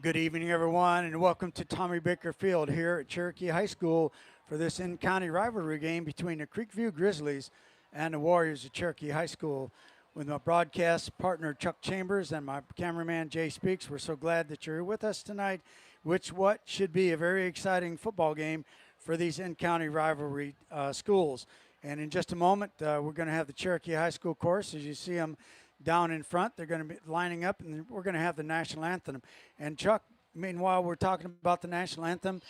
Good evening, everyone, and welcome to Tommy Baker Field here at Cherokee High School for this in-county rivalry game between the Creekview Grizzlies and the Warriors of Cherokee High School. With my broadcast partner Chuck Chambers and my cameraman Jay Speaks, we're so glad that you're with us tonight, what should be a very exciting football game for these in-county rivalry schools. And in just a moment, we're going to have the Cherokee High School chorus. As you see them down in front, they're going to be lining up, and we're going to have the National Anthem. And Chuck, meanwhile, we're talking about the National Anthem.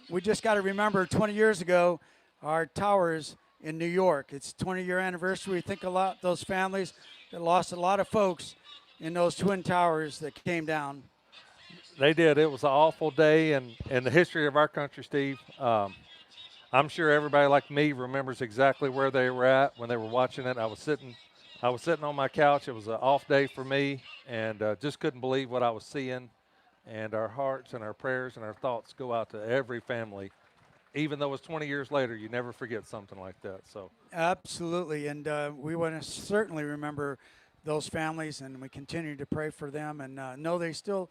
We just got to remember 20 years ago, our towers in New York. It's 20-year anniversary. We think a lot those families that lost a lot of folks in those twin towers that came down. They did. It was an awful day in the history of our country, Steve. I'm sure everybody like me remembers exactly where they were at when they were watching it. I was sitting on my couch. It was an off day for me, and just couldn't believe what I was seeing. And our hearts and our prayers and our thoughts go out to every family. Even though it's 20 years later, you never forget something like that. So Absolutely, and we want to certainly remember those families, and we continue to pray for them, and know they still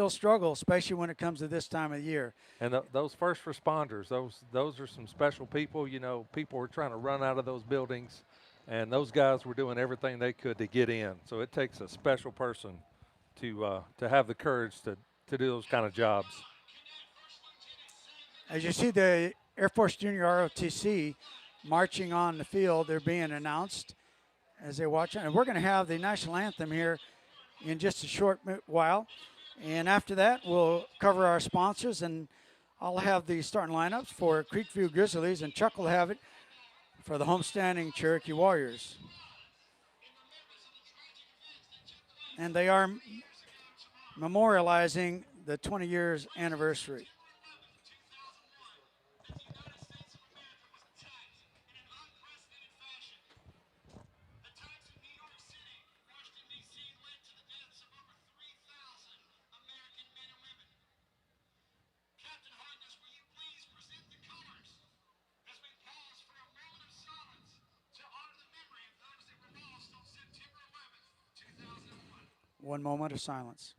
struggle, especially when it comes to this time of year. And those first responders, those are some special people. You know, people were trying to run out of those buildings, and those guys were doing everything they could to get in. So it takes a special person to have the courage to do those kind of jobs. As you see the Air Force Junior ROTC marching on the field, they're being announced as they watch it. And we're going to have the National Anthem here in just a short while. And after that, we'll cover our sponsors, and I'll have the starting lineups for Creekview Grizzlies, and Chuck will have it for the homestanding Cherokee Warriors. And they are memorializing the 20 years anniversary. One moment of silence.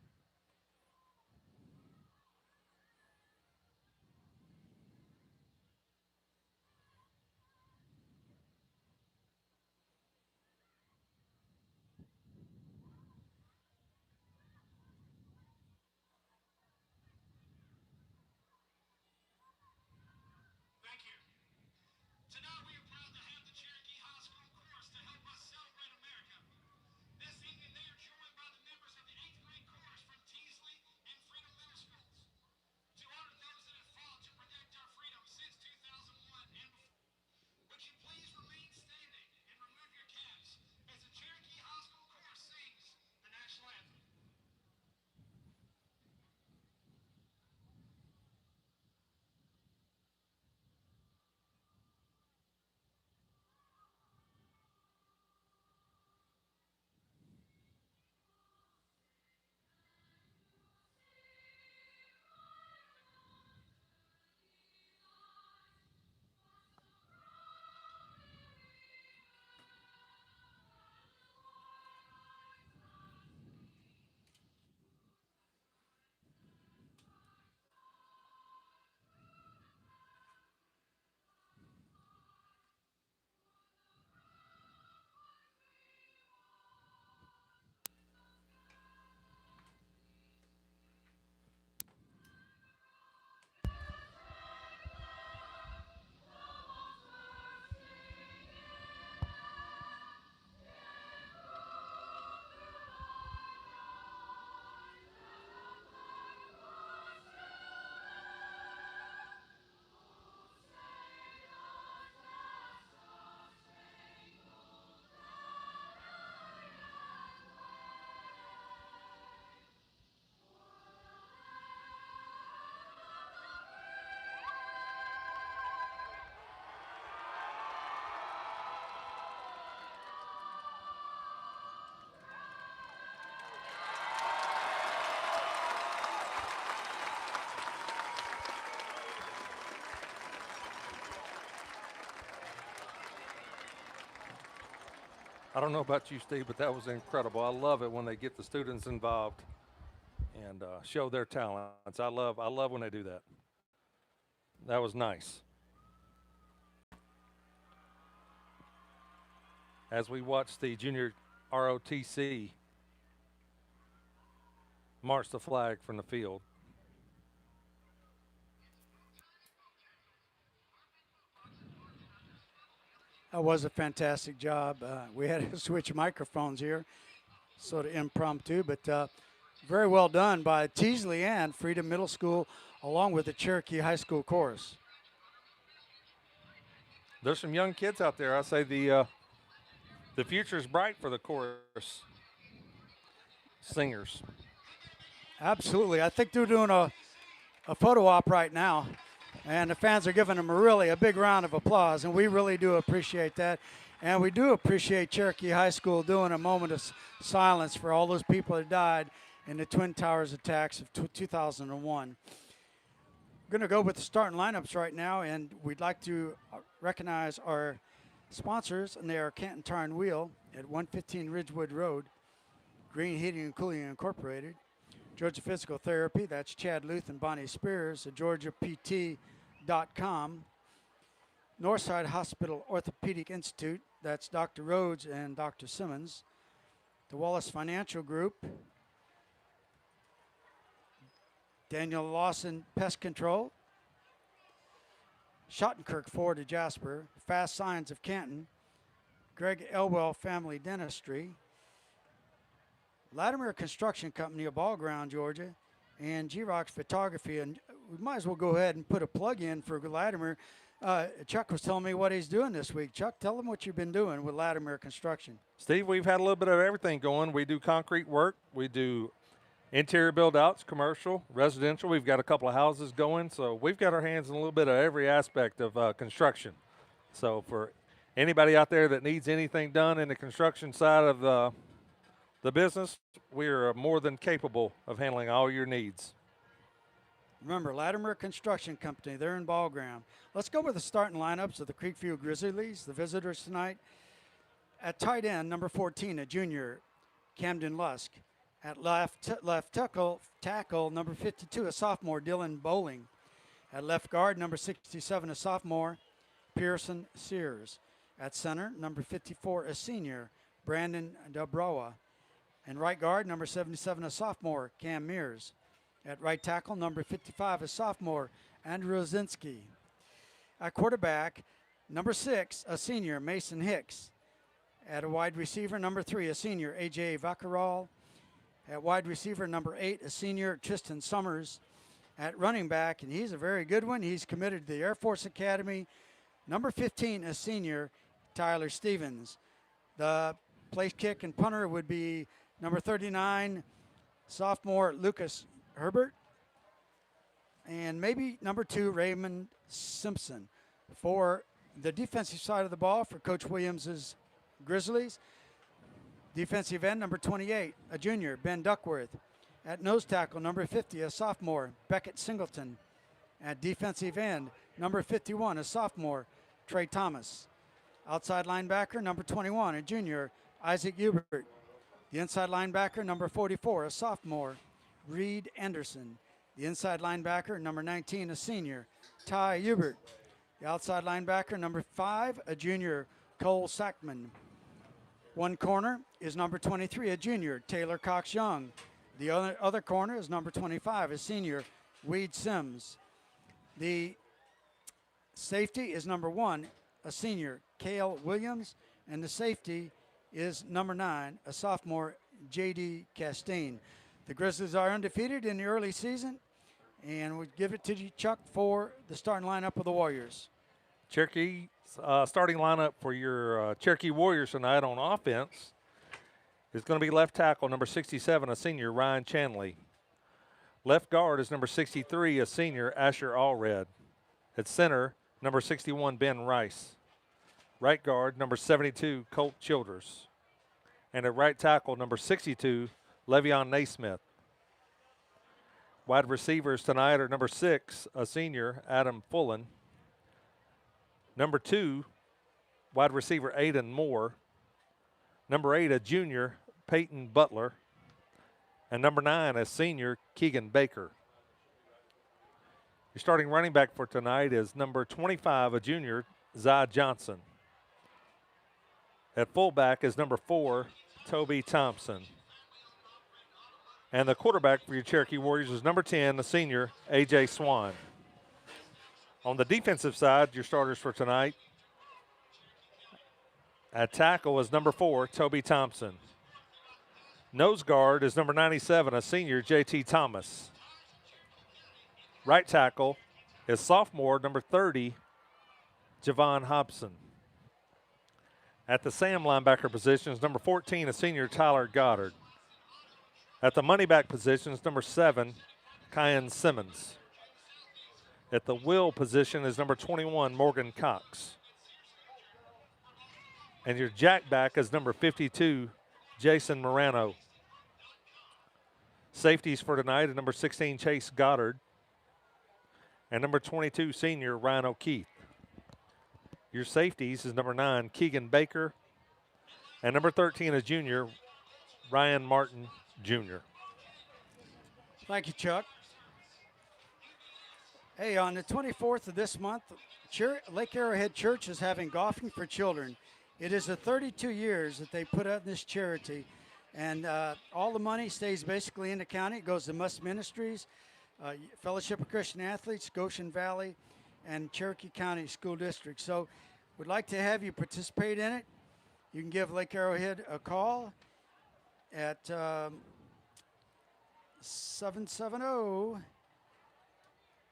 I don't know about you, Steve, but that was incredible. I love it when they get the students involved and show their talents. I love when they do that. That was nice. As we watch the junior ROTC march the flag from the field. That was a fantastic job. We had to switch microphones here, sort of impromptu, but very well done by Teasley and Freedom Middle School, along with the Cherokee High School chorus. There's some young kids out there. I say the future is bright for the chorus singers. Absolutely. I think they're doing a photo op right now, and the fans are giving them a big round of applause, and we really do appreciate that. And we do appreciate Cherokee High School doing a moment of silence for all those people that died in the Twin Towers attacks of 2001. We're going to go with the starting lineups right now, and we'd like to recognize our sponsors, and they are Canton Tire and Wheel at 115 Ridgewood Road, Green Heating and Cooling Incorporated, Georgia Physical Therapy, that's Chad Luth and Bonnie Spears at GeorgiaPT.com, Northside Hospital Orthopedic Institute, that's Dr. Rhodes and Dr. Simmons, the Wallace Financial Group, Daniel Lawson Pest Control, Schottenkirk Ford of Jasper, Fast Signs of Canton, Greg Elwell Family Dentistry, Latimer Construction Company of Ball Ground, Georgia, and G-Rock's Photography. And we might as well go ahead and put a plug in for Latimer. Chuck was telling me what he's doing this week. Chuck, tell them what you've been doing with Latimer Construction. Steve, we've had a little bit of everything going. We do concrete work. We do interior build-outs, commercial, residential. We've got a couple of houses going. So we've got our hands in a little bit of every aspect of construction. So for anybody out there that needs anything done in the construction side of the business, we are more than capable of handling all your needs. Remember, Latimer Construction Company, they're in Ball Ground. Let's go with the starting lineups of the Creekview Grizzlies, the visitors tonight. At tight end, number 14, a junior, Camden Lusk. At left tackle, number 52, a sophomore, Dylan Bowling. At left guard, number 67, a sophomore, Pearson Sears. At center, number 54, a senior, Brandon Dabroa. And right guard, number 77, a sophomore, Cam Mears. At right tackle, number 55, a sophomore, Andrew Rosinski. At quarterback, number 6, a senior, Mason Hicks. At a wide receiver, number 3, a senior, A.J. Vaccarol. At wide receiver, number 8, a senior, Tristan Summers. At running back, and he's a very good one, he's committed to the Air Force Academy. Number 15, a senior, Tyler Stevens. The place kick and punter would be number 39, sophomore, Lucas Herbert. And maybe number 2, Raymond Simpson. For the defensive side of the ball for Coach Williams' Grizzlies, defensive end, number 28, a junior, Ben Duckworth. At nose tackle, number 50, a sophomore, Beckett Singleton. At defensive end, number 51, a sophomore, Trey Thomas. Outside linebacker, number 21, a junior, Isaac Hubert. The inside linebacker, number 44, a sophomore, Reed Anderson. The inside linebacker, number 19, a senior, Ty Hubert. The outside linebacker, number 5, a junior, Cole Sackman. One corner is number 23, a junior, Taylor Cox-Young. The other corner is number 25, a senior, Weed Sims. The safety is number 1, a senior, Cale Williams. And the safety is number 9, a sophomore, J.D. Castine. The Grizzlies are undefeated in the early season, and we give it to you, Chuck, for the starting lineup of the Warriors. Cherokee starting lineup for your Cherokee Warriors tonight on offense is going to be left tackle, number 67, a senior, Ryan Chanley. Left guard is number 63, a senior, Asher Allred. At center, number 61, Ben Rice. Right guard, number 72, Colt Childers. And at right tackle, number 62, Le'Veon Naismith. Wide receivers tonight are number 6, a senior, Adam Fullen. Number 2, wide receiver Aiden Moore. Number 8, a junior, Peyton Butler. And number 9 is senior Keegan Baker. Your starting running back for tonight is number 25, a junior, Zai Johnson. At fullback is number 4, Toby Thompson. And the quarterback for your Cherokee Warriors is number 10, the senior, A.J. Swan. On the defensive side, your starters for tonight, at tackle is number 4, Toby Thompson. Nose guard is number 97, a senior, J.T. Thomas. Right tackle is sophomore, number 30, Javon Hobson. At the Sam linebacker position is number 14, a senior, Tyler Goddard. At the money back position is number 7, Kyan Simmons. At the will position is number 21, Morgan Cox. And your jack back is number 52, Jason Morano. Safeties for tonight are number 16, Chase Goddard. And number 22, senior, Ryan O'Keefe. Your safeties is number 9, Keegan Baker. And number 13, a junior, Ryan Martin Jr. Thank you, Chuck. Hey, on the 24th of this month, Lake Arrowhead Church is having golfing for children. It is the 32 years that they put out this charity, and all the money stays basically in the county. It goes to Must Ministries, Fellowship of Christian Athletes, Goshen Valley, and Cherokee County School District. So we'd like to have you participate in it. You can give Lake Arrowhead a call at 770.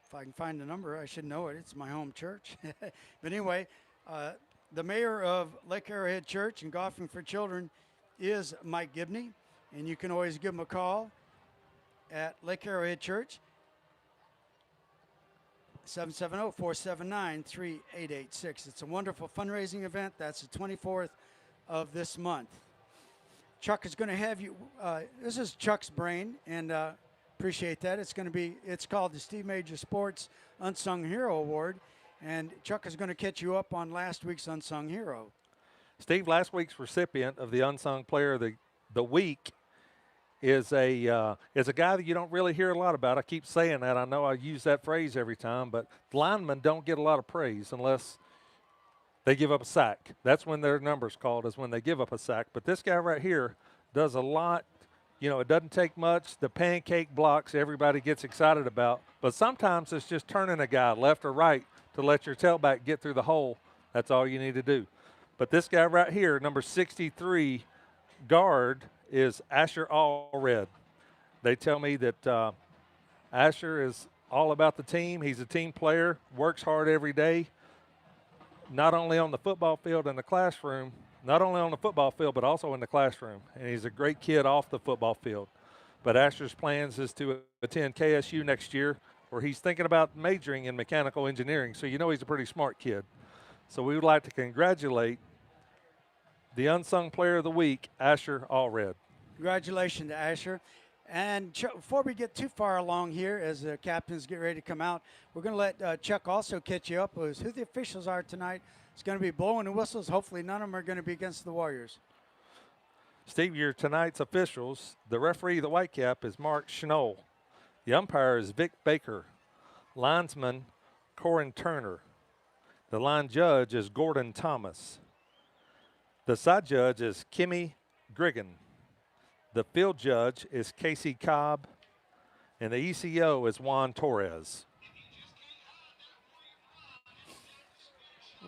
If I can find the number, I should know it. It's my home church. But anyway, the mayor of Lake Arrowhead Church and Golfing for Children is Mike Gibney, and you can always give him a call at Lake Arrowhead Church, 770-479-3886. It's a wonderful fundraising event. That's the 24th of this month. Chuck is going to have you, this is Chuck's brain, and appreciate that. It's called the Steve Major Sports Unsung Hero Award, and Chuck is going to catch you up on last week's Unsung Hero. Steve, last week's recipient of the Unsung Player of the Week is a guy that you don't really hear a lot about. I keep saying that. I know I use that phrase every time, but linemen don't get a lot of praise unless they give up a sack. That's when their number's called, is when they give up a sack. But this guy right here does a lot. You know, it doesn't take much. The pancake blocks everybody gets excited about. But sometimes it's just turning a guy left or right to let your tailback get through the hole. That's all you need to do. But this guy right here, number 63 guard, is Asher Allred. They tell me that Asher is all about the team. He's a team player, works hard every day, not only on the football field and the classroom, not only on the football field, but also in the classroom. And he's a great kid off the football field. But Asher's plans is to attend KSU next year, where he's thinking about majoring in mechanical engineering. So you know he's a pretty smart kid. So we would like to congratulate the Unsung Player of the Week, Asher Allred. Congratulations to Asher. And before we get too far along here, as the captains get ready to come out, we're going to let Chuck also catch you up with who the officials are tonight. It's going to be blowing the whistles. Hopefully none of them are going to be against the Warriors. Steve, your tonight's officials, the referee, the Whitecap, is Mark Schnoll. The umpire is Vic Baker. Linesman, Corin Turner. The line judge is Gordon Thomas. The side judge is Kimmy Griggan. The field judge is Casey Cobb. And the ECO is Juan Torres.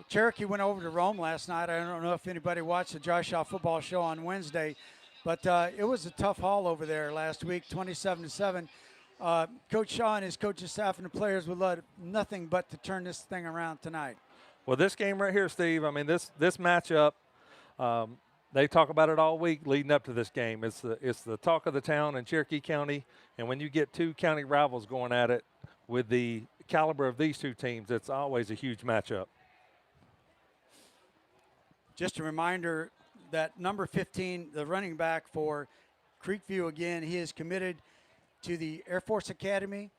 Cherokee went over to Rome last night. I don't know if anybody watched the Josh Shaw football show on Wednesday, but it was a tough haul over there last week, 27-7. Coach Shaw and his coaching staff and the players would love nothing but to turn this thing around tonight. Well, this game right here, Steve, I mean, this matchup, they talk about it all week leading up to this game. It's the talk of the town in Cherokee County, and when you get two county rivals going at it with the caliber of these two teams, it's always a huge matchup. Just a reminder that number 15, the running back for Creekview again, he is committed to the Air Force Academy.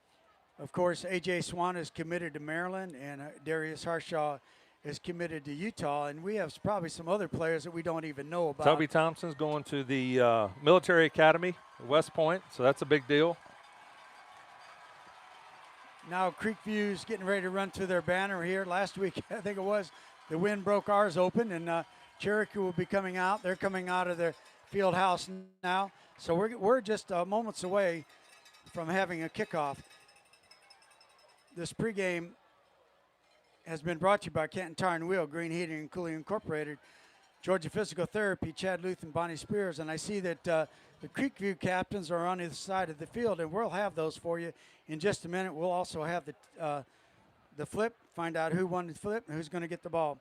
Of course, A.J. Swan is committed to Maryland, and Darius Harshaw is committed to Utah, and we have probably some other players that we don't even know about. Toby Thompson's going to the military academy at West Point, so that's a big deal. Now Creekview's getting ready to run to their banner here. Last week, I think it was, the wind broke ours open, and Cherokee will be coming out. They're coming out of their field house now. So we're just moments away from having a kickoff. This pregame has been brought to you by Canton Tire and Wheel, Green Heating and Cooling Incorporated, Georgia Physical Therapy, Chad Luth and Bonnie Spears. And I see that the Creekview captains are on the side of the field, and we'll have those for you in just a minute. We'll also have the flip, find out who won the flip and who's going to get the ball.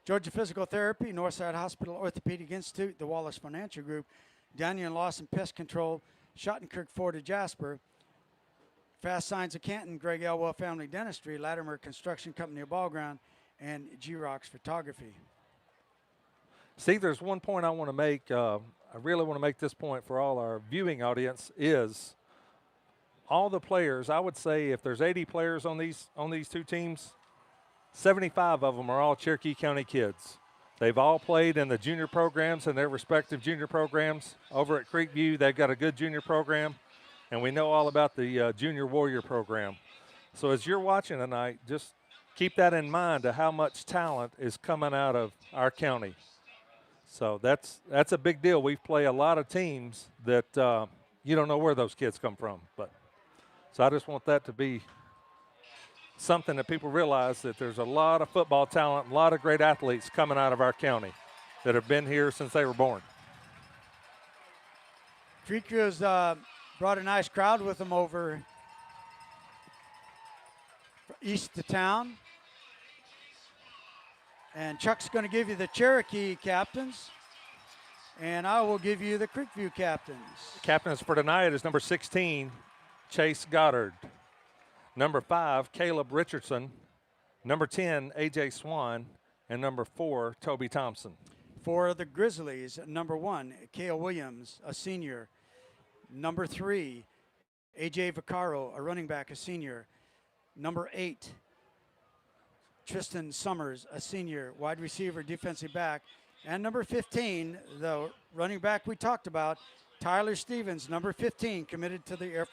Georgia Physical Therapy, Northside Hospital Orthopedic Institute, the Wallace Financial Group, Daniel Lawson Pest Control, Schottenkirk Ford of Jasper, Fast Signs of Canton, Greg Elwell Family Dentistry, Latimer Construction Company of Ballground, and G-Rocks Photography. Steve, there's one point I want to make. I really want to make this point for all our viewing audience is all the players. I would say if there's 80 players on these two teams, 75 of them are all Cherokee County kids. They've all played in the junior programs in their respective junior programs. Over at Creekview, they've got a good junior program, and we know all about the Junior Warrior program. So as you're watching tonight, just keep that in mind to how much talent is coming out of our county. So that's a big deal. We play a lot of teams that you don't know where those kids come from. So I just want that to be something that people realize, that there's a lot of football talent, a lot of great athletes coming out of our county that have been here since they were born. Creekview has brought a nice crowd with them over east of town. And Chuck's going to give you the Cherokee captains, and I will give you the Creekview captains. Captains for tonight is number 16, Chase Goddard. Number 5, Caleb Richardson. Number 10, A.J. Swan. And number 4, Toby Thompson. For the Grizzlies, number 1, Cale Williams, a senior. Number 3, A.J. Vaccaro, a running back, a senior. Number 8, Tristan Summers, a senior, wide receiver, defensive back. And number 15, the running back we talked about, Tyler Stevens, number 15, committed to the Air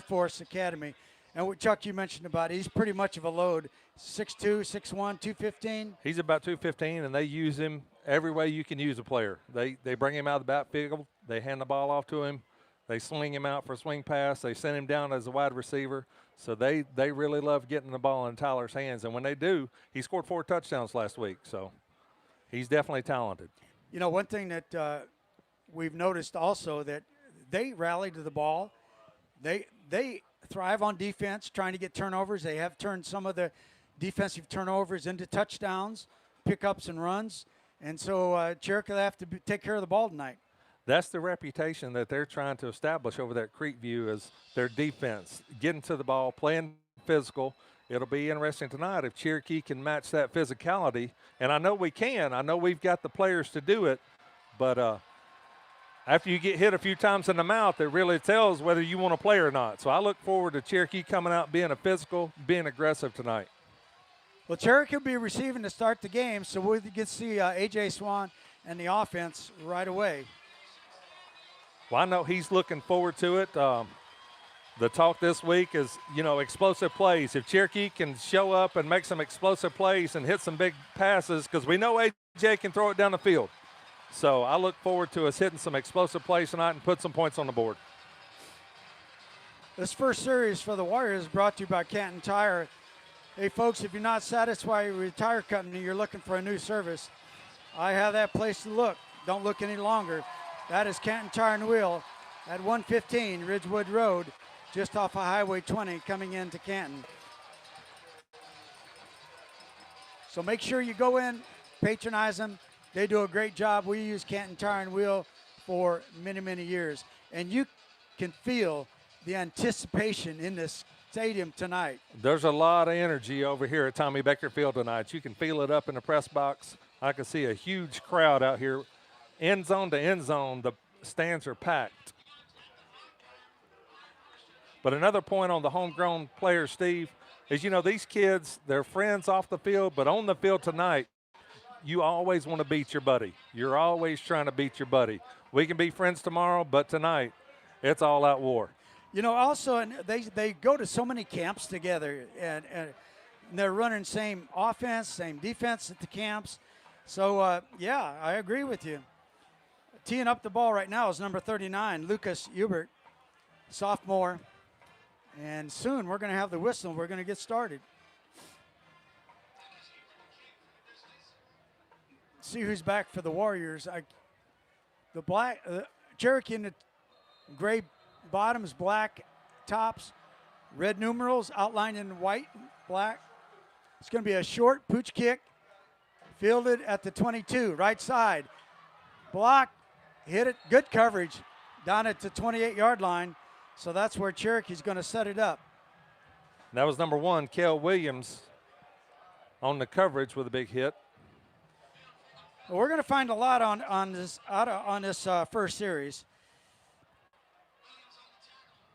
Force Academy. And what Chuck, you mentioned about, he's pretty much of a load. 6'2", 6'1", 215. He's about 215, and they use him every way you can use a player. They bring him out of the backfield. They hand the ball off to him. They swing him out for a swing pass. They send him down as a wide receiver. So they really love getting the ball in Tyler's hands. And when they do, he scored 4 touchdowns last week. So he's definitely talented. You know, one thing that we've noticed also, that they rally to the ball. They thrive on defense, trying to get turnovers. They have turned some of the defensive turnovers into touchdowns, pickups and runs. And so Cherokee will have to take care of the ball tonight. That's the reputation that they're trying to establish over there at Creekview, is their defense, getting to the ball, playing physical. It'll be interesting tonight if Cherokee can match that physicality. And I know we can. I know we've got the players to do it. But after you get hit a few times in the mouth, it really tells whether you want to play or not. So I look forward to Cherokee coming out, being a physical, being aggressive tonight. Well, Cherokee will be receiving to start the game, so we'll get to see A.J. Swan and the offense right away. Well, I know he's looking forward to it. The talk this week is, explosive plays. If Cherokee can show up and make some explosive plays and hit some big passes, because we know A.J. can throw it down the field. So I look forward to us hitting some explosive plays tonight and put some points on the board. This first series for the Warriors is brought to you by Canton Tire. Hey, folks, if you're not satisfied with your tire company, you're looking for a new service, I have that place to look. Don't look any longer. That is Canton Tire and Wheel at 115 Ridgewood Road, just off of Highway 20 coming into Canton. So make sure you go in, patronize them. They do a great job. We use Canton Tire and Wheel for many, many years. And you can feel the anticipation in this stadium tonight. There's a lot of energy over here at Tommy Baker Field tonight. You can feel it up in the press box. I can see a huge crowd out here. End zone to end zone, the stands are packed. But another point on the homegrown players, Steve, is, these kids, they're friends off the field, but on the field tonight, you always want to beat your buddy. You're always trying to beat your buddy. We can be friends tomorrow, but tonight, it's all out war. Also, and they go to so many camps together, and they're running same offense, same defense at the camps. So, yeah, I agree with you. Teeing up the ball right now is number 39, Lucas Hubert, sophomore. And soon we're going to have the whistle. We're going to get started. See who's back for the Warriors. The black Cherokee in the gray bottoms, black tops, red numerals outlined in white and black. It's going to be a short pooch kick, fielded at the 22, right side. Block, hit it, good coverage, down at the 28-yard line. So that's where Cherokee's going to set it up. That was number 1, Cale Williams, on the coverage with a big hit. Well, we're going to find a lot on this first series.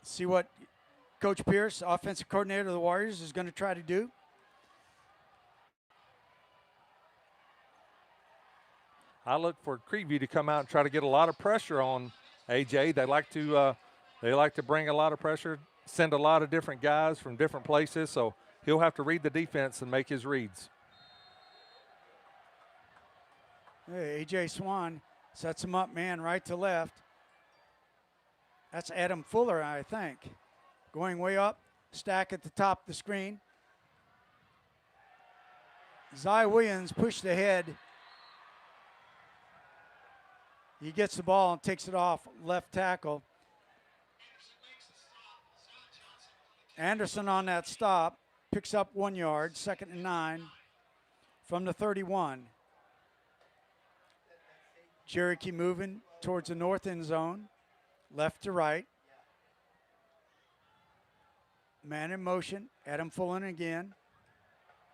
See what Coach Pierce, offensive coordinator of the Warriors, is going to try to do. I look for Creekview to come out and try to get a lot of pressure on AJ. They like to bring a lot of pressure, send a lot of different guys from different places, so he'll have to read the defense and make his reads. Hey, AJ Swan sets him up, man, right to left. That's Adam Fuller, I think. Going way up, stack at the top of the screen. Zy Williams pushed ahead. He gets the ball and takes it off left tackle. Anderson on that stop picks up 1 yard, 2nd and 9 from the 31. Cherokee moving towards the north end zone, left to right. Man in motion, Adam Fullen again.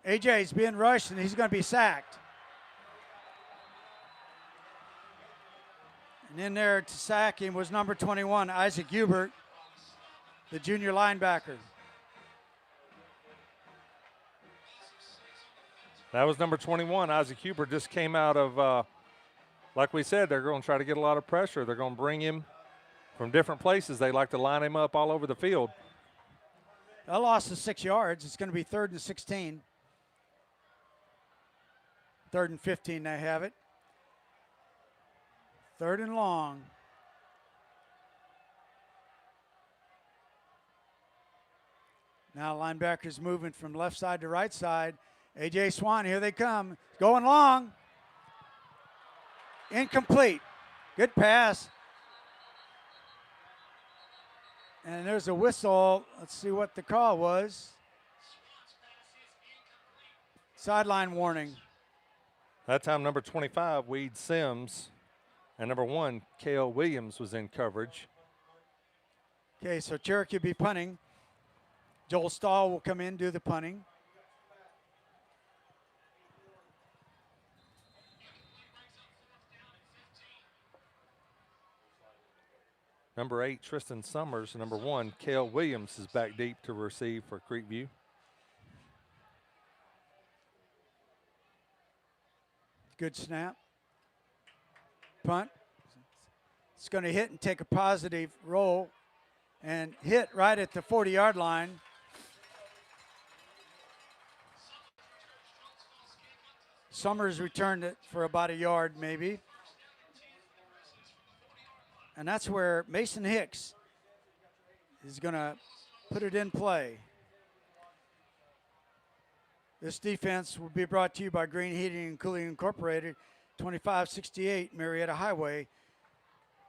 AJ's being rushed and he's going to be sacked. And in there to sack him was number 21, Isaac Hubert, the junior linebacker. That was number 21, Isaac Hubert, just came out of, like we said, they're going to try to get a lot of pressure. They're going to bring him from different places. They like to line him up all over the field. That loss is 6 yards. It's going to be 3rd and 16. 3rd and 15, they have it. 3rd and long. Now linebackers moving from left side to right side. AJ Swan, here they come. Going long. Incomplete. Good pass. And there's a whistle. Let's see what the call was. Sideline warning. That time, number 25, Weed Sims, and number 1, Cale Williams, was in coverage. Okay, so Cherokee will be punting. Joel Stahl will come in, do the punting. Number 8, Tristan Summers, and number 1, Cale Williams, is back deep to receive for Creekview. Good snap. Punt. It's going to hit and take a positive roll and hit right at the 40-yard line. Summers returned it for about a yard maybe. And that's where Mason Hicks is going to put it in play. This defense will be brought to you by Green Heating and Cooling Incorporated, 2568 Marietta Highway.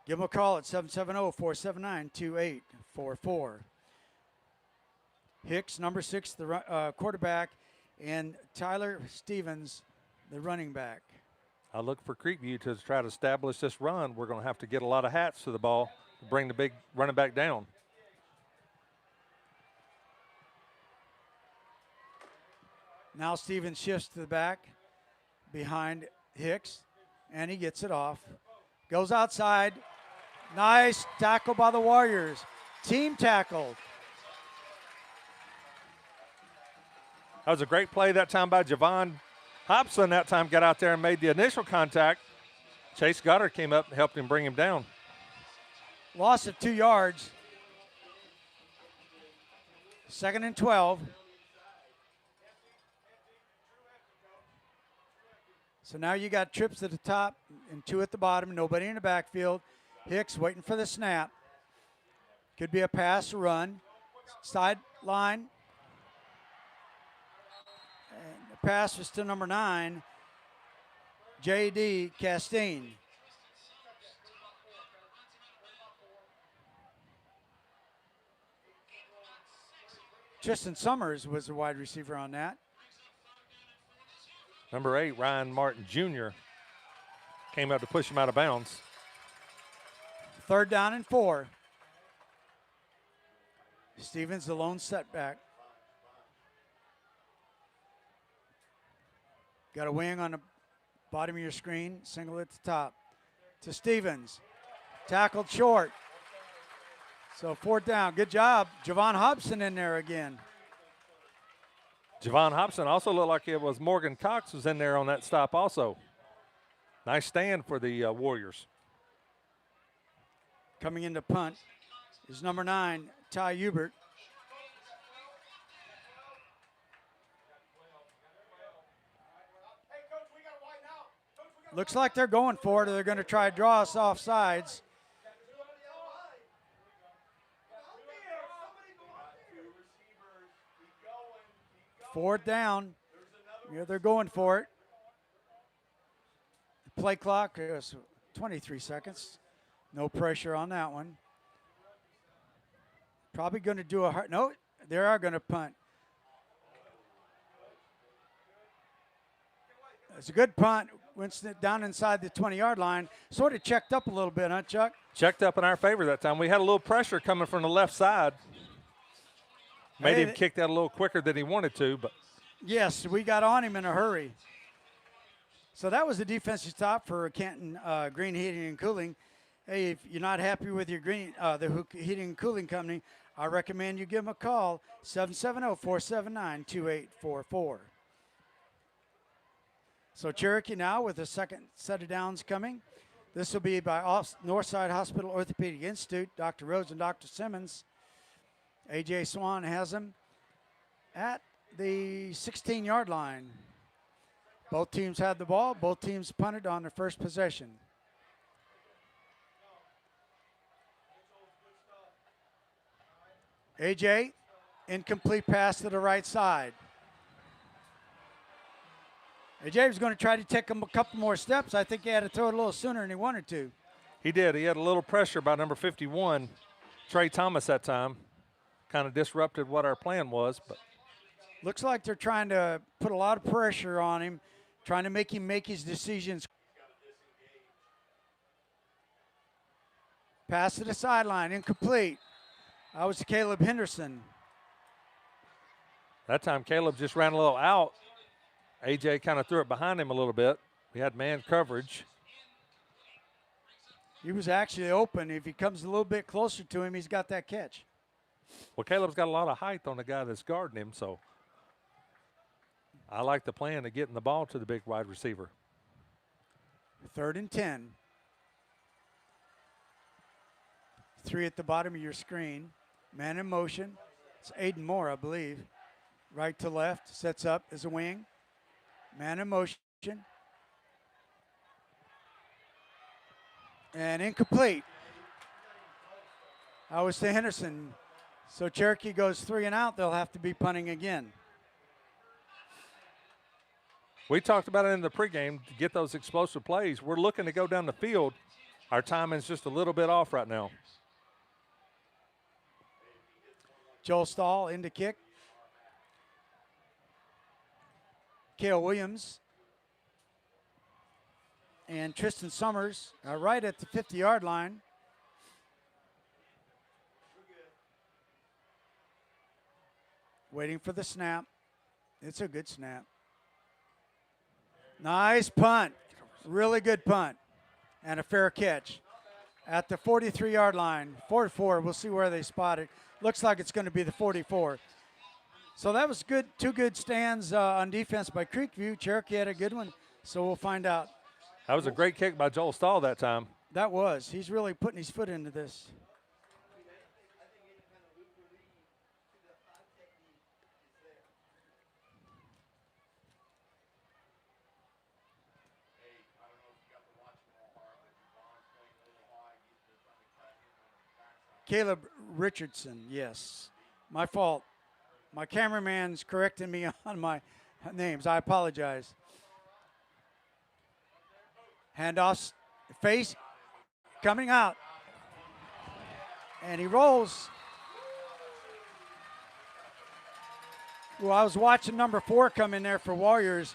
Give them a call at 770-479-2844. Hicks, number 6, the quarterback, and Tyler Stevens, the running back. I look for Creekview to try to establish this run. We're going to have to get a lot of hats to the ball to bring the big running back down. Now Stevens shifts to the back behind Hicks, and he gets it off. Goes outside. Nice tackle by the Warriors. Team tackle. That was a great play that time by Javon Hobson. That time got out there and made the initial contact. Chase Goddard came up and helped him bring him down. Loss of 2 yards. 2nd and 12. So now you got trips at the top and 2 at the bottom. Nobody in the backfield. Hicks waiting for the snap. Could be a pass or run. Sideline. And the pass was to number 9, J.D. Castine. Tristan Summers was the wide receiver on that. Number 8, Ryan Martin Jr. came up to push him out of bounds. 3rd down and 4. Stevens, the lone setback. Got a wing on the bottom of your screen, single at the top. To Stevens. Tackled short. So 4th down. Good job. Javon Hobson in there again. Javon Hobson also looked like it was Morgan Cox was in there on that stop also. Nice stand for the Warriors. Coming into punt is number 9, Ty Hubert. Looks like they're going for it, or they're going to try to draw us off sides. Fourth down. Yeah, they're going for it. The play clock is 23 seconds. No pressure on that one. Probably going to do a hard, no, they are going to punt. It's a good punt. Went down inside the 20-yard line. Sort of checked up a little bit, huh, Chuck? Checked up in our favor that time. We had a little pressure coming from the left side. Made him kick that a little quicker than he wanted to, but. Yes, we got on him in a hurry. So that was the defensive stop for Canton Green Heating and Cooling. Hey, if you're not happy with your the heating and cooling company, I recommend you give them a call, 770-479-2844. So Cherokee now with the second set of downs coming. This will be by Northside Hospital Orthopedic Institute, Dr. Rhodes and Dr. Simmons. A.J. Swan has them at the 16-yard line. Both teams had the ball. Both teams punted on their first possession. A.J., incomplete pass to the right side. A.J. was going to try to take him a couple more steps. I think he had to throw it a little sooner than he wanted to. He did. He had a little pressure by number 51, Trey Thomas, that time. Kind of disrupted what our plan was, but. Looks like they're trying to put a lot of pressure on him, trying to make him make his decisions. Pass to the sideline, incomplete. That was Caleb Henderson. That time Caleb just ran a little out. A.J. kind of threw it behind him a little bit. We had man coverage. He was actually open. If he comes a little bit closer to him, he's got that catch. Well, Caleb's got a lot of height on the guy that's guarding him, so I like the plan of getting the ball to the big wide receiver. 3rd and 10. 3 at the bottom of your screen. Man in motion. It's Aiden Moore, I believe. Right to left, sets up as a wing. Man in motion. And incomplete. That was to Henderson. So Cherokee goes 3 and out. They'll have to be punting again. We talked about it in the pregame to get those explosive plays. We're looking to go down the field. Our timing's just a little bit off right now. Joel Stahl in to kick. Cale Williams and Tristan Summers are right at the 50-yard line. Waiting for the snap. It's a good snap. Nice punt. Really good punt. And a fair catch. At the 43-yard line. 44, we'll see where they spot it. Looks like it's going to be the 44. So that was good. 2 good stands on defense by Creekview. Cherokee had a good one, so we'll find out. That was a great kick by Joel Stahl that time. That was. He's really putting his foot into this. Caleb Richardson, yes. My fault. My cameraman's correcting me on my names. I apologize. Handoffs, face, coming out. And he rolls. Well, I was watching number 4 come in there for Warriors,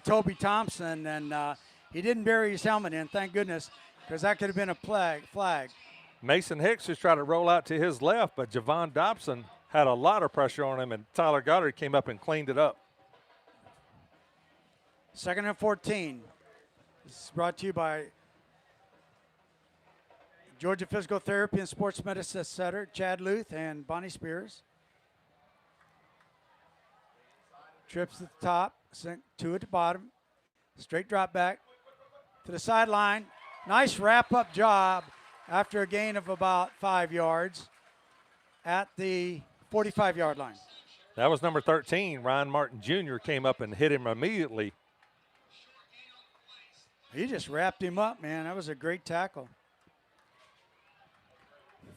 Toby Thompson, and he didn't bury his helmet in, thank goodness, because that could have been a flag. Mason Hicks just tried to roll out to his left, but Javon Dobson had a lot of pressure on him, and Tyler Goddard came up and cleaned it up. 2nd and 14. This is brought to you by Georgia Physical Therapy and Sports Medicine Center, Chad Luth and Bonnie Spears. Trips at the top, 2 at the bottom. Straight drop back to the sideline. Nice wrap-up job after a gain of about 5 yards at the 45-yard line. That was number 13. Ryan Martin Jr. came up and hit him immediately. He just wrapped him up, man. That was a great tackle.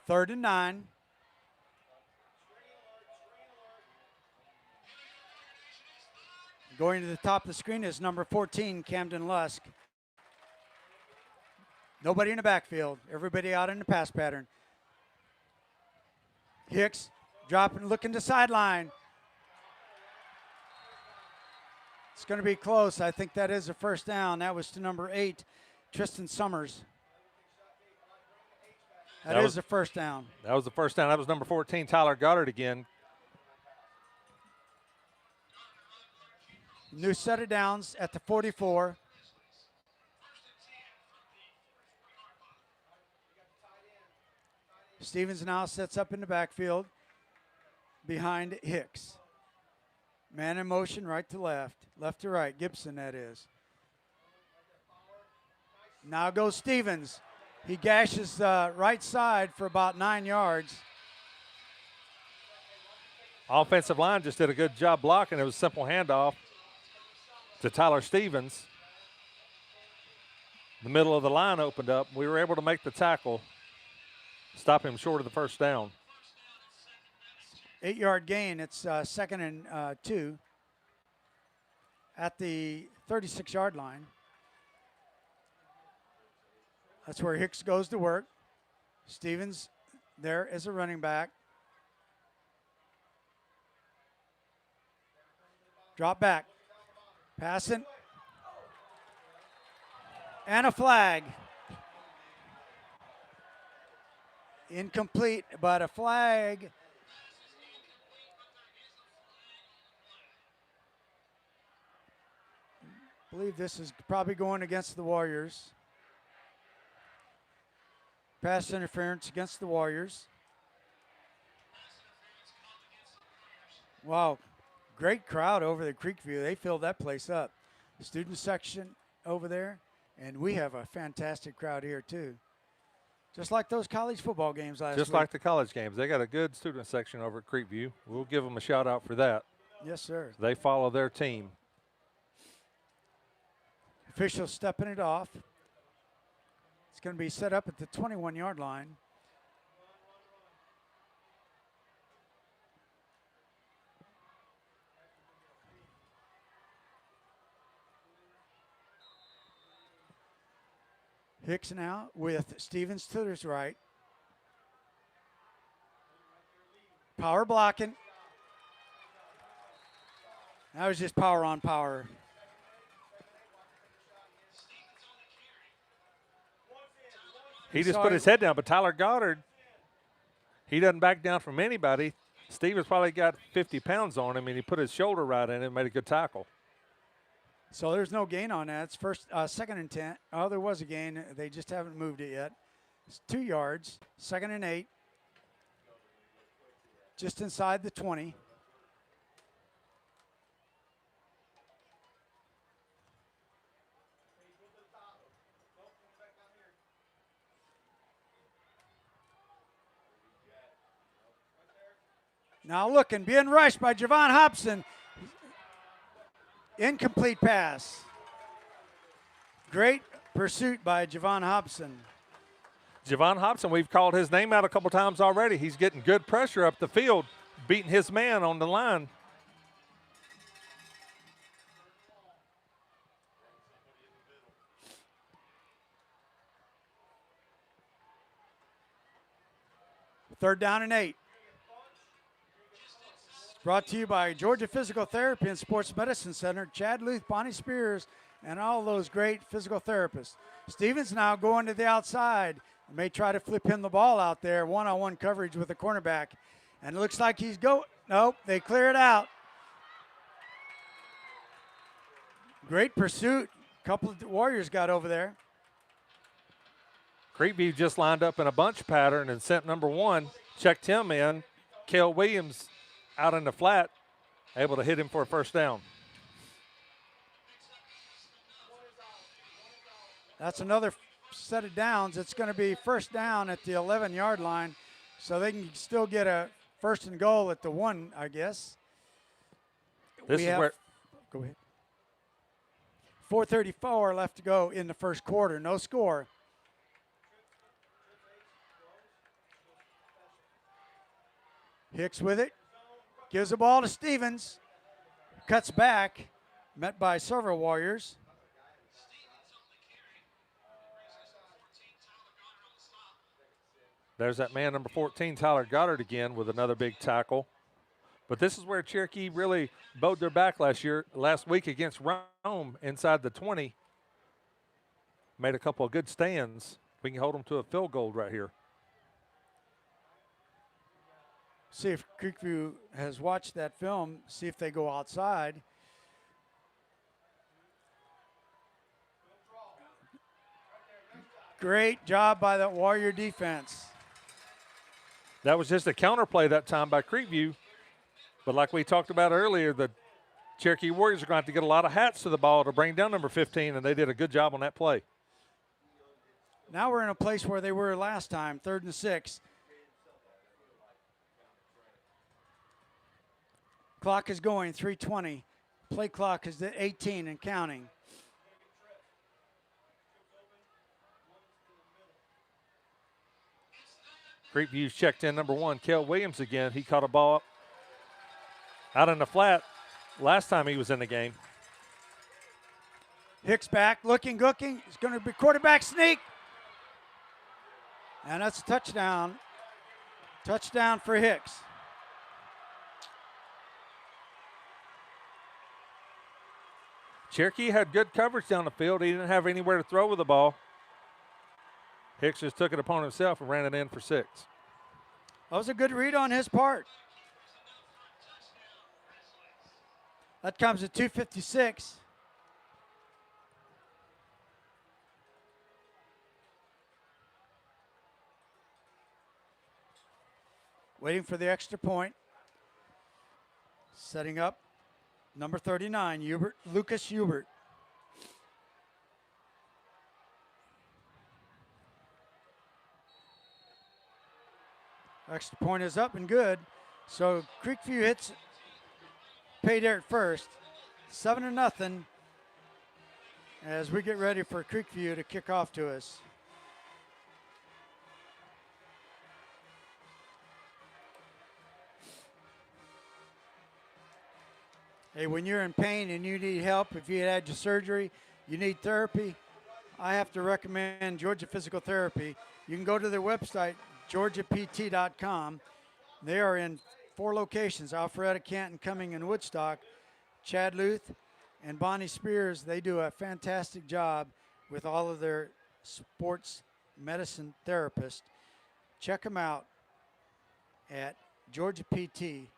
3rd and 9. Going to the top of the screen is number 14, Camden Lusk. Nobody in the backfield. Everybody out in the pass pattern. Hicks dropping, looking to sideline. It's going to be close. I think that is a first down. That was to number 8, Tristan Summers. That is a first down. That was the first down. That was number 14, Tyler Goddard again. New set of downs at the 44. Stevens now sets up in the backfield behind Hicks. Man in motion, right to left, left to right. Gibson, that is. Now goes Stevens. He gashes the right side for about 9 yards. Offensive line just did a good job blocking. It was a simple handoff to Tyler Stevens. The middle of the line opened up. We were able to make the tackle, stop him short of the first down. 8-yard gain. It's 2nd and 2 at the 36-yard line. That's where Hicks goes to work. Stevens there as a running back. Drop back. Passing. And a flag. Incomplete, but a flag. I believe this is probably going against the Warriors. Pass interference against the Warriors. Wow, great crowd over the Creekview. They filled that place up. Student section over there, and we have a fantastic crowd here too. Just like those college football games last week. Just like the college games. They got a good student section over at Creekview. We'll give them a shout out for that. Yes, sir. They follow their team. Officials stepping it off. It's going to be set up at the 21-yard line. Hicks now with Stevens to his right. Power blocking. That was just power on power. He just put his head down, but Tyler Goddard, he doesn't back down from anybody. Stevens probably got 50 pounds on him, and he put his shoulder right in it and made a good tackle. So there's no gain on that. It's 2nd and 10. Oh, there was a gain. They just haven't moved it yet. It's 2 yards, 2nd and 8. Just inside the 20. Now looking, being rushed by Javon Hobson. Incomplete pass. Great pursuit by Javon Hobson. Javon Hobson, we've called his name out a couple times already. He's getting good pressure up the field, beating his man on the line. Third down and 8. Brought to you by Georgia Physical Therapy and Sports Medicine Center, Chad Luth, Bonnie Spears, and all those great physical therapists. Stevens now going to the outside. May try to flip him the ball out there, one-on-one coverage with the cornerback. And it looks like he's nope, they clear it out. Great pursuit. A couple of Warriors got over there. Creekview just lined up in a bunch pattern and sent number 1, checked him in. Cale Williams out in the flat, able to hit him for a first down. That's another set of downs. It's going to be first down at the 11-yard line, so they can still get a first and goal at the 1, I guess. This is where. Go ahead. 4:34 left to go in the first quarter. No score. Hicks with it. Gives the ball to Stevens. Cuts back. Met by several Warriors. There's that man, number 14, Tyler Goddard again with another big tackle. But this is where Cherokee really bowed their back last week against Rome inside the 20. Made a couple of good stands. We can hold them to a field goal right here. See if Creekview has watched that film, see if they go outside. Great job by that Warrior defense. That was just a counterplay that time by Creekview. But like we talked about earlier, the Cherokee Warriors are going to have to get a lot of hats to the ball to bring down number 15, and they did a good job on that play. Now we're in a place where they were last time, 3rd and 6. Clock is going, 3:20. Play clock is at 18 and counting. Creekview's checked in number 1, Cale Williams again. He caught a ball out in the flat last time he was in the game. Hicks back, looking. It's going to be quarterback sneak. And that's a touchdown. Touchdown for Hicks. Cherokee had good coverage down the field. He didn't have anywhere to throw with the ball. Hicks just took it upon himself and ran it in for 6. That was a good read on his part. That comes at 2:56. Waiting for the extra point. Setting up number 39, Lucas Hubert. Extra point is up and good. So Creekview hits pay dirt first. 7-0 as we get ready for Creekview to kick off to us. Hey, when you're in pain and you need help, if you had your surgery, you need therapy, I have to recommend Georgia Physical Therapy. You can go to their website, georgiapt.com. They are in 4 locations, Alpharetta, Canton, Cumming, and Woodstock. Chad Luth and Bonnie Spears, they do a fantastic job with all of their sports medicine therapists. Check them out at georgiapt.com.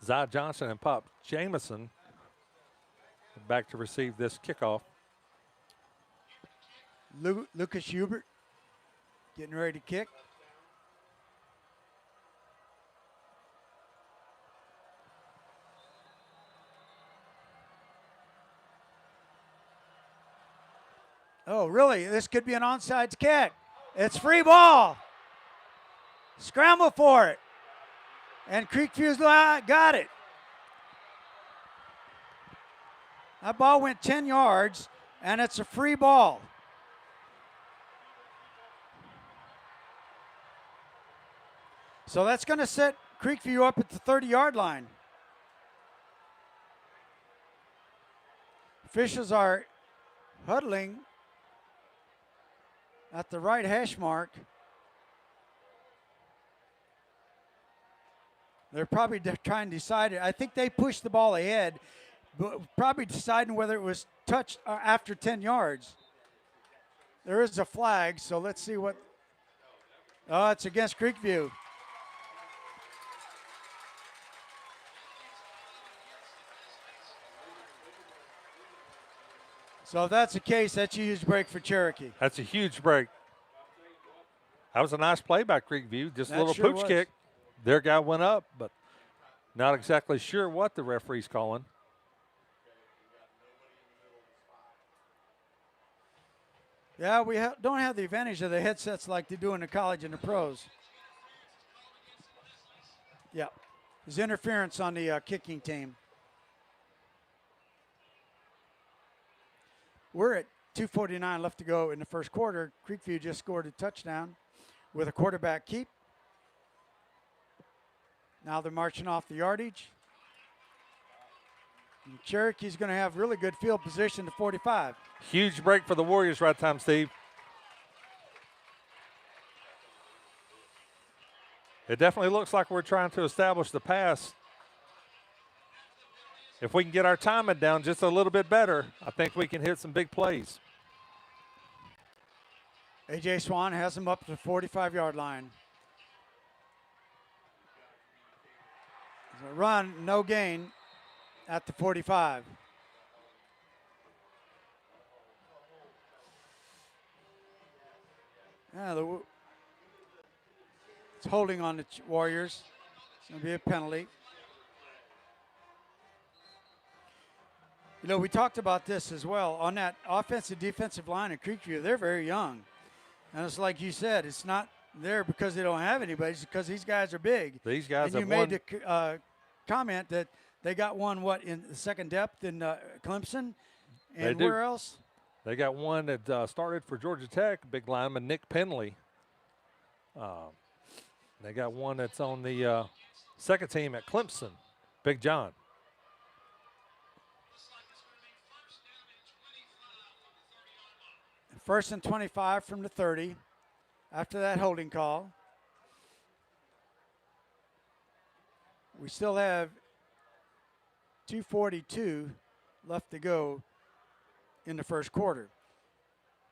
Zy Johnson and Pop Jameson back to receive this kickoff. Lucas Hubert getting ready to kick. Oh, really? This could be an onside kick. It's free ball. Scramble for it. And Creekview's got it. That ball went 10 yards, and it's a free ball. So that's going to set Creekview up at the 30-yard line. Officials are huddling at the right hash mark. They're probably trying to decide it. I think they pushed the ball ahead, but probably deciding whether it was touched after 10 yards. There is a flag, so let's see what. Oh, it's against Creekview. So if that's the case, that's a huge break for Cherokee. That's a huge break. That was a nice play by Creekview. Just a little pooch kick. Their guy went up, but not exactly sure what the referee's calling. Yeah, we don't have the advantage of the headsets like they do in the college and the pros. Yeah, there's interference on the kicking team. We're at 2:49 left to go in the first quarter. Creekview just scored a touchdown with a quarterback keep. Now they're marching off the yardage. And Cherokee's going to have really good field position to 45. Huge break for the Warriors right time, Steve. It definitely looks like we're trying to establish the pass. If we can get our timing down just a little bit better, I think we can hit some big plays. A.J. Swan has him up to the 45-yard line. There's a run, no gain at the 45. Yeah, it's holding on the Warriors. It's going to be a penalty. You know, we talked about this as well. On that offensive defensive line at Creekview, they're very young. And it's like you said, it's not there because they don't have anybody. It's because these guys are big. These guys and you made the comment that they got one, in the second depth in Clemson? And where else? They got one that started for Georgia Tech, big lineman Nick Penley. They got one that's on the second team at Clemson, Big John. First and 25 from the 30 after that holding call. We still have 2:42 left to go in the first quarter.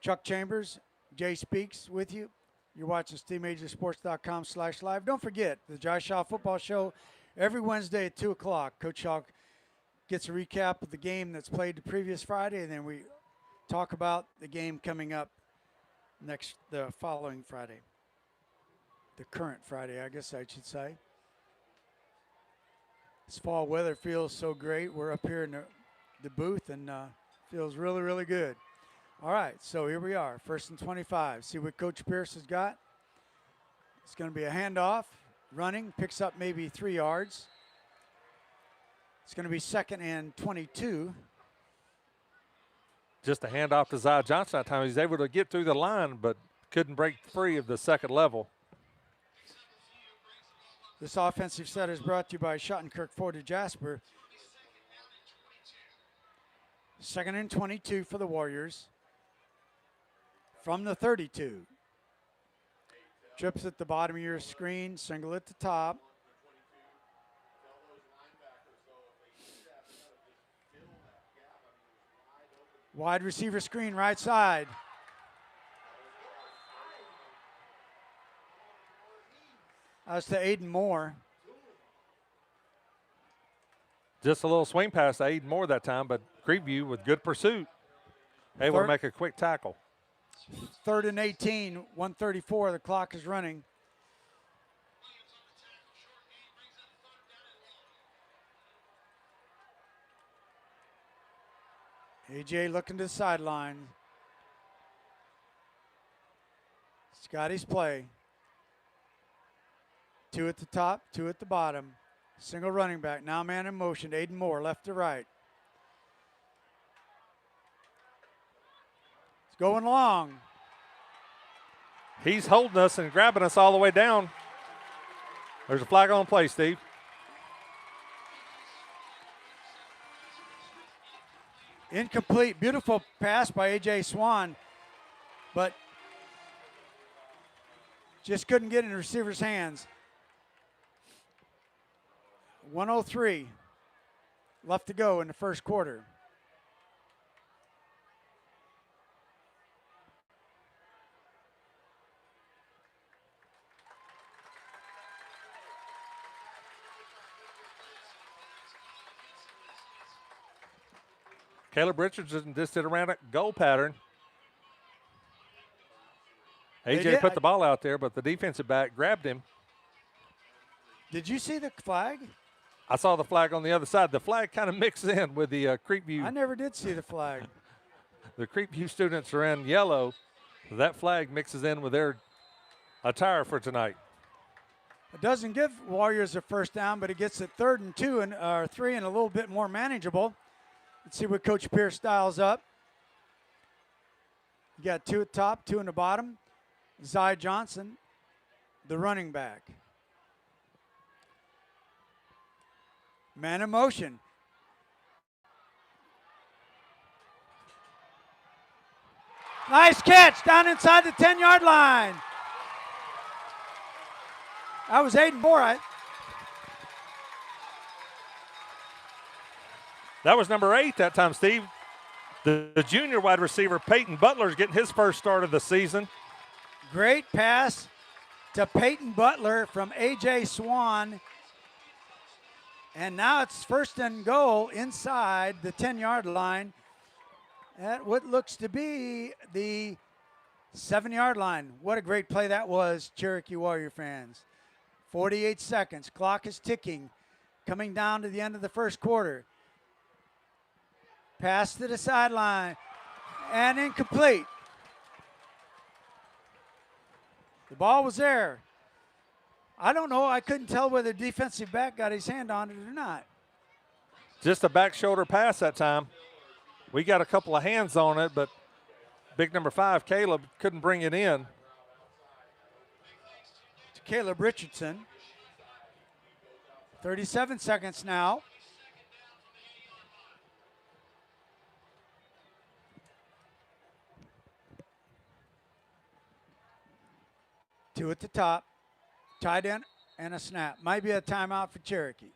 Chuck Chambers, Jay Speaks with you. You're watching SteamMajorSports.com/live. Don't forget the Josh Shaw Football Show every Wednesday at 2 o'clock. Coach Shaw gets a recap of the game that's played the previous Friday, and then we talk about the game coming up the following Friday. The current Friday, I guess I should say. This fall weather feels so great. We're up here in the booth and feels really, really good. All right, so here we are, first and 25. See what Coach Pierce has got. It's going to be a handoff, running, picks up maybe 3 yards. It's going to be second and 22. Just a handoff to Zai Johnson that time. He's able to get through the line, but couldn't break free of the second level. This offensive set is brought to you by Schottenkirk Ford of Jasper. Second and 22 for the Warriors. From the 32. Trips at the bottom of your screen, single at the top. Wide receiver screen, right side. That's to Aiden Moore. Just a little swing pass to Aiden Moore that time, but Creekview with good pursuit. Able to make a quick tackle. Third and 18, 1:34. The clock is running. AJ looking to the sideline. Scotty's play. 2 at the top, 2 at the bottom. Single running back. Now man in motion. Aiden Moore, left to right. It's going long. He's holding us and grabbing us all the way down. There's a flag on the play, Steve. Incomplete. Beautiful pass by A.J. Swan, but just couldn't get in the receiver's hands. 1:03 left to go in the first quarter. Caleb Richardson just did a random goal pattern. AJ put the ball out there, but the defensive back grabbed him. Did you see the flag? I saw the flag on the other side. The flag kind of mixed in with the Creekview. I never did see the flag. The Creekview students are in yellow. That flag mixes in with their attire for tonight. It doesn't give Warriors a first down, but it gets it 3rd and 2 and 3 and a little bit more manageable. Let's see what Coach Pierce dials up. You got 2 at the top, 2 in the bottom. Zy Johnson, the running back. Man in motion. Nice catch down inside the 10-yard line. That was Aiden Moore. That was number 8 that time, Steve. The junior wide receiver, Peyton Butler, is getting his first start of the season. Great pass to Peyton Butler from A.J. Swan. And now it's 1st and goal inside the 10-yard line at what looks to be the 7-yard line. What a great play that was, Cherokee Warrior fans. 48 seconds. Clock is ticking. Coming down to the end of the first quarter. Pass to the sideline. And incomplete. The ball was there. I don't know. I couldn't tell whether the defensive back got his hand on it or not. Just a back shoulder pass that time. We got a couple of hands on it, but big number 5, Caleb, couldn't bring it in. To Caleb Richardson. 37 seconds now. Two at the top. Tight end and a snap. Might be a timeout for Cherokee.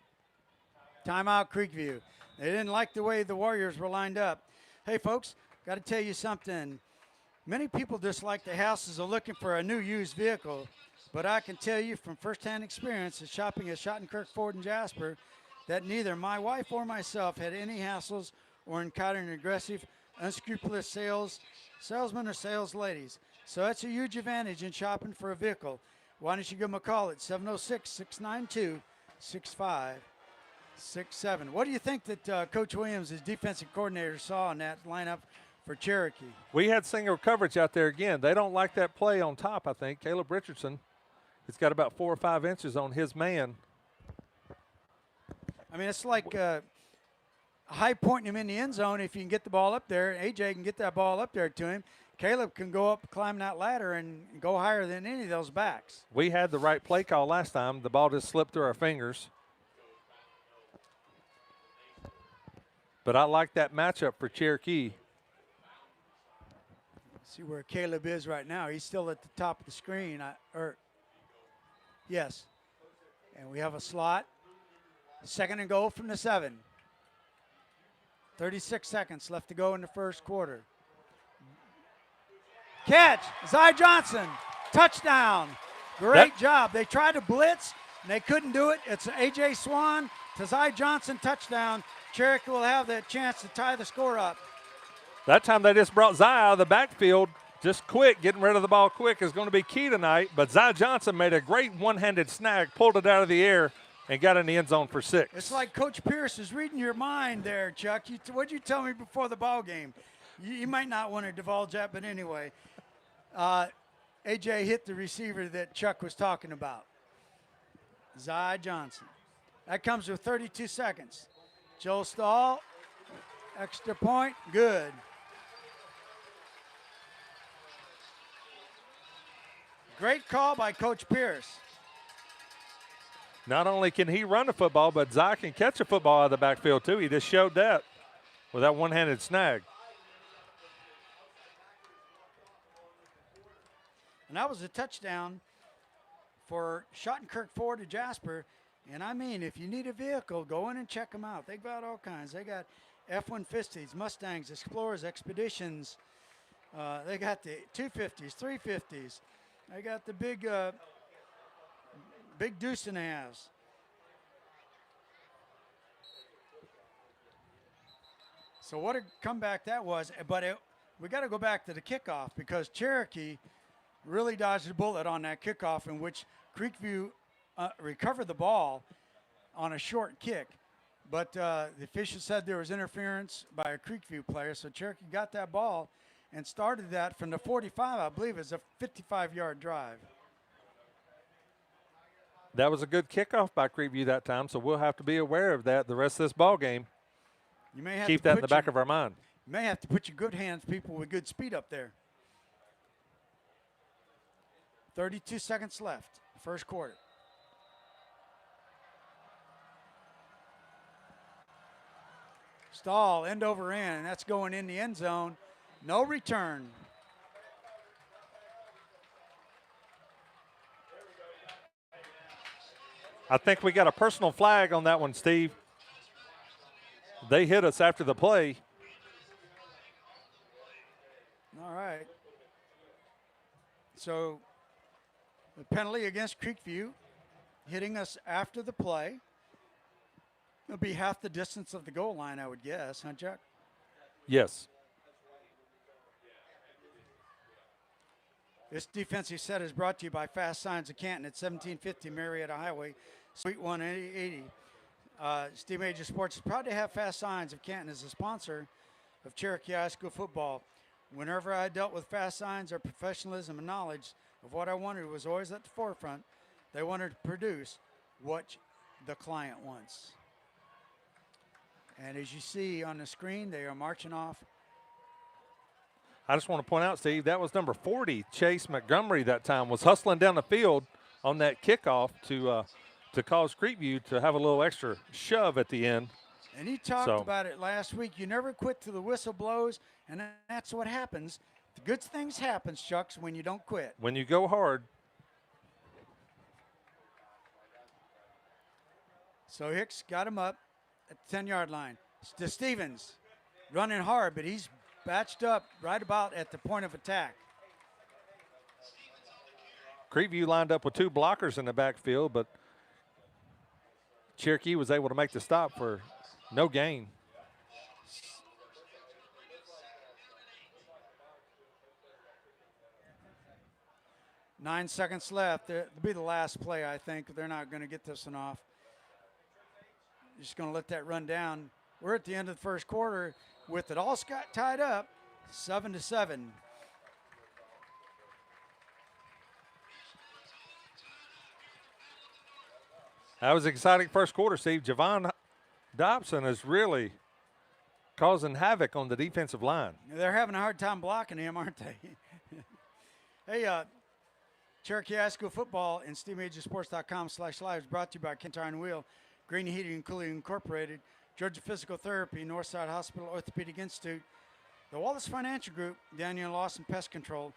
Timeout Creekview. They didn't like the way the Warriors were lined up. Hey, folks, got to tell you something. Many people dislike the hassles of looking for a new used vehicle, but I can tell you from firsthand experience of shopping at Schottenkirk Ford in Jasper that neither my wife or myself had any hassles or encountered aggressive, unscrupulous salesmen or sales ladies. So that's a huge advantage in shopping for a vehicle. Why don't you give them a call at 706-692-6567. What do you think that Coach Williams, his defensive coordinator, saw in that lineup for Cherokee? We had single coverage out there again. They don't like that play on top, I think. Caleb Richardson, it's got about 4 or 5 inches on his man. I mean, it's like high pointing him in the end zone if you can get the ball up there. AJ can get that ball up there to him. Caleb can go up, climb that ladder, and go higher than any of those backs. We had the right play call last time. The ball just slipped through our fingers. But I like that matchup for Cherokee. See where Caleb is right now. He's still at the top of the screen. Yes. And we have a slot. 2nd and goal from the 7. 36 seconds left to go in the first quarter. Catch, Zy Johnson, touchdown. Great job. They tried to blitz, and they couldn't do it. It's A.J. Swan to Zy Johnson, touchdown. Cherokee will have that chance to tie the score up. That time they just brought Zy out of the backfield. Just quick, getting rid of the ball quick is going to be key tonight. But Zy Johnson made a great one-handed snag, pulled it out of the air, and got in the end zone for 6. It's like Coach Pierce is reading your mind there, Chuck. What'd you tell me before the ball game? You might not want to divulge that, but anyway. AJ hit the receiver that Chuck was talking about. Zy Johnson. That comes with 32 seconds. Joel Stahl, extra point, good. Great call by Coach Pierce. Not only can he run the football, but Zy can catch a football out of the backfield too. He just showed that with that one-handed snag. And that was a touchdown for Schottenkirk Ford to Jasper. And I mean, if you need a vehicle, go in and check them out. They've got all kinds. They got F-150s, Mustangs, Explorers, Expeditions. They got the 250s, 350s. They got the big deuce and a halves. So what a comeback that was. But we got to go back to the kickoff because Cherokee really dodged a bullet on that kickoff in which Creekview recovered the ball on a short kick. But the official said there was interference by a Creekview player, so Cherokee got that ball and started that from the 45, I believe it's a 55-yard drive. That was a good kickoff by Creekview that time, so we'll have to be aware of that the rest of this ball game. You may have keep to that in the back of our mind. You may have to put your good hands, people with good speed up there. 32 seconds left, first quarter. Stahl, end over end, and that's going in the end zone. No return. I think we got a personal flag on that one, Steve. They hit us after the play. All right. So the penalty against Creekview, hitting us after the play. It'll be half the distance of the goal line, I would guess, huh, Chuck? Yes. This defensive set is brought to you by Fast Signs of Canton at 1750 Marietta Highway, Suite 180. Steve Major Sports is proud to have Fast Signs of Canton as a sponsor of Cherokee High School football. Whenever I dealt with Fast Signs, their professionalism and knowledge of what I wanted was always at the forefront. They wanted to produce what the client wants. And as you see on the screen, they are marching off. I just want to point out, Steve, that was number 40, Chase Montgomery that time, was hustling down the field on that kickoff to cause Creekview to have a little extra shove at the end. And he talked about it last week. You never quit till the whistle blows, and that's what happens. The good things happen, Chucks, when you don't quit. When you go hard. So Hicks got him up at the 10-yard line. To Stevens, running hard, but he's batched up right about at the point of attack. Creekview lined up with two blockers in the backfield, but Cherokee was able to make the stop for no gain. Nine seconds left. It'll be the last play, I think. They're not going to get this one off. Just going to let that run down. We're at the end of the first quarter with it all tied up, 7-7. That was an exciting first quarter, Steve. Javon Dobson is really causing havoc on the defensive line. They're having a hard time blocking him, aren't they? Hey, Cherokee High School football and SteveMajorSports.com/live is brought to you by Kent Tire and Wheel, Green Heating and Cooling Incorporated, Georgia Physical Therapy, Northside Hospital Orthopedic Institute, the Wallace Financial Group, Daniel Lawson Pest Control,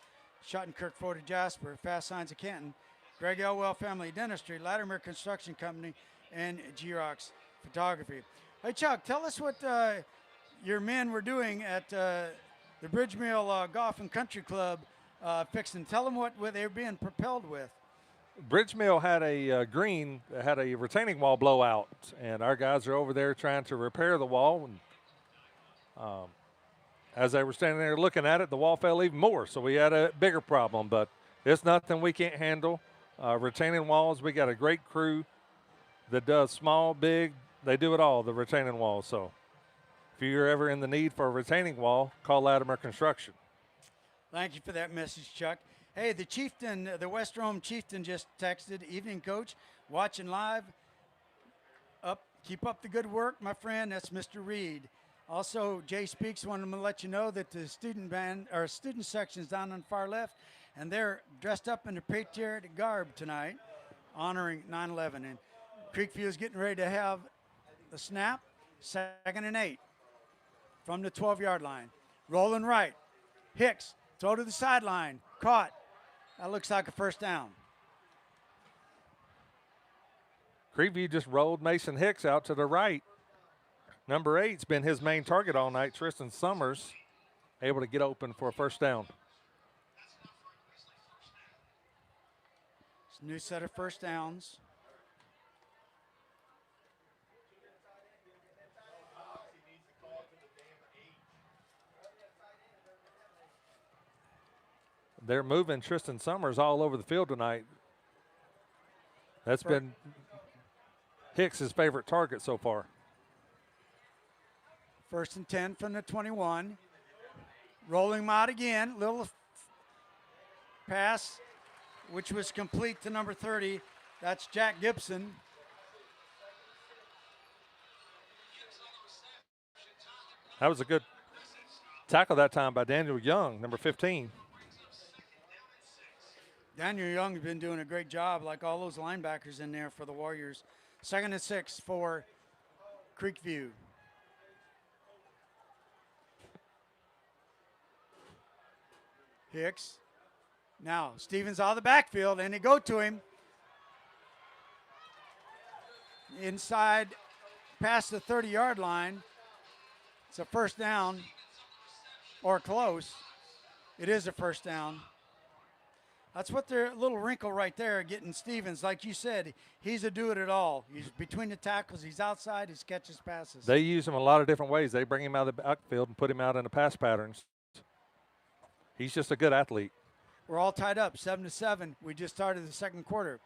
Schottenkirk Ford Jasper, Fast Signs of Canton, Greg Elwell Family Dentistry, Latimer Construction Company, and G-Rocks Photography. Hey, Chuck, tell us what your men were doing at the Bridgemill Golf and Country Club fixing. Tell them what they were being propelled with. Bridgemill had a green that had a retaining wall blowout, and our guys are over there trying to repair the wall. And as they were standing there looking at it, the wall fell even more, so we had a bigger problem. But it's nothing we can't handle. Retaining walls, we got a great crew that does small, big. They do it all, the retaining walls. So if you're ever in the need for a retaining wall, call Latimer Construction. Thank you for that message, Chuck. Hey, the Chieftain, the West Rome Chieftain just texted, evening coach, watching live. Keep up the good work, my friend. That's Mr. Reed. Also, Jay Speaks wanted to let you know that the student band or student section's down on the far left, and they're dressed up in the patriotic garb tonight, honoring 9/11. And Creekview is getting ready to have the snap, 2nd and 8 from the 12-yard line. Rolling right. Hicks, throw to the sideline, caught. That looks like a first down. Creekview just rolled Mason Hicks out to the right. Number 8's been his main target all night, Tristan Summers, able to get open for a first down. It's a new set of first downs. They're moving Tristan Summers all over the field tonight. That's been Hicks' favorite target so far. 1st and 10 from the 21. Rolling him out again. Little pass, which was complete to number 30. That's Jack Gibson. That was a good tackle that time by Daniel Young, number 15. Daniel Young's been doing a great job, like all those linebackers in there for the Warriors. 2nd and 6 for Creekview. Hicks. Now, Stevens out of the backfield, and they go to him. Inside, past the 30-yard line. It's a first down, or close. It is a first down. That's what their little wrinkle right there, getting Stevens. Like you said, he's a do-it-all. He's between the tackles. He's outside. He catches passes. They use him a lot of different ways. They bring him out of the backfield and put him out in the pass patterns. He's just a good athlete. We're all tied up, 7-7. We just started the second quarter.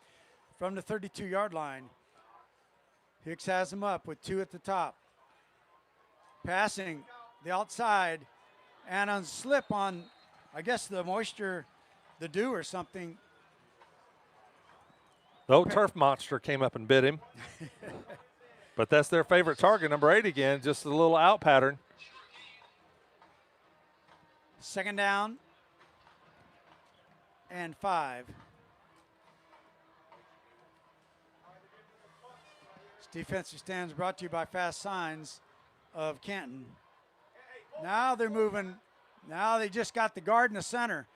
From the 32-yard line, Hicks has him up with 2 at the top. Passing the outside, and on slip on, I guess, the moisture, the dew or something. The old turf monster came up and bit him. But that's their favorite target, number 8 again, just a little out pattern. 2nd down and 5. This defensive stand is brought to you by Fast Signs of Canton. Now they're moving. Now they just got the guard in the center.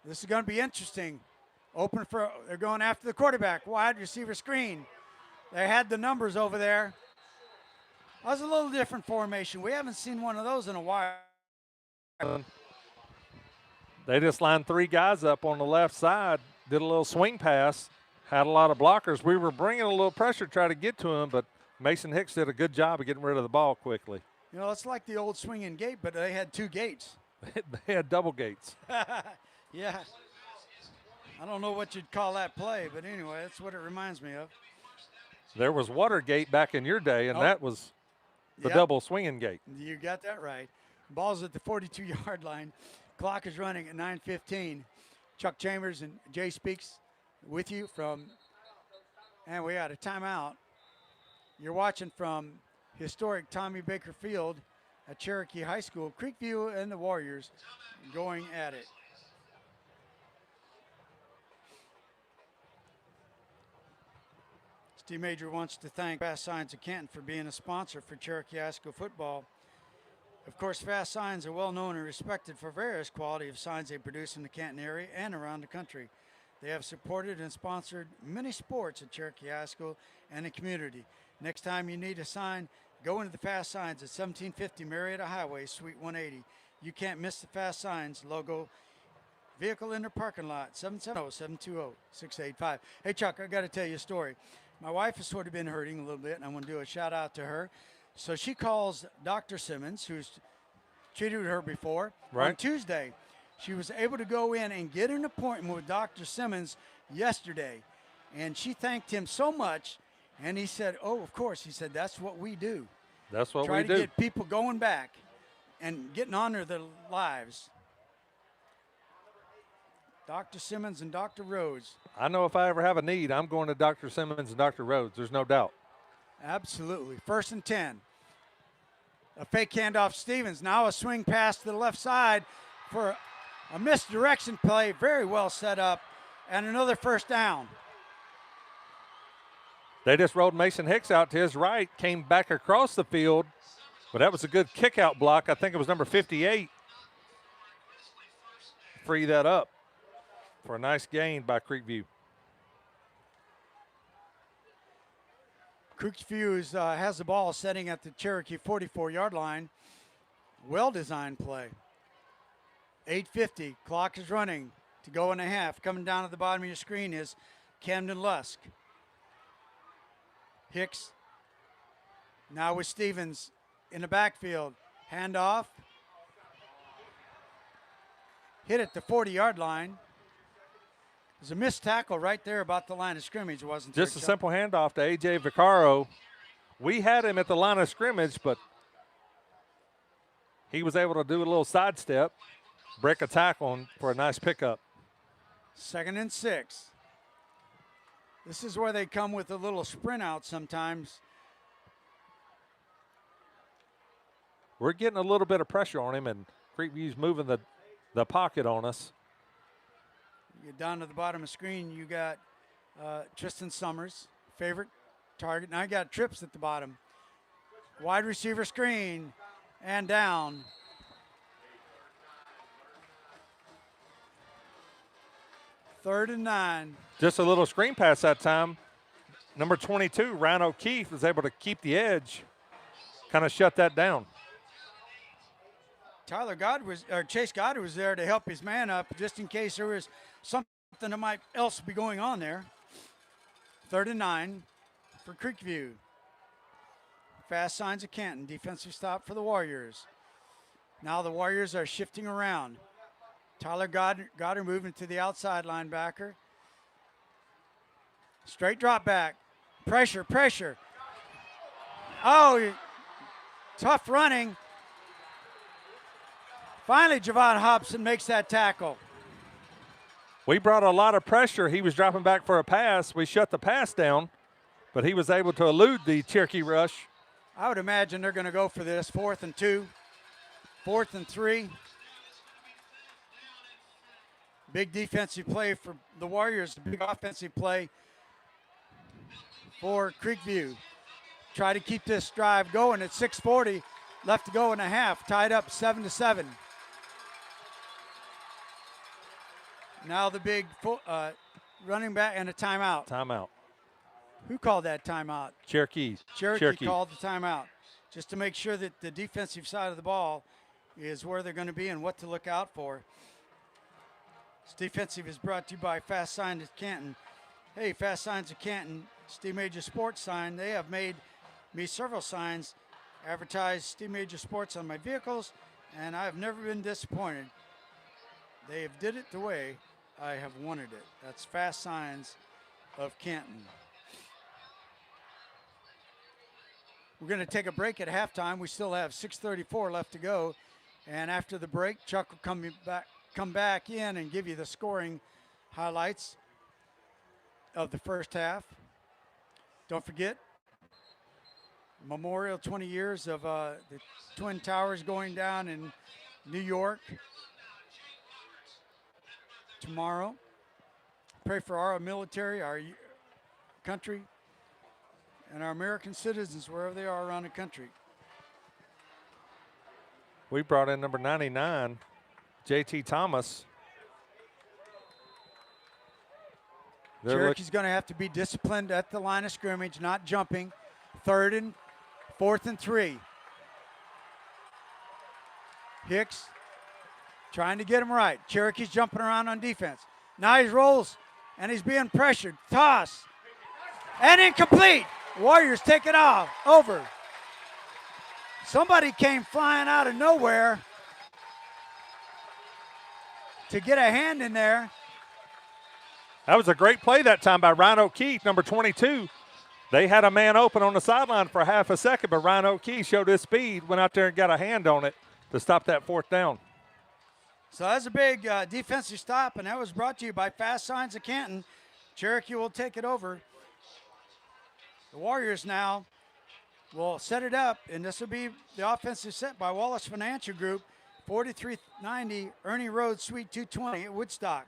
This is going to be interesting. They're going after the quarterback. Wide receiver screen. They had the numbers over there. That was a little different formation. We haven't seen one of those in a while. They just lined 3 guys up on the left side, did a little swing pass, had a lot of blockers. We were bringing a little pressure to try to get to him, but Mason Hicks did a good job of getting rid of the ball quickly. You know, it's like the old swinging gate, but they had 2 gates. They had double gates. Yeah. I don't know what you'd call that play, but anyway, that's what it reminds me of. There was Watergate back in your day, and that was the double swinging gate. You got that right. Ball's at the 42-yard line. Clock is running at 9:15. Chuck Chambers and Jay Speaks with you and we got a timeout. You're watching from historic Tommy Baker Field at Cherokee High School. Creekview and the Warriors going at it. Steve Major wants to thank Fast Signs of Canton for being a sponsor for Cherokee High School football. Of course, Fast Signs are well known and respected for various quality of signs they produce in the Canton area and around the country. They have supported and sponsored many sports at Cherokee High School and the community. Next time you need a sign, go into the Fast Signs at 1750 Marietta Highway, Suite 180. You can't miss the Fast Signs logo. Vehicle in the parking lot, 770-720-685. Hey, Chuck, I got to tell you a story. My wife has sort of been hurting a little bit, and I want to do a shout out to her. So she calls Dr. Simmons, who's treated her before. Right. On Tuesday, she was able to go in and get an appointment with Dr. Simmons yesterday. And she thanked him so much. And he said, oh, of course. He said, that's what we do. That's what we do. Try to get people going back and getting on with their lives. Dr. Simmons and Dr. Rhodes. I know if I ever have a need, I'm going to Dr. Simmons and Dr. Rhodes. There's no doubt. Absolutely. 1st and 10. A fake handoff Stevens. Now a swing pass to the left side for a misdirection play. Very well set up. And another first down. They just rolled Mason Hicks out to his right, came back across the field, but that was a good kick-out block. I think it was number 58. Free that up for a nice gain by Creekview. Creekview has the ball setting at the Cherokee 44-yard line. Well-designed play. 8:50, clock is running to go and a half. Coming down at the bottom of your screen is Camden Lusk. Hicks now with Stevens in the backfield. Handoff. Hit at the 40-yard line. There's a missed tackle right there about the line of scrimmage, wasn't there? Just a simple handoff to A.J. Vaccaro. We had him at the line of scrimmage, but he was able to do a little sidestep, break a tackle for a nice pickup. 2nd and 6. This is where they come with a little sprint out sometimes. We're getting a little bit of pressure on him, and Creekview's moving the pocket on us. You get down to the bottom of the screen, you got Tristan Summers, favorite target. Now you got Trips at the bottom. Wide receiver screen and down. Third and 9. Just a little screen pass that time. Number 22, Ryan O'Keefe, was able to keep the edge, kind of shut that down. Chase Goddard was there to help his man up just in case there was something that might else be going on there. 3rd and 9 for Creekview. Fast signs of Canton. Defensive stop for the Warriors. Now the Warriors are shifting around. Tyler Goddard moving to the outside linebacker. Straight drop back. Pressure. Oh, tough running. Finally, Javon Hobson makes that tackle. We brought a lot of pressure. He was dropping back for a pass. We shut the pass down, but he was able to elude the Cherokee rush. I would imagine they're going to go for this. 4th and 2. 4th and 3. Big defensive play for the Warriors. Big offensive play for Creekview. Try to keep this drive going at 6:40. Left to go and a half. Tied up 7-7. Now the big running back and a timeout. Timeout. Who called that timeout? Cherokee. Cherokee called the timeout just to make sure that the defensive side of the ball is where they're going to be and what to look out for. This defensive is brought to you by Fast Signs of Canton. Hey, Fast Signs of Canton, Steve Major Sports sign. They have made me several signs, advertise Steve Major Sports on my vehicles, and I've never been disappointed. They have did it the way I have wanted it. That's Fast Signs of Canton. We're going to take a break at halftime. We still have 6:34 left to go. And after the break, Chuck will come back in and give you the scoring highlights of the first half. Don't forget, Memorial 20 years of the Twin Towers going down in New York tomorrow. Pray for our military, our country, and our American citizens wherever they are around the country. We brought in number 99, J.T. Thomas. Cherokee's going to have to be disciplined at the line of scrimmage, not jumping. 4th and 3. Hicks trying to get him right. Cherokee's jumping around on defense. Now he rolls, and he's being pressured. Toss. And incomplete. Warriors take it off. Over. Somebody came flying out of nowhere to get a hand in there. That was a great play that time by Ryan O'Keefe, number 22. They had a man open on the sideline for half a second, but Ryan O'Keefe showed his speed, went out there and got a hand on it to stop that 4th down. So that's a big defensive stop, and that was brought to you by Fast Signs of Canton. Cherokee will take it over. The Warriors now will set it up, and this will be the offensive set by Wallace Financial Group, 4390 Ernie Road, Suite 220 at Woodstock.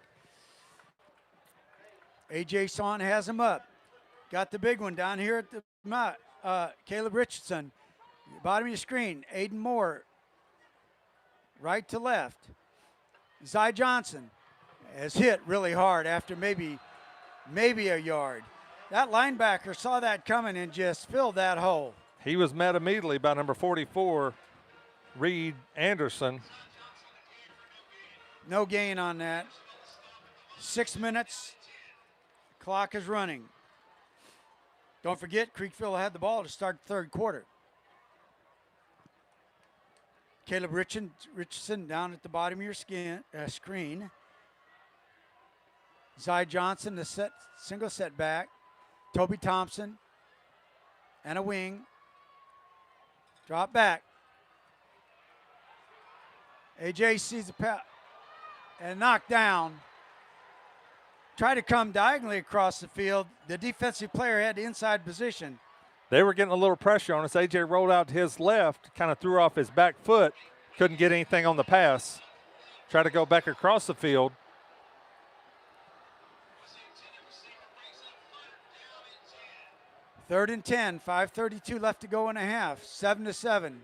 A.J. Swan has him up. Got the big one down here at the mat. Caleb Richardson, bottom of your screen. Aiden Moore, right to left. Zy Johnson has hit really hard after maybe a yard. That linebacker saw that coming and just filled that hole. He was met immediately by number 44, Reed Anderson. No gain on that. 6 minutes. Clock is running. Don't forget, Creekville had the ball to start the third quarter. Caleb Richardson down at the bottom of your screen. Zy Johnson, the single setback. Toby Thompson, and a wing. Drop back. AJ sees the pass and knocked down. Try to come diagonally across the field. The defensive player had the inside position. They were getting a little pressure on us. AJ rolled out to his left, kind of threw off his back foot, couldn't get anything on the pass. Tried to go back across the field. Third and 10, 5:32 left to go in a half, 7-7.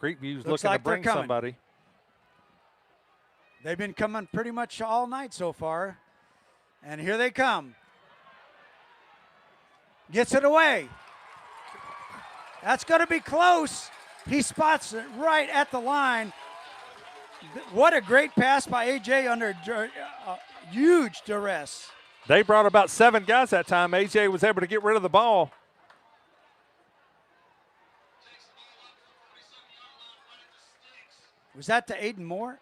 Creekview's Looks looking like to bring they're coming. somebody. They've been coming pretty much all night so far. And here they come. Gets it away. That's going to be close. He spots it right at the line. What a great pass by AJ under huge duress. They brought about 7 guys that time. AJ was able to get rid of the ball. Was that to Aiden Moore?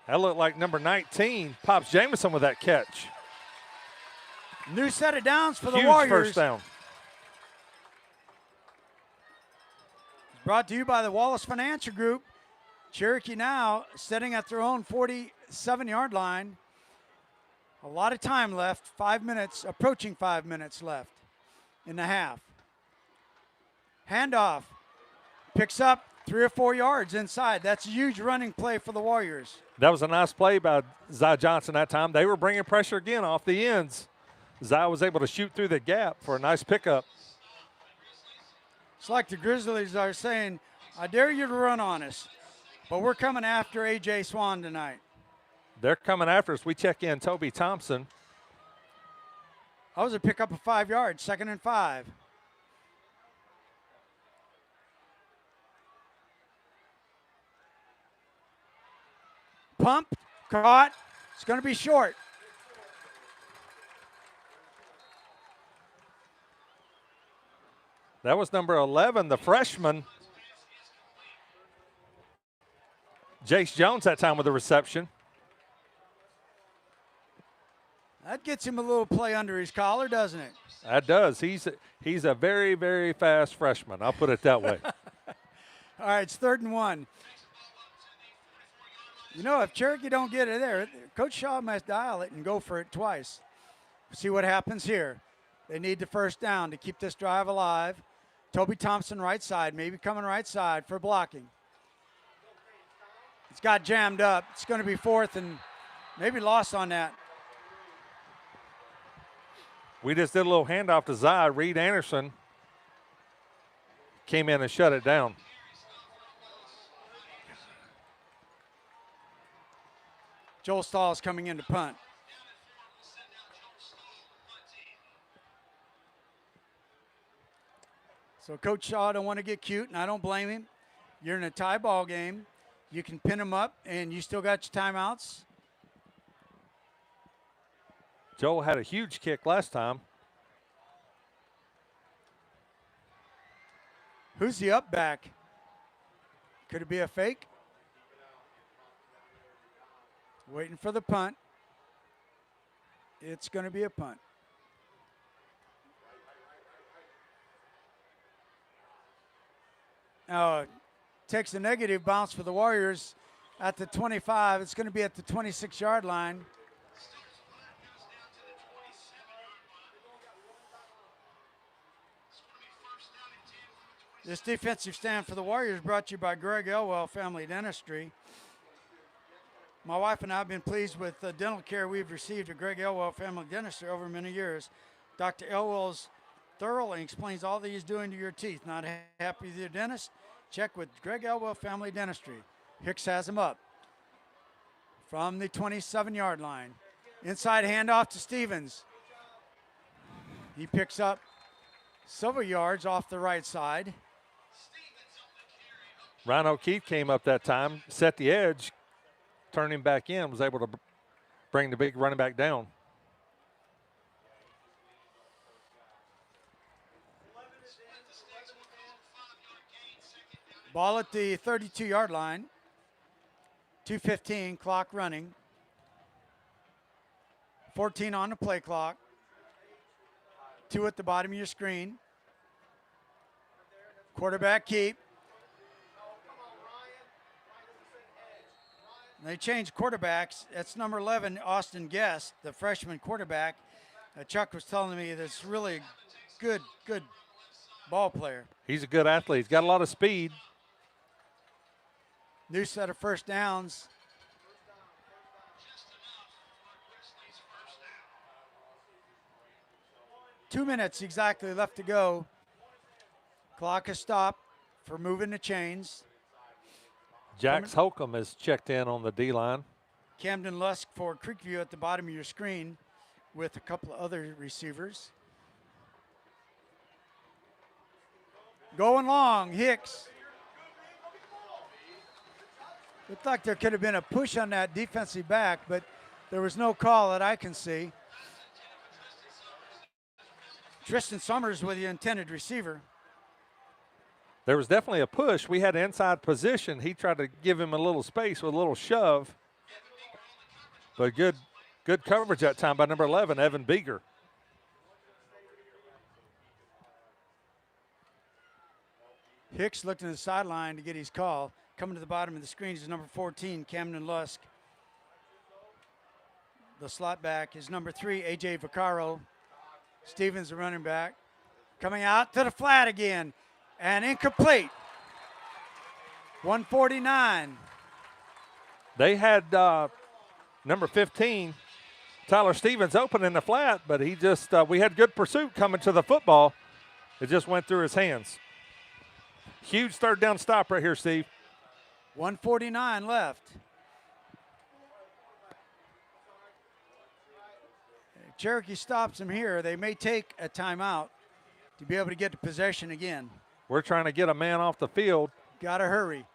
That looked like number 19, Pops Jameson, with that catch. New set of downs for the Huge Warriors. first down. Brought to you by the Wallace Financial Group. Cherokee now sitting at their own 47-yard line. A lot of time left, 5 minutes, approaching 5 minutes left in the half. Handoff, picks up 3 or 4 yards inside. That's a huge running play for the Warriors. That was a nice play by Zy Johnson that time. They were bringing pressure again off the ends. Zy was able to shoot through the gap for a nice pickup. It's like the Grizzlies are saying, I dare you to run on us, but we're coming after A.J. Swan tonight. They're coming after us. We check in Toby Thompson. That was a pickup of 5 yards, 2nd and 5. Pumped, caught. It's going to be short. That was number 11, the freshman. Jace Jones that time with the reception. That gets him a little play under his collar, doesn't it? That does. He's a very, very fast freshman. I'll put it that way. All right, it's 3rd and 1. You know, if Cherokee don't get it there, Coach Shaw must dial it and go for it twice. See what happens here. They need the first down to keep this drive alive. Toby Thompson right side, maybe coming right side for blocking. It's got jammed up. It's going to be 4th and maybe lost on that. We just did a little handoff to Zy. Reed Anderson came in and shut it down. Joel Stahl is coming in to punt. So Coach Shaw don't want to get cute, and I don't blame him. You're in a tie ball game. You can pin them up, and you still got your timeouts. Joel had a huge kick last time. Who's the up back? Could it be a fake? Waiting for the punt. It's going to be a punt. Takes a negative bounce for the Warriors at the 25. It's going to be at the 26-yard line. This defensive stand for the Warriors brought to you by Greg Elwell Family Dentistry. My wife and I have been pleased with the dental care we've received at Greg Elwell Family Dentistry over many years. Dr. Elwell's thoroughly explains all that he's doing to your teeth. Not happy with your dentist? Check with Greg Elwell Family Dentistry. Hicks has him up from the 27-yard line. Inside handoff to Stevens. He picks up several yards off the right side. Ryan O'Keefe came up that time, set the edge, turned him back in, was able to bring the big running back down. Ball at the 32-yard line. 2:15, clock running. 14 on the play clock. 2 at the bottom of your screen. Quarterback keep. They changed quarterbacks. That's number 11, Austin Guest, the freshman quarterback. Chuck was telling me that's really good ball player. He's a good athlete. He's got a lot of speed. New set of first downs. Two minutes exactly left to go. Clock is stopped for moving the chains. Jax Holcomb is checked in on the D-line. Camden Lusk for Creekview at the bottom of your screen with a couple of other receivers. Going long, Hicks. Looked like there could have been a push on that defensive back, but there was no call that I can see. Tristan Summers with the intended receiver. There was definitely a push. We had inside position. He tried to give him a little space with a little shove. But good coverage that time by number 11, Evan Beeger. Hicks looked to the sideline to get his call. Coming to the bottom of the screen is number 14, Camden Lusk. The slot back is number 3, A.J. Vaccaro. Stevens, the running back. Coming out to the flat again. And incomplete. 149. They had number 15, Tyler Stevens, open in the flat, but he just, we had good pursuit coming to the football. It just went through his hands. Huge third down stop right here, Steve. 149 left. Cherokee stops him here. They may take a timeout to be able to get the possession again. We're trying to get a man off the field. Got to hurry.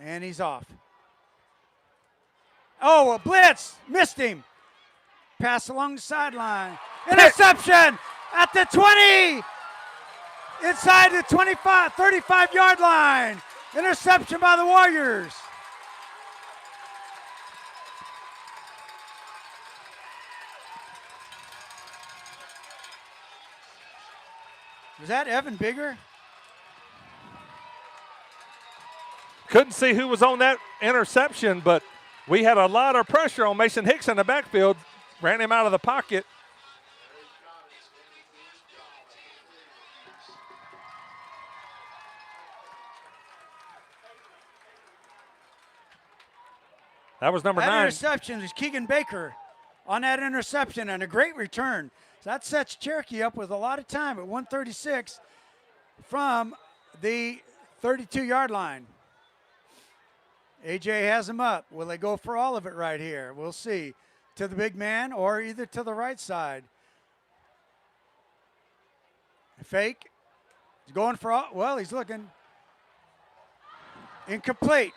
And he's off. Oh, a blitz. Missed him. Pass along the sideline. Interception at the 20. Inside the 25, 35-yard line. Interception by the Warriors. Was that Evan Beeger? Couldn't see who was on that interception, but we had a lot of pressure on Mason Hicks in the backfield. Ran him out of the pocket. That was number 9. Interception is Keegan Baker on that interception, and a great return. So that sets Cherokee up with a lot of time at 1:36 from the 32-yard line. AJ has him up. Will they go for all of it right here? We'll see. To the big man or either to the right side. Fake. He's going for all. Well, he's looking. Incomplete.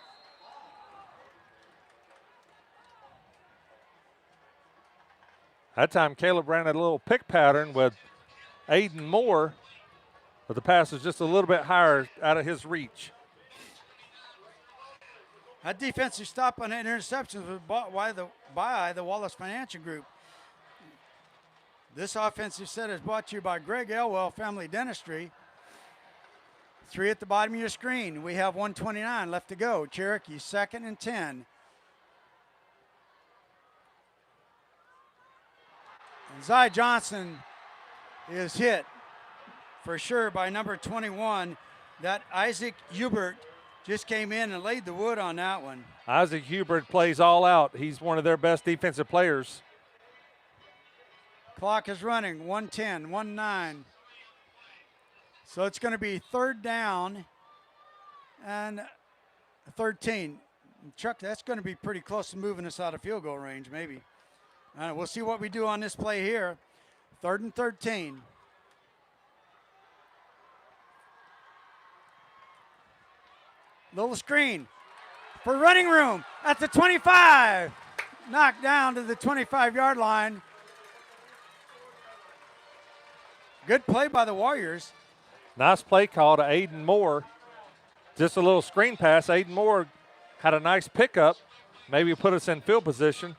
That time Caleb ran a little pick pattern with Aiden Moore, but the pass was just a little bit higher out of his reach. That defensive stop on that interception was bought by the Wallace Financial Group. This offensive set is brought to you by Greg Elwell Family Dentistry. 3 at the bottom of your screen. We have 1:29 left to go. Cherokee 2nd and 10. And Zy Johnson is hit for sure by number 21. That Isaac Hubert just came in and laid the wood on that one. Isaac Hubert plays all out. He's one of their best defensive players. Clock is running, 1:10, 1:09. So it's going to be 3rd down and 13. Chuck, that's going to be pretty close to moving us out of field goal range, maybe. We'll see what we do on this play here. 3rd and 13. Little screen for running room at the 25. Knocked down to the 25-yard line. Good play by the Warriors. Nice play call to Aiden Moore. Just a little screen pass. Aiden Moore had a nice pickup. Maybe put us in field position.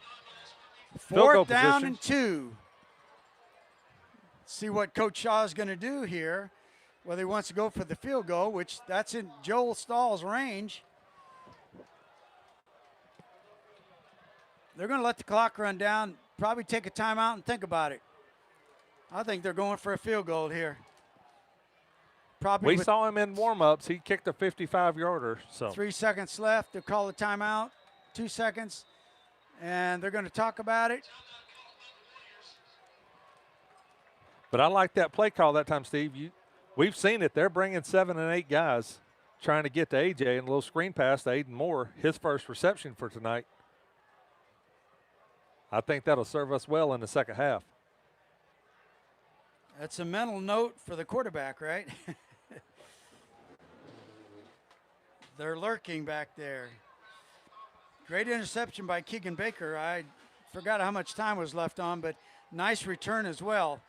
4th down and 2. See what Coach Shaw is going to do here. Whether he wants to go for the field goal, which that's in Joel Stahl's range. They're going to let the clock run down, probably take a timeout and think about it. I think they're going for a field goal here. Probably we saw him in warm-ups. He kicked a 55-yarder. So 3 seconds left. They'll call a timeout. 2 seconds. And they're going to talk about it. But I like that play call that time, Steve. We've seen it. They're bringing 7 and 8 guys trying to get to AJ, and a little screen pass to Aiden Moore, his first reception for tonight. I think that'll serve us well in the second half. That's a mental note for the quarterback, right? They're lurking back there. Great interception by Keegan Baker. I forgot how much time was left on, but nice return as well.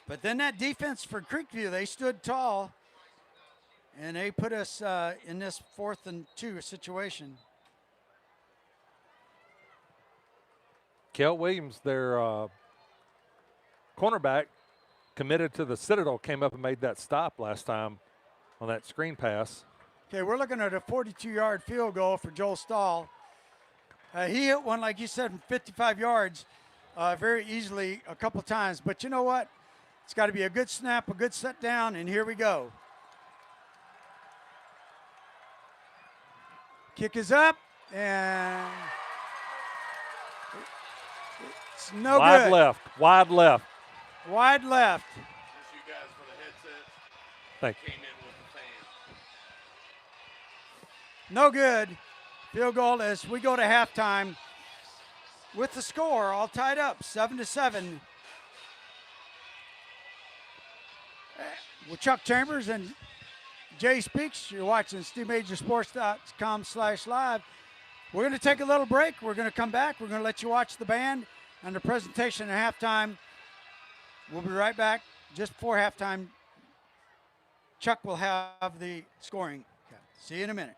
But then that defense for Creekview, they stood tall, and they put us in this 4th and 2 situation. Kel Williams, their cornerback, committed to the Citadel, came up and made that stop last time on that screen pass. Okay, we're looking at a 42-yard field goal for Joel Stahl. He hit one, like you said, from 55 yards very easily a couple times. But you know what? It's got to be a good snap, a good set down, and here we go. Kick is up, and it's no wide good. Left, wide left. Wide left. Thanks you guys for the headsets. Thank you. Came in with the fan. No good. Field goal as we go to halftime with the score all tied up, 7-7. With Chuck Chambers and Jay Speaks, you're watching SteveMajorSports.com/live. We're going to take a little break. We're going to come back. We're going to let you watch the band and the presentation at halftime. We'll be right back. Just before halftime, Chuck will have the scoring. Okay. See you in a minute.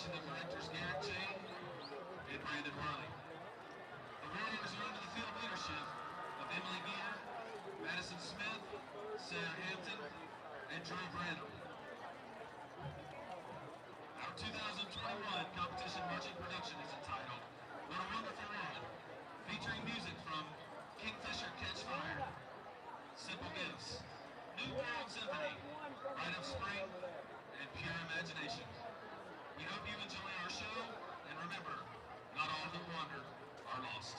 recommendation of directors Garrett Chain and Brandon Hurley. The Warriors are under the field leadership of Emily Gear, Madison Smith, Sarah Hampton, and Drew Branham. Our 2021 competition marching production is entitled What a Wonderful World, featuring music from Kingfisher Catch Fire, Simple Gifts, New World Symphony, Rite of Spring, and Pure Imagination. We hope you enjoy our show, and remember, not all who wander are lost.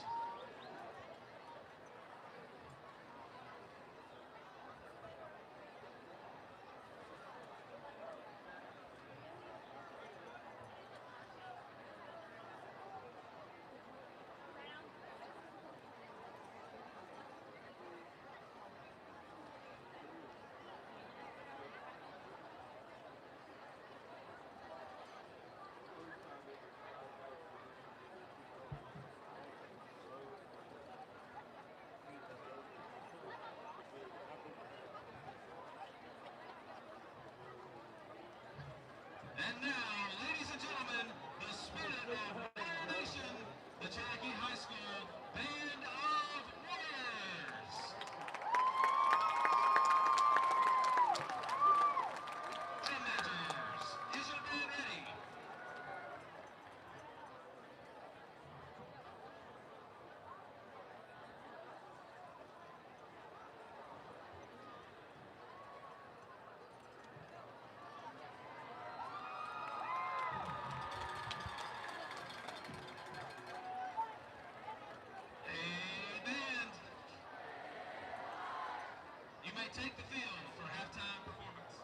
And now, ladies and gentlemen, the spirit of Warrior Nation, the Cherokee High School Band of Warriors. Drum majors, is your band ready? Hey, band. You may take the field for halftime performance.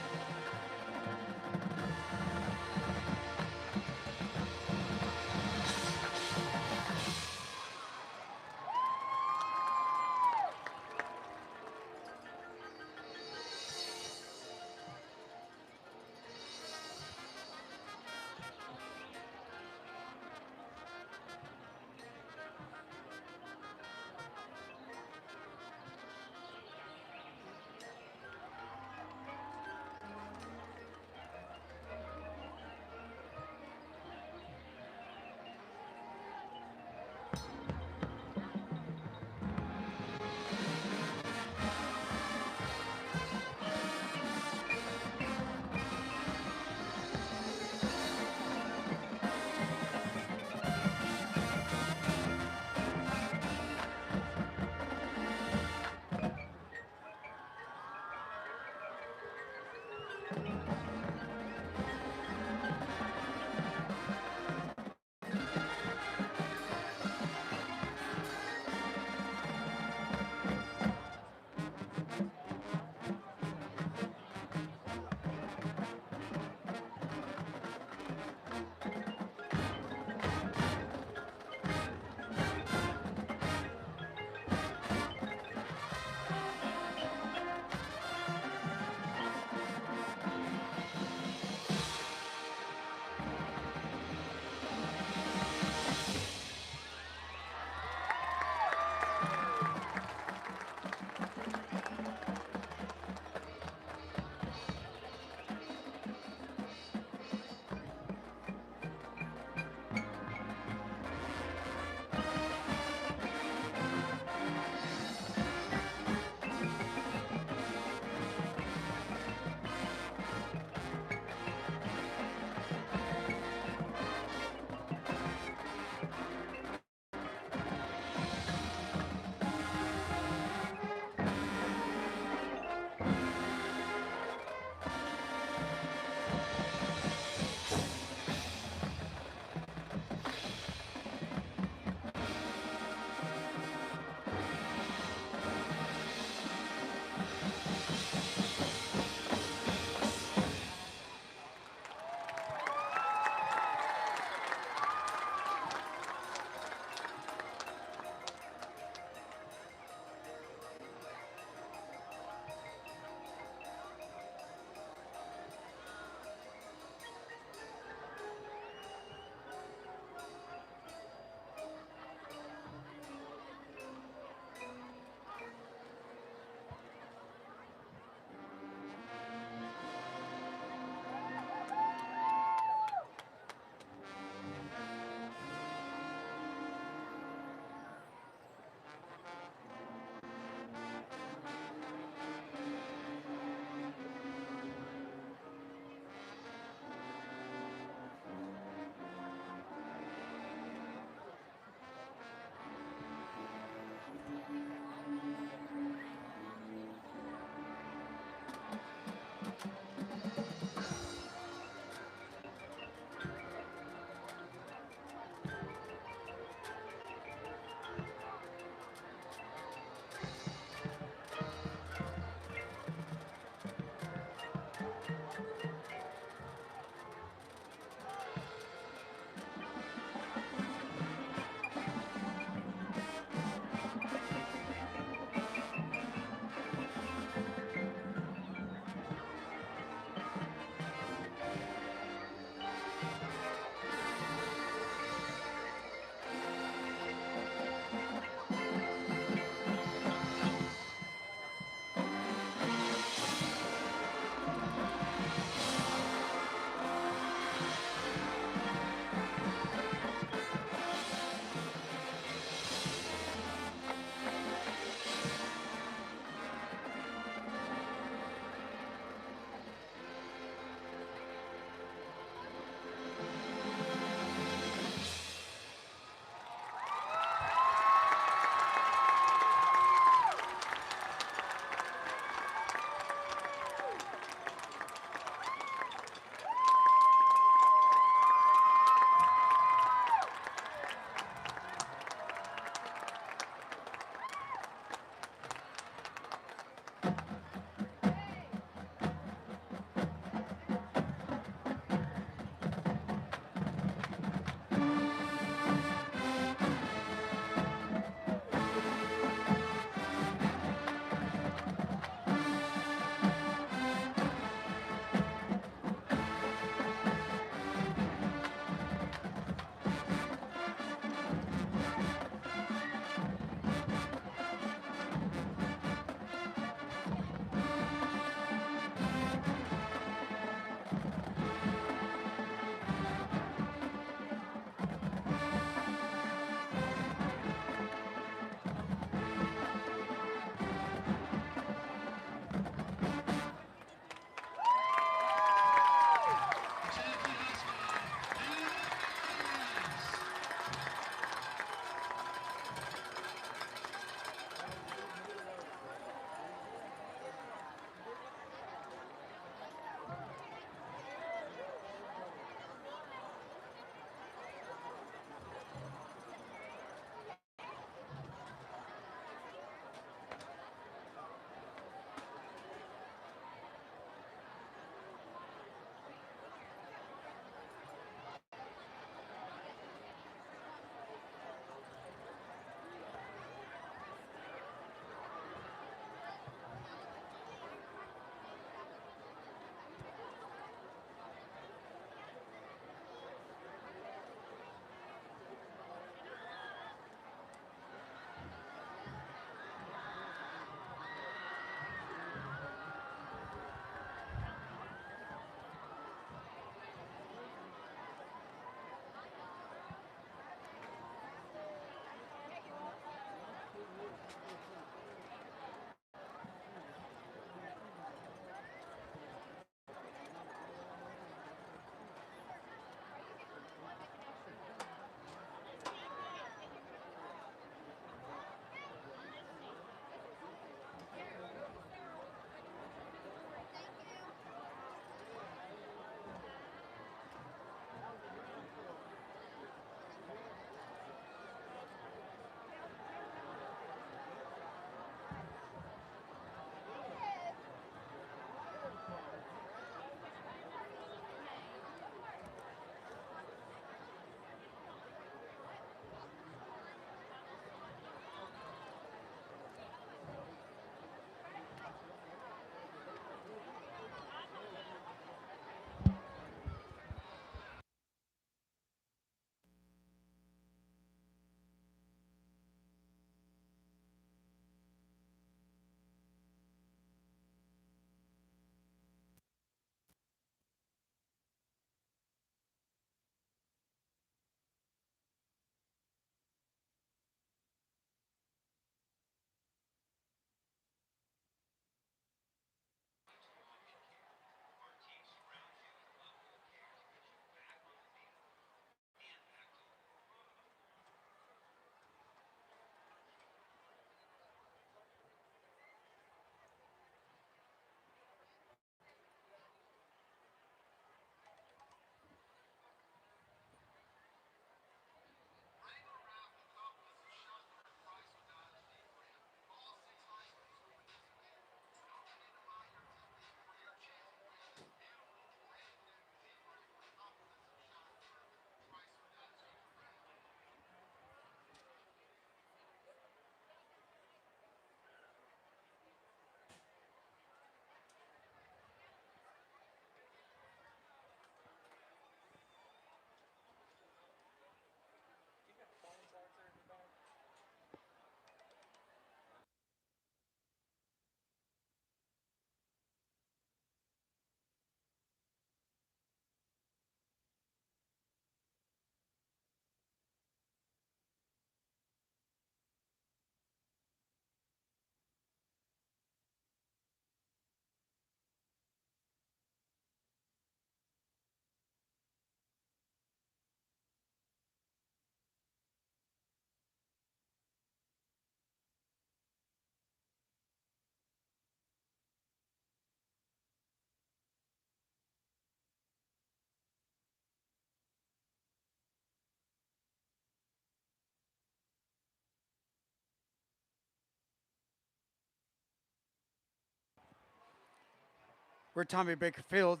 We're at Tommy Baker Field,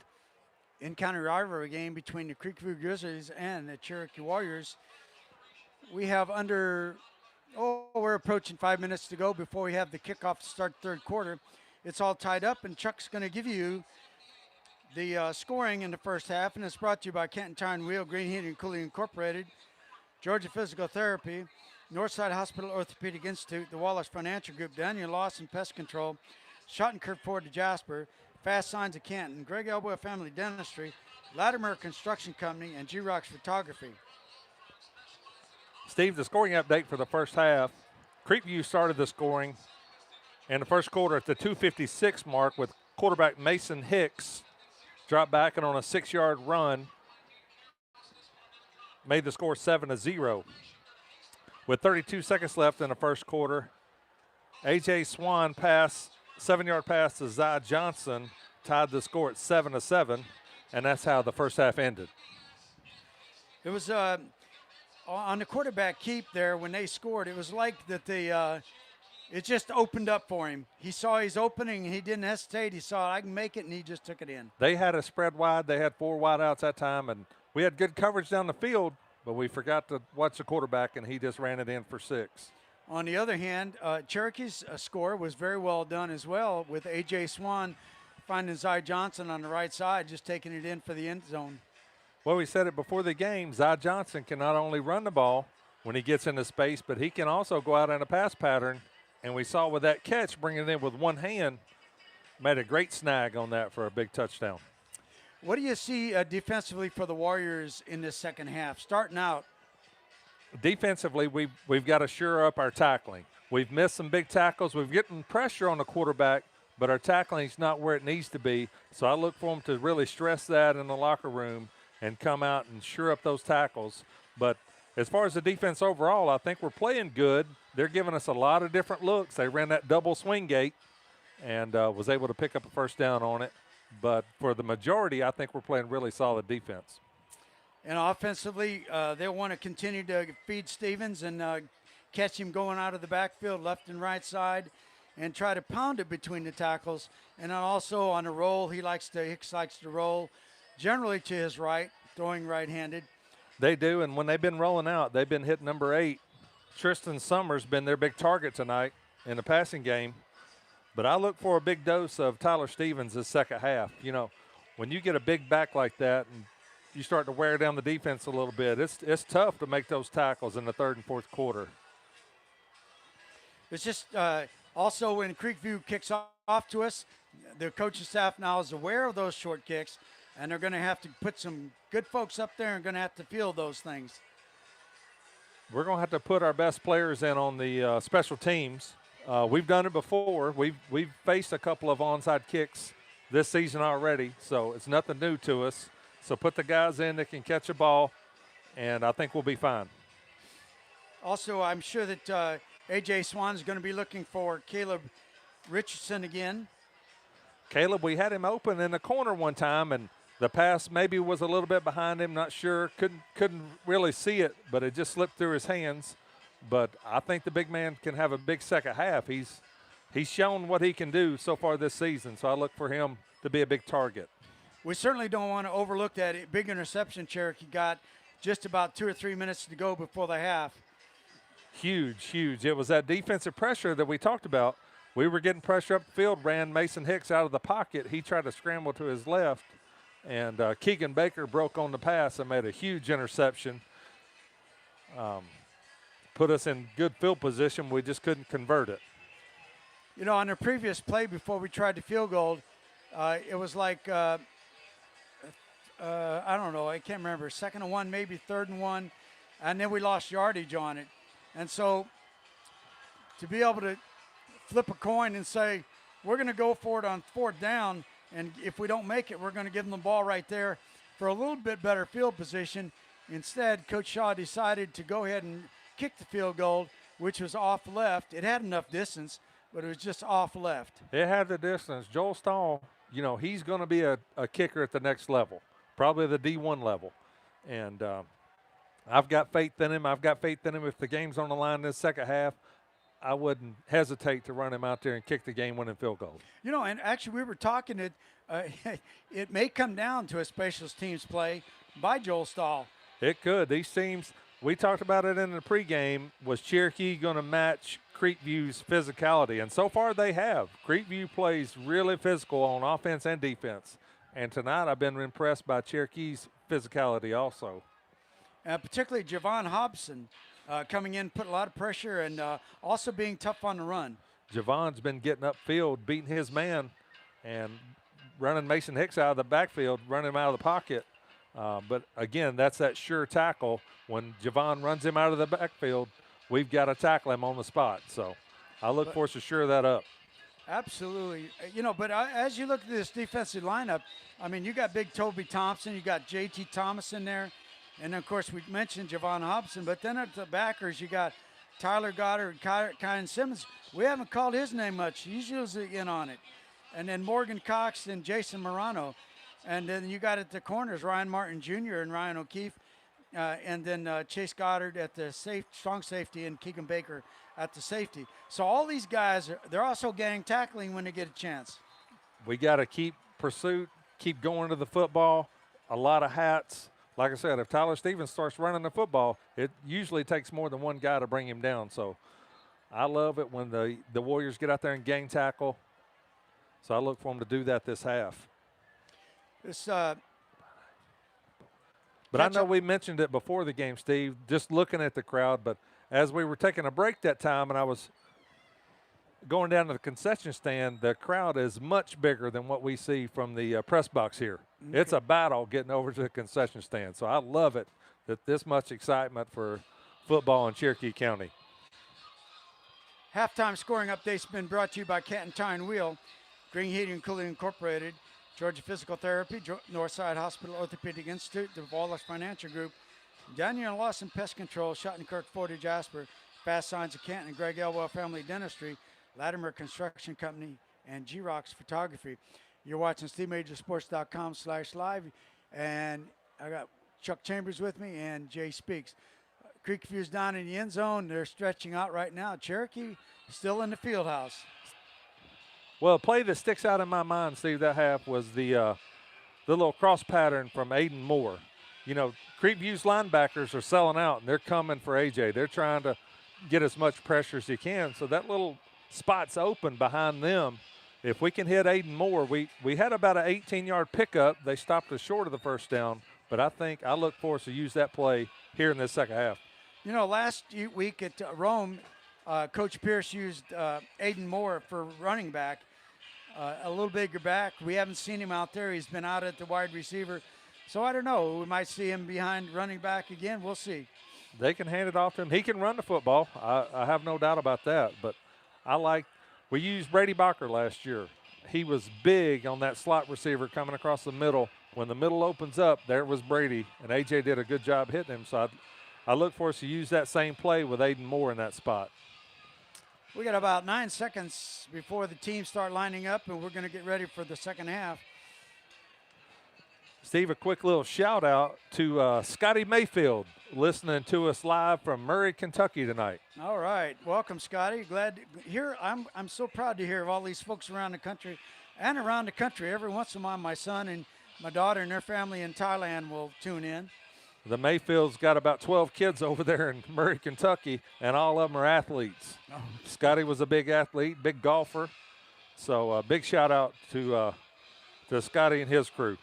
in-county rivalry game between the Creekview Grizzlies and the Cherokee Warriors. We have we're approaching 5 minutes to go before we have the kickoff to start the third quarter. It's all tied up, and Chuck's going to give you the scoring in the first half, and it's brought to you by Canton Tire and Wheel, Green Heating and Cooling Incorporated, Georgia Physical Therapy, Northside Hospital Orthopedic Institute, the Wallace Financial Group, Daniel Lawson Pest Control, Schottenkirk Ford to Jasper, Fast Signs of Canton, Greg Elbow Family Dentistry, Latimer Construction Company, and G-Rocks Photography. Steve, the scoring update for the first half. Creekview started the scoring in the first quarter at the 2:56 mark with quarterback Mason Hicks dropped back and on a 6-yard run made the score 7-0. With 32 seconds left in the first quarter, A.J. Swan 7-yard pass to Zy Johnson tied the score at 7-7, and that's how the first half ended. It was on the quarterback keep there when they scored. It was like that it just opened up for him. He saw his opening, he didn't hesitate. He saw I can make it, and he just took it in. They had a spread wide. They had 4 wideouts that time, and we had good coverage down the field, but we forgot to watch the quarterback, and he just ran it in for 6. On the other hand, Cherokee's score was very well done as well, with A.J. Swan finding Zy Johnson on the right side, just taking it in for the end zone. Well, we said it before the game. Zy Johnson can not only run the ball when he gets into space, but he can also go out in a pass pattern. And we saw with that catch, bringing it in with one hand, made a great snag on that for a big touchdown. What do you see defensively for the Warriors in this second half? Starting out. Defensively, we've got to shore up our tackling. We've missed some big tackles. We've getting pressure on the quarterback, but our tackling is not where it needs to be. So I look for them to really stress that in the locker room and come out and shore up those tackles. But as far as the defense overall, I think we're playing good. They're giving us a lot of different looks. They ran that double swing gate and was able to pick up a first down on it. But for the majority, I think we're playing really solid defense. And offensively, they'll want to continue to feed Stevens and catch him going out of the backfield, left and right side, and try to pound it between the tackles. And then also on a roll, Hicks likes to roll generally to his right, throwing right-handed. They do, and when they've been rolling out, they've been hitting number 8. Tristan Summers been their big target tonight in the passing game. But I look for a big dose of Tyler Stevens this second half. You know, when you get a big back like that and you start to wear down the defense a little bit, it's tough to make those tackles in the third and fourth quarter. It's just also when Creekview kicks off to us, the coaching staff now is aware of those short kicks, and they're going to have to put some good folks up there and going to have to field those things. We're going to have to put our best players in on the special teams. We've done it before. We've faced a couple of onside kicks this season already, so it's nothing new to us. So put the guys in that can catch a ball, and I think we'll be fine. Also, I'm sure that A.J. Swan is going to be looking for Caleb Richardson again. Caleb, we had him open in the corner one time, and the pass maybe was a little bit behind him, not sure. Couldn't really see it, but it just slipped through his hands. But I think the big man can have a big second half. He's shown what he can do so far this season, so I look for him to be a big target. We certainly don't want to overlook that big interception Cherokee got just about 2 or 3 minutes to go before the half. Huge. It was that defensive pressure that we talked about. We were getting pressure up the field, ran Mason Hicks out of the pocket. He tried to scramble to his left, and Keegan Baker broke on the pass and made a huge interception. Put us in good field position. We just couldn't convert it. You know, on a previous play before we tried the field goal, it was like, I don't know, I can't remember, 2nd and 1, maybe 3rd and 1, and then we lost yardage on it. And so to be able to flip a coin and say, we're going to go for it on 4th down, and if we don't make it, we're going to give them the ball right there for a little bit better field position. Instead, Coach Shaw decided to go ahead and kick the field goal, which was off left. It had enough distance, but it was just off left. It had the distance. Joel Stahl, you know, he's going to be a kicker at the next level, probably the D1 level. And I've got faith in him. I've got faith in him if the game's on the line this second half. I wouldn't hesitate to run him out there and kick the game-winning field goal. You know, and actually we were talking that it may come down to a special teams play by Joel Stahl. It could. These teams, we talked about it in the pregame, was Cherokee going to match Creekview's physicality? And so far they have. Creekview plays really physical on offense and defense. And tonight I've been impressed by Cherokee's physicality also. Particularly Javon Hobson coming in, put a lot of pressure, and also being tough on the run. Javon's been getting upfield, beating his man, and running Mason Hicks out of the backfield, running him out of the pocket. But, again, that's that sure tackle. When Javon runs him out of the backfield, we've got to tackle him on the spot. So I look for us to sure that up. Absolutely. You know, but as you look at this defensive lineup, I mean, you got big Toby Thompson, you got J.T. Thomas in there, and, of course, we mentioned Javon Hobson. But then at the backers, you got Tyler Goddard, Kyan Simmons. We haven't called his name much. He's usually in on it. And then Morgan Cox and Jason Morano. And then you got at the corners Ryan Martin Jr. and Ryan O'Keefe. And then Chase Goddard at the strong safety and Keegan Baker at the safety. So all these guys, they're also getting tackling when they get a chance. We got to keep pursuit, keep going to the football, a lot of hats. Like I said, if Tyler Stevens starts running the football, it usually takes more than one guy to bring him down. So I love it when the Warriors get out there and gang tackle. So I look for them to do that this half. But I know we mentioned it before the game, Steve, just looking at the crowd. But as we were taking a break that time and I was going down to the concession stand, the crowd is much bigger than what we see from the press box here. Okay. It's a battle getting over to the concession stand. So I love it that this much excitement for football in Cherokee County. Halftime scoring update's been brought to you by Canton Tire and Wheel, Green Heating and Cooling Incorporated, Georgia Physical Therapy, Northside Hospital Orthopedic Institute, the Wallace Financial Group, Daniel Lawson Pest Control, Schottenkirk, Fordage, Jasper, Fast Signs of Canton, Greg Elwell Family Dentistry, Latimer Construction Company, and G-Rocks Photography. You're watching SteveMajorSports.com/live, and I got Chuck Chambers with me and Jay Speaks. Creekview's down in the end zone. They're stretching out right now. Cherokee still in the field house. Well, a play that sticks out in my mind, Steve, that half was the little cross pattern from Aiden Moore. You know, Creekview's linebackers are selling out, and they're coming for A.J. They're trying to get as much pressure as they can. So that little spot's open behind them. If we can hit Aiden Moore, we had about an 18-yard pickup. They stopped us short of the first down, but I look for us to use that play here in this second half. You know, last week at Rome, Coach Pierce used Aiden Moore for running back, a little bigger back. We haven't seen him out there. He's been out at the wide receiver. So I don't know. We might see him behind running back again. We'll see. They can hand it off to him. He can run the football. I have no doubt about that. But we used Brady Bacher last year. He was big on that slot receiver coming across the middle. When the middle opens up, there was Brady, and A.J. did a good job hitting him. So I look for us to use that same play with Aiden Moore in that spot. We got about 9 seconds before the teams start lining up, and we're going to get ready for the second half. Steve, a quick little shout out to Scotty Mayfield listening to us live from Murray, Kentucky tonight. All right. Welcome, Scotty. Glad to hear. I'm so proud to hear of all these folks around the country and around the country. Every once in a while, my son and my daughter and their family in Thailand will tune in. The Mayfield's got about 12 kids over there in Murray, Kentucky, and all of them are athletes. Oh. Scotty was a big athlete, big golfer. So a big shout out to Scotty and his crew.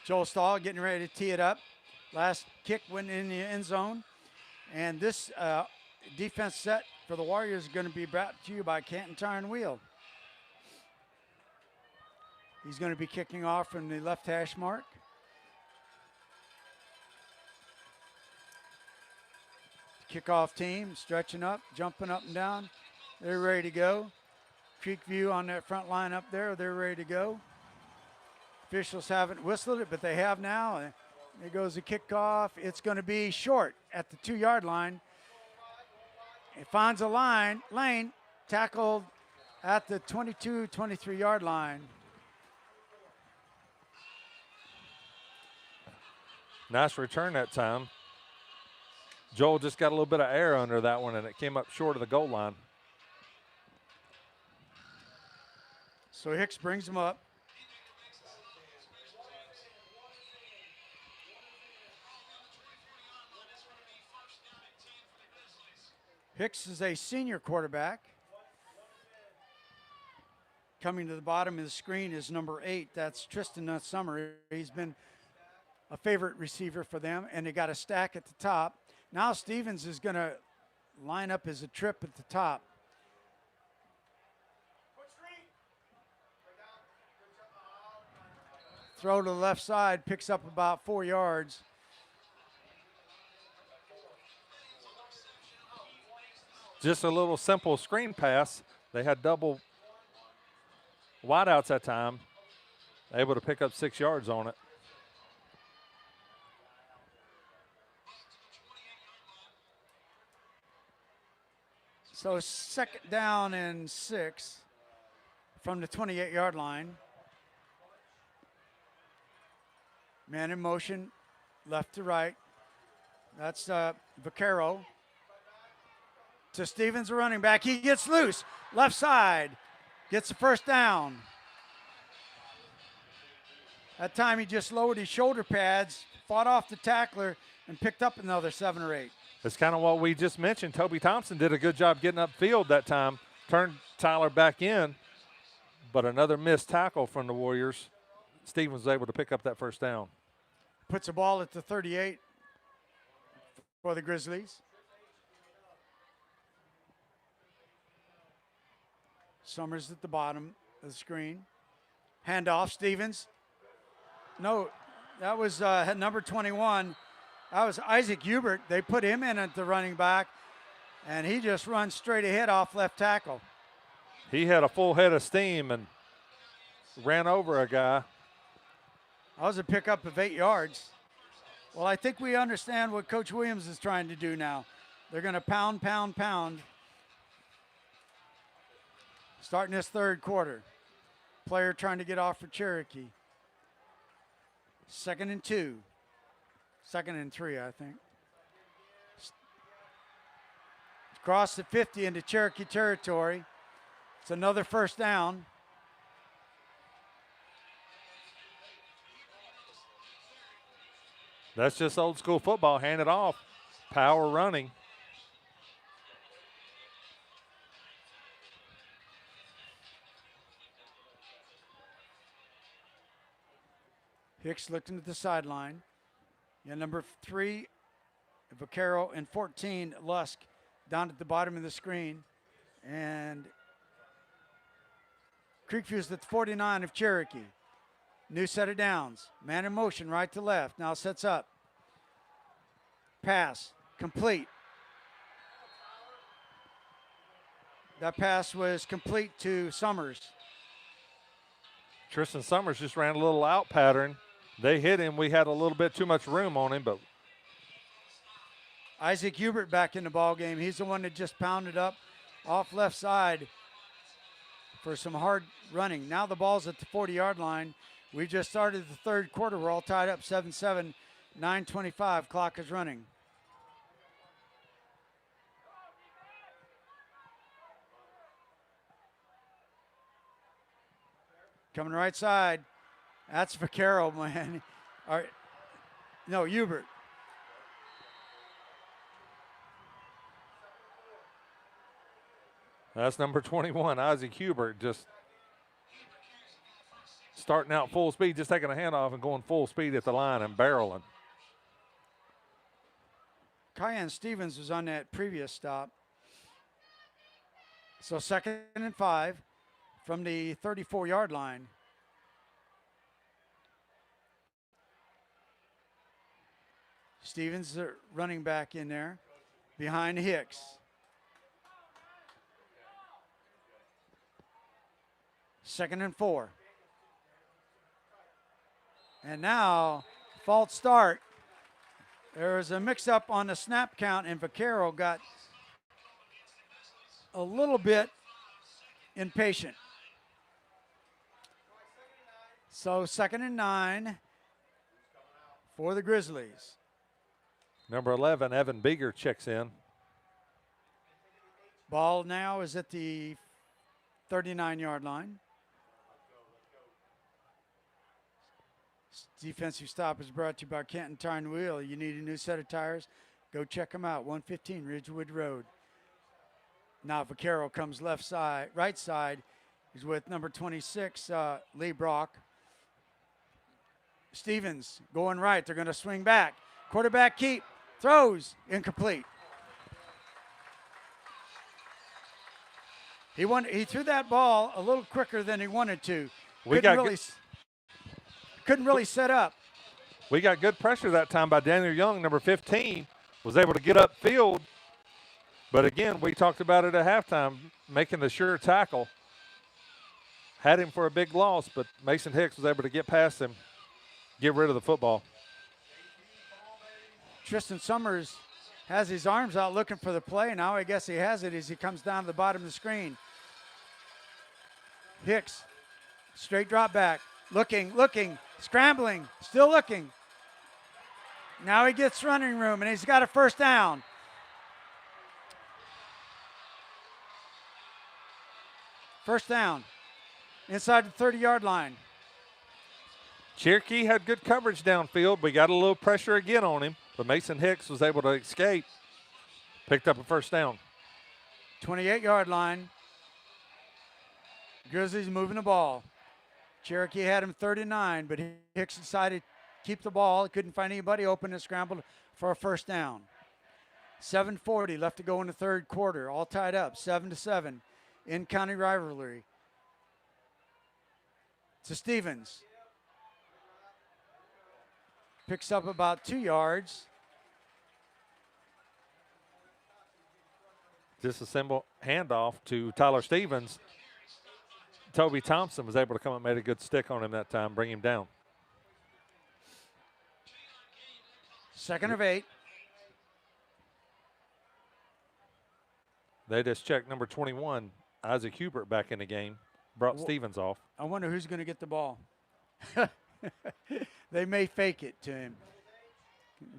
Joel Stahl getting ready to tee it up. Last kick went in the end zone. And this defense set for the Warriors is going to be brought to you by Canton Tire and Wheel. He's going to be kicking off from the left hash mark. Kickoff team stretching up, jumping up and down. They're ready to go. Creekview on that front line up there, they're ready to go. Officials haven't whistled it, but they have now. There goes the kickoff. It's going to be short at the 2-yard line. It finds a lane, tackled at the 22, 23-yard line. Nice return that time. Joel just got a little bit of air under that one, and it came up short of the goal line. So Hicks brings him up. Hicks is a senior quarterback. Coming to the bottom of the screen is number 8. That's Tristan Summers. He's been a favorite receiver for them, and they got a stack at the top. Now Stevens is going to line up as a trip at the top. Throw to the left side, picks up about 4 yards. Just a little simple screen pass. They had double wideouts that time. Able to pick up 6 yards on it. So 2nd down and 6 from the 28-yard line. Man in motion, left to right. That's Vaquero. To Stevens, the running back. He gets loose. Left side. Gets the first down. That time he just lowered his shoulder pads, fought off the tackler, and picked up another 7 or 8. That's kind of what we just mentioned. Toby Thompson did a good job getting upfield that time. Turned Tyler back in, but another missed tackle from the Warriors. Stevens was able to pick up that first down. Puts the ball at the 38 for the Grizzlies. Summers at the bottom of the screen. Handoff, Stevens. No, that was number 21. That was Isaac Hubert. They put him in at the running back, and he just runs straight ahead off left tackle. He had a full head of steam and ran over a guy. That was a pickup of 8 yards. Well, I think we understand what Coach Williams is trying to do now. They're going to pound, pound, pound. Starting this 3rd quarter. Player trying to get off for Cherokee. 2nd and 2. 2nd and 3, I think. Across the 50 into Cherokee territory. It's another first down. That's just old school football. Hand it off. Power running. Hicks looked into the sideline. Yeah, number 3, Vaquero, and 14, Lusk, down at the bottom of the screen. And Creekview's at the 49 of Cherokee. New set of downs. Man in motion, right to left. Now sets up. Pass, complete. That pass was complete to Summers. Tristan Summers just ran a little out pattern. They hit him. We had a little bit too much room on him, but Isaac Hubert back in the ball game. He's the one that just pounded up off left side for some hard running. Now the ball's at the 40-yard line. We just started the 3rd quarter. We're all tied up 7-7, 9:25. Clock is running. Coming right side. That's Vaquero, man. All right. No, Hubert. that's number 21, Isaac Hubert, just starting out full speed, just taking a handoff and going full speed at the line and barreling. Kyan Stevens was on that previous stop. So 2nd and 5 from the 34-yard line. Stevens, the running back in there, behind Hicks. Second and 4. And now, false start. There was a mix-up on the snap count, and Vaquero got a little bit impatient. So 2nd and 9 for the Grizzlies. Number 11, Evan Beeger checks in. Ball now is at the 39-yard line. Defensive stop is brought to you by Canton Tire and Wheel. You need a new set of tires? Go check them out, 115 Ridgewood Road. Now Vaquero comes right side. He's with number 26, Lee Brock. Stevens going right. They're going to swing back. Quarterback keep. Throws. Incomplete. He threw that ball a little quicker than he wanted to. Couldn't really set up. We got good pressure that time by Daniel Young, number 15, was able to get upfield. But again, we talked about it at halftime, making the sure tackle. Had him for a big loss, but Mason Hicks was able to get past him, get rid of the football. Tristan Summers has his arms out looking for the play. Now I guess he has it as he comes down to the bottom of the screen. Hicks, straight drop back, looking, scrambling, still looking. Now he gets running room, and he's got a first down. First down, inside the 30-yard line. Cherokee had good coverage downfield. We got a little pressure again on him, but Mason Hicks was able to escape, picked up a first down. 28-yard line. Grizzlies moving the ball. Cherokee had him 39, but Hicks decided to keep the ball. He couldn't find anybody open and scrambled for a first down. 7:40 left to go in the third quarter. All tied up, 7-7. In-county rivalry. To Stevens. Picks up about 2 yards. Disassemble handoff to Tyler Stevens. Toby Thompson was able to come and made a good stick on him that time, bring him down. 2nd of 8. They just checked number 21, Isaac Hubert, back in the game. Brought Stevens off. I wonder who's going to get the ball. They may fake it to him.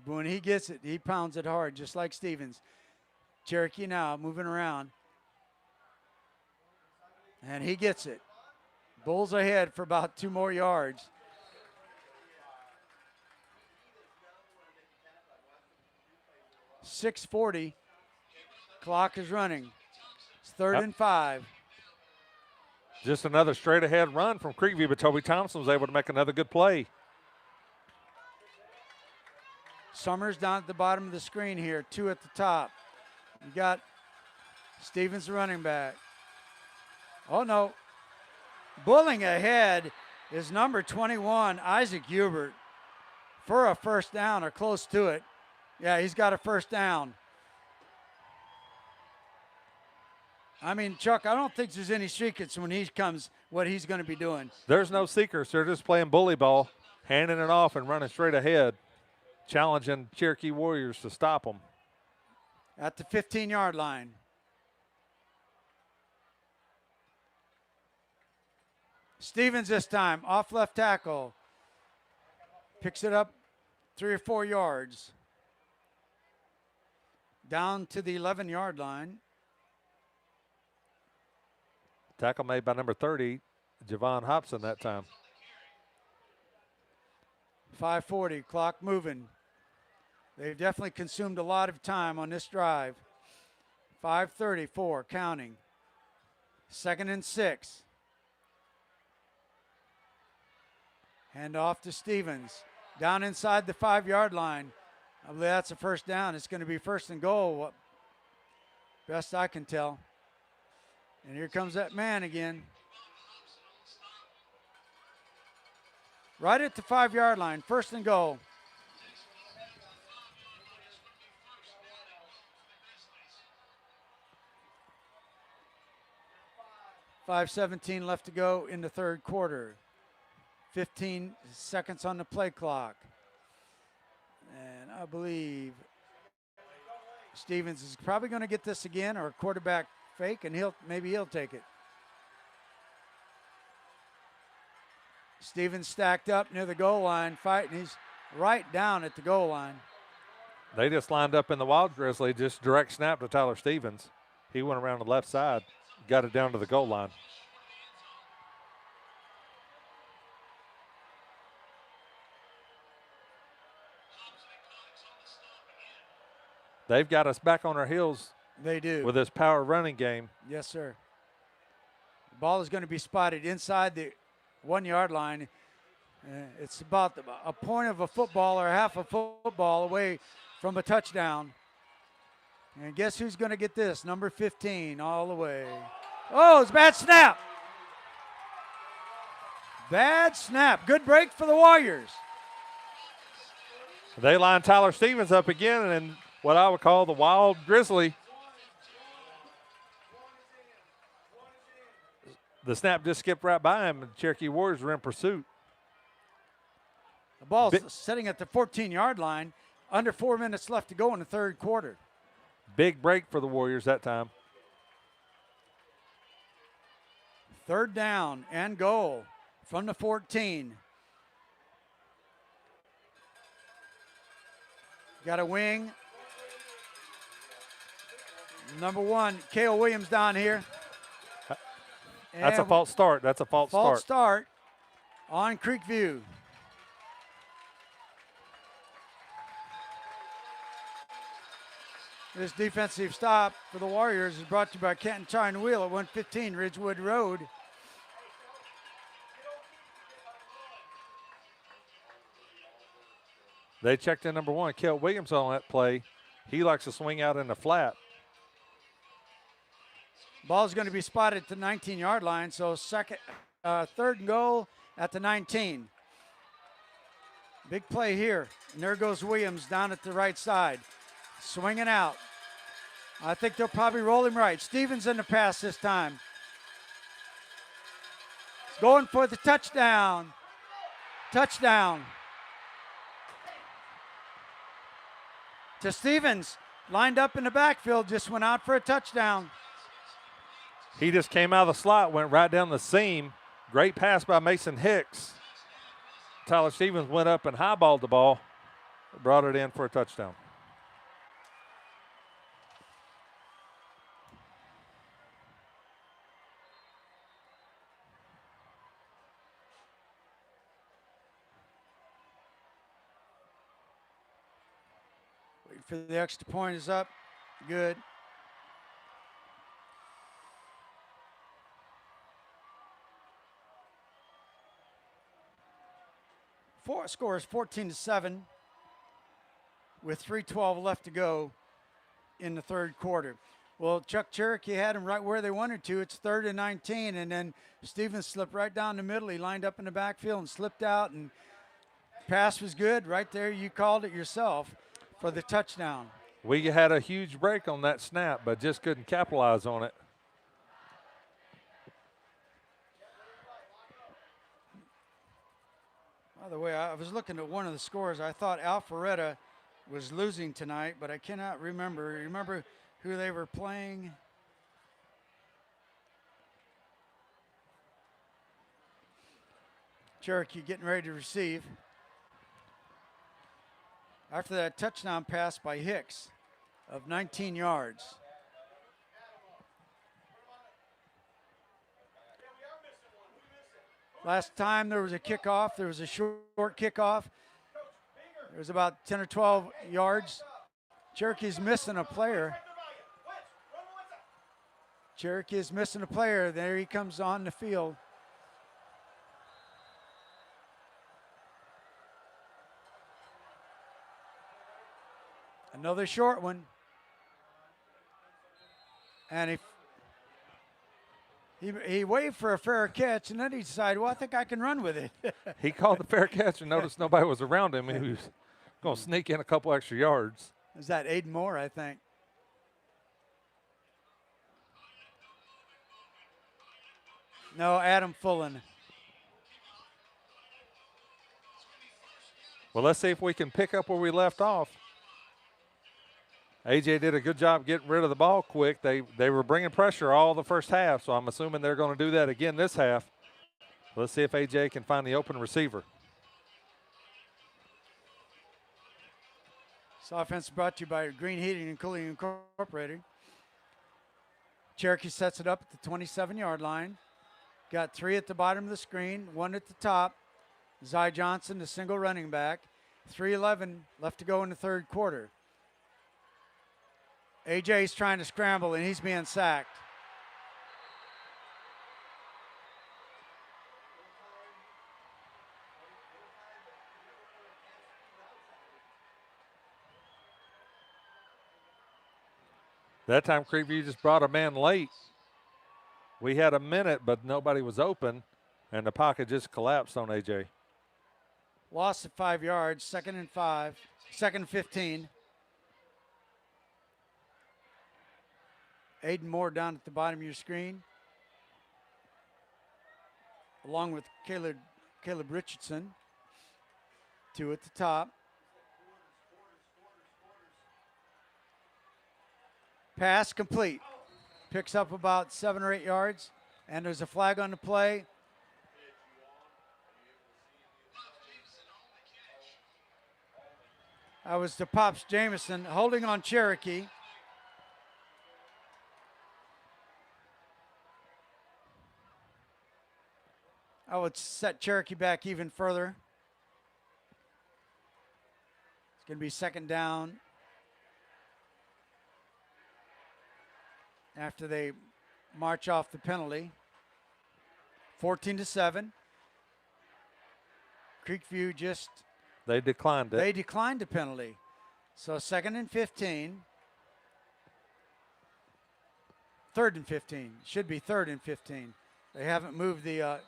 When he gets it, he pounds it hard, just like Stevens. Cherokee now moving around. And he gets it. Bulls ahead for about 2 more yards. .640. Clock is running. It's 3rd and 5. Just another straight ahead run from Creekview, but Toby Thompson was able to make another good play. Summers down at the bottom of the screen here, 2 at the top. You got Stevens, the running back. Oh, no. Bulling ahead is number 21, Isaac Hubert, for a first down or close to it. Yeah, he's got a first down. I mean, Chuck, I don't think there's any secrets when he comes what he's going to be doing. There's no secrets. They're just playing bully ball, handing it off and running straight ahead, challenging Cherokee Warriors to stop them. At the 15-yard line. Stevens this time, off left tackle. Picks it up 3 or 4 yards. Down to the 11-yard line. Tackle made by number 30, Javon Hobson that time. 5:40, clock moving. They've definitely consumed a lot of time on this drive. 5:34, counting. 2nd and 6. Hand off to Stevens. Down inside the 5-yard line. I believe that's a first down. It's going to be 1st and goal, best I can tell. And here comes that man again. Right at the 5-yard line, 1st and goal. .5:17 left to go in the third quarter. 15 seconds on the play clock. And I believe Stevens is probably going to get this again, or a quarterback fake, and maybe he'll take it. Stevens stacked up near the goal line, fighting. He's right down at the goal line. They just lined up in the Wild Grizzly, just direct snap to Tyler Stevens. He went around the left side, got it down to the goal line. They've got us back on our heels. They do. With this power running game. Yes, sir. The ball is going to be spotted inside the 1 yard line. It's about a point of a football or half a football away from a touchdown. And guess who's going to get this? Number 15 all the way. Oh, it's a bad snap. Bad snap. Good break for the Warriors. They line Tyler Stevens up again and what I would call the Wild Grizzly. The snap just skipped right by him, and Cherokee Warriors were in pursuit. The ball's sitting at the 14-yard line. Under 4 minutes left to go in the third quarter. Big break for the Warriors that time. Third down and goal from the 14. Got a wing. Number 1, Cale Williams down here. That's a false start. That's a false start. False start on Creekview. This defensive stop for the Warriors is brought to you by Canton Tire and Wheel at 115 Ridgewood Road. They checked in number 1, Cale Williams on that play. He likes to swing out in the flat. Ball's going to be spotted at the 19-yard line, so third and goal at the 19. Big play here, and there goes Williams down at the right side, swinging out. I think they'll probably roll him right. Stevens in the pass this time. He's going for the touchdown. Touchdown. To Stevens, lined up in the backfield, just went out for a touchdown. He just came out of the slot, went right down the seam. Great pass by Mason Hicks. Tyler Stevens went up and highballed the ball, brought it in for a touchdown. Wait for the extra point is up. Good. Score is 14-7 with 3:12 left to go in the third quarter. Well, Chuck Cherokee had him right where they wanted to. It's 3rd and 19, and then Stevens slipped right down the middle. He lined up in the backfield and slipped out, and pass was good right there. You called it yourself for the touchdown. We had a huge break on that snap, but just couldn't capitalize on it. By the way, I was looking at one of the scores. I thought Alpharetta was losing tonight, but I cannot remember. Remember who they were playing? Cherokee getting ready to receive. After that touchdown pass by Hicks of 19 yards. Last time there was a kickoff, there was a short kickoff. It was about 10 or 12 yards. Cherokee's missing a player. Cherokee is missing a player. There he comes on the field. Another short one. And he waved for a fair catch, and then he decided, well, I think I can run with it. He called the fair catch and noticed nobody was around him. He was going to sneak in a couple extra yards. Is that Aiden Moore, I think? No, Adam Fullen. Well, let's see if we can pick up where we left off. AJ did a good job getting rid of the ball quick. They were bringing pressure all the first half, so I'm assuming they're going to do that again this half. Let's see if AJ can find the open receiver. This offense is brought to you by Green Heating and Cooling Incorporated. Cherokee sets it up at the 27-yard line. Got 3 at the bottom of the screen, 1 at the top. Zy Johnson, the single running back. 3:11 left to go in the third quarter. AJ's trying to scramble, and he's being sacked. That time Creekview just brought a man late. We had a minute, but nobody was open, and the pocket just collapsed on AJ. Loss of 5 yards, 2nd and 5, 2nd and 15. Aiden Moore down at the bottom of your screen, along with Caleb Richardson. 2 at the top. Pass complete. Picks up about 7 or 8 yards, and there's a flag on the play. That was to Pops Jameson holding on Cherokee. I would set Cherokee back even further. It's going to be 2nd down after they march off the penalty. 14-7. Creekview just They declined it. They declined the penalty. So 2nd and 15. 3rd and 15. Should be 3rd and 15. They haven't moved the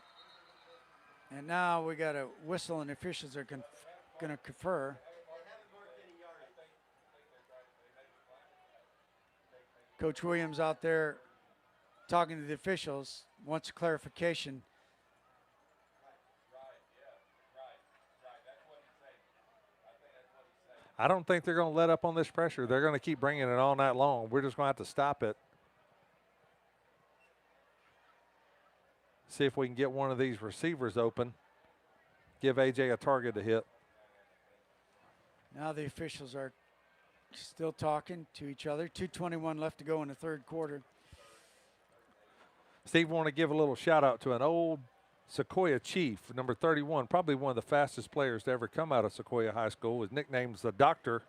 and now we got a whistle, and the officials are going to confer. Coach Williams out there talking to the officials, wants clarification. I don't think they're going to let up on this pressure. They're going to keep bringing it all night long. We're just going to have to stop it. See if we can get one of these receivers open. Give AJ a target to hit. Now the officials are still talking to each other. 2:21 left to go in the third quarter. Steve, want to give a little shout out to an old Sequoia Chief, number 31, probably one of the fastest players to ever come out of Sequoia High School. His nickname's the Doctor.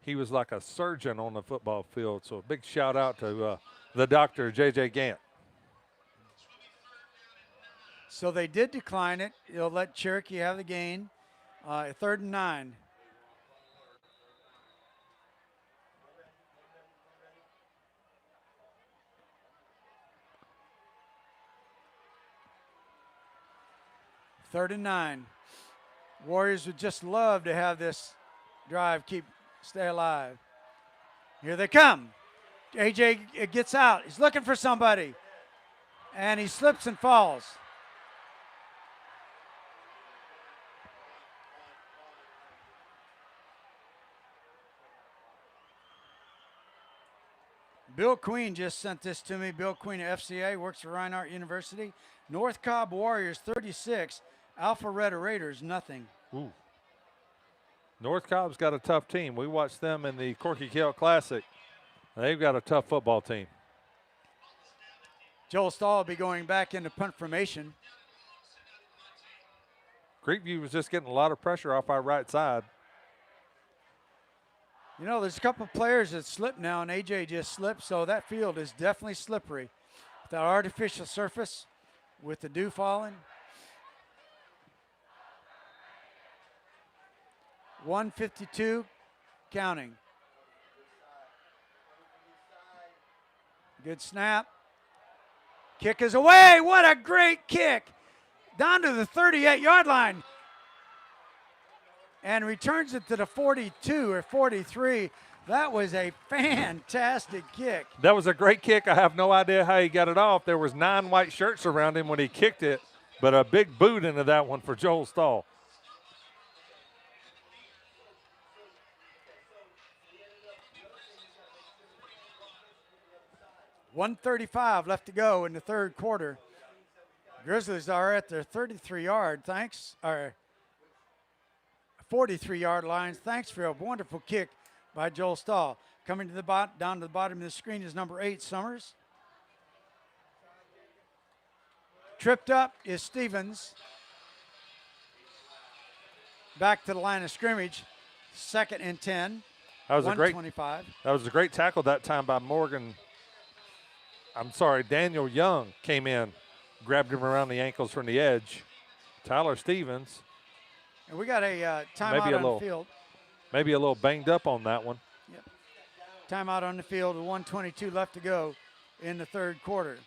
He was like a surgeon on the football field. So a big shout out to the Doctor, J.J. Gant. So they did decline it. They'll let Cherokee have the gain. 3rd and 9. Third and 9. Warriors would just love to have this drive stay alive. Here they come. AJ gets out. He's looking for somebody. And he slips and falls. Bill Queen just sent this to me. Bill Queen at FCA, works for Reinhardt University. North Cobb Warriors 36, Alpharetta Raiders nothing. Ooh. North Cobb's got a tough team. We watched them in the Corky Kell Classic. They've got a tough football team. Joel Stahl will be going back into punt formation. Creekview was just getting a lot of pressure off our right side. You know, there's a couple of players that slipped now, and AJ just slipped, so that field is definitely slippery. That artificial surface with the dew falling. 1:52 counting. Good snap. Kick is away. What a great kick. Down to the 38-yard line. And returns it to the 42 or 43. That was a fantastic kick. That was a great kick. I have no idea how he got it off. There was 9 white shirts around him when he kicked it, but a big boot into that one for Joel Stahl. $1:35 left to go in the third quarter. Grizzlies are at their 33-yard, 43-yard lines. Thanks for a wonderful kick by Joel Stahl. Coming to the down to the bottom of the screen is number 8, Summers. Tripped up is Stevens. Back to the line of scrimmage. 2nd and 10. That was 125. That was a great tackle that time by Daniel Young came in, grabbed him around the ankles from the edge. Tyler Stevens. And we got a timeout on the field. Maybe a little banged up on that one. Yep. Timeout on the field with 1:22 left to go in the 3rd quarter.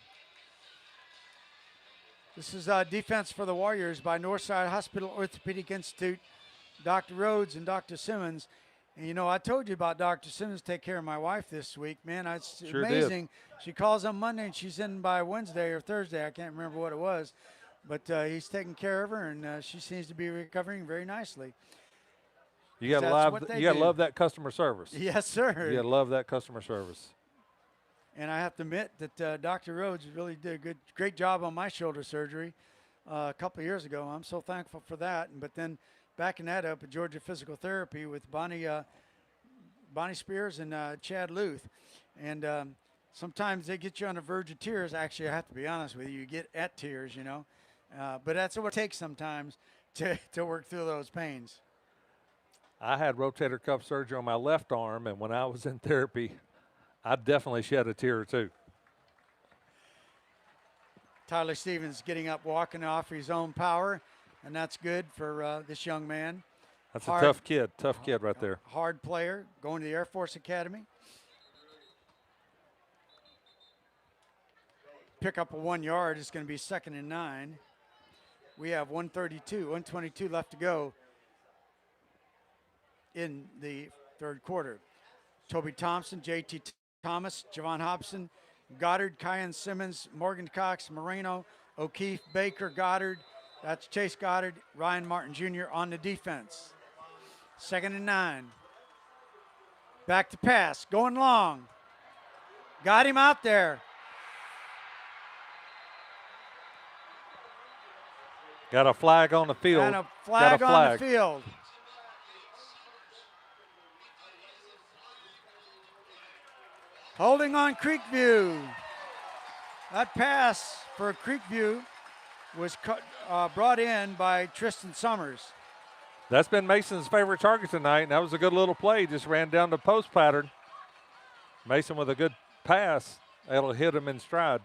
This is defense for the Warriors by Northside Hospital Orthopedic Institute, Dr. Rhodes and Dr. Simmons. And, you know, I told you about Dr. Simmons take care of my wife this week. Man, it's Sure amazing. She calls on Monday and she's in by Wednesday or Thursday. I can't remember what it was. But he's taking care of her, and she seems to be recovering very nicely. You got to love that customer service. Yes, sir. You got to love that customer service. And I have to admit that Dr. Rhodes really did a great job on my shoulder surgery a couple of years ago. I'm so thankful for that. But then backing that up at Georgia Physical Therapy with Bonnie Spears and Chad Luth. And sometimes they get you on the verge of tears. Actually, I have to be honest with you. You get at tears, you know. But that's what it takes sometimes to work through those pains. I had rotator cuff surgery on my left arm, and when I was in therapy, I definitely shed a tear or two. Tyler Stevens getting up, walking off his own power, and that's good for this young man. That's a tough kid right there. Hard player, going to the Air Force Academy. Pick up a 1 yard. It's going to be 2nd and 9. We have 122 left to go in the 3rd quarter. Toby Thompson, J.T. Thomas, Javon Hobson, Goddard, Kyan Simmons, Morgan Cox, Moreno, O'Keefe, Baker, Goddard. That's Chase Goddard, Ryan Martin Jr. on the defense. 2nd and 9. Back to pass, going long. Got him out there. Got a flag on the field. And a flag on the field. Holding on Creekview. That pass for Creekview was brought in by Tristan Summers. That's been Mason's favorite target tonight, and that was a good little play. Just ran down the post pattern. Mason with a good pass. That'll hit him in stride.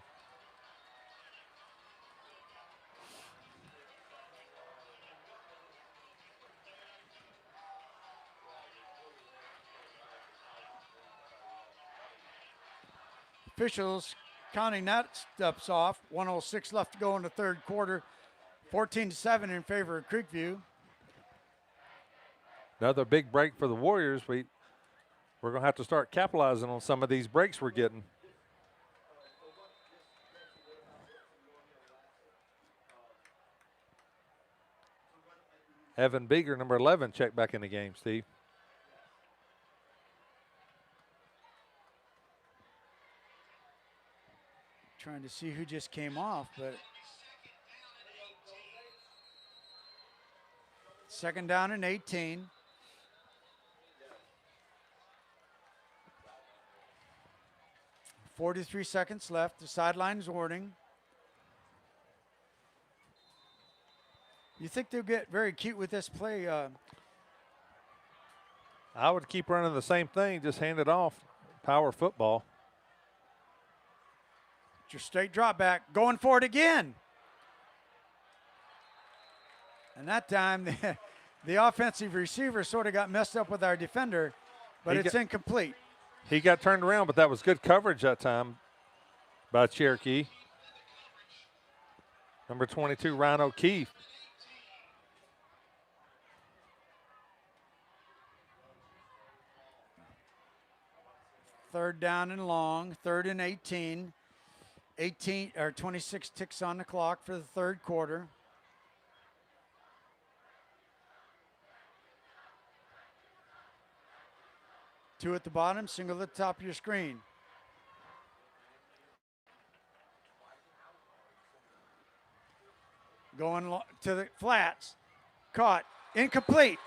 Officials counting that steps off. 1:06 left to go in the 3rd quarter. 14-7 in favor of Creekview. Another big break for the Warriors. We're going to have to start capitalizing on some of these breaks we're getting. Evan Beeger, number 11, checked back in the game, Steve. Trying to see who just came off, but 2nd down and 18. .43 seconds left. The sideline's warning. You think they'll get very cute with this play? I would keep running the same thing, just hand it off. Power football. Your straight drop back, going for it again. And that time, the offensive receiver sort of got messed up with our defender, but it's incomplete. He got turned around, but that was good coverage that time by Cherokee. Number 22, Ryan O'Keefe. Third down and long, 3rd and 18. 26 ticks on the clock for the 3rd quarter. Two at the bottom, single at the top of your screen. Going to the flats. Caught. Incomplete.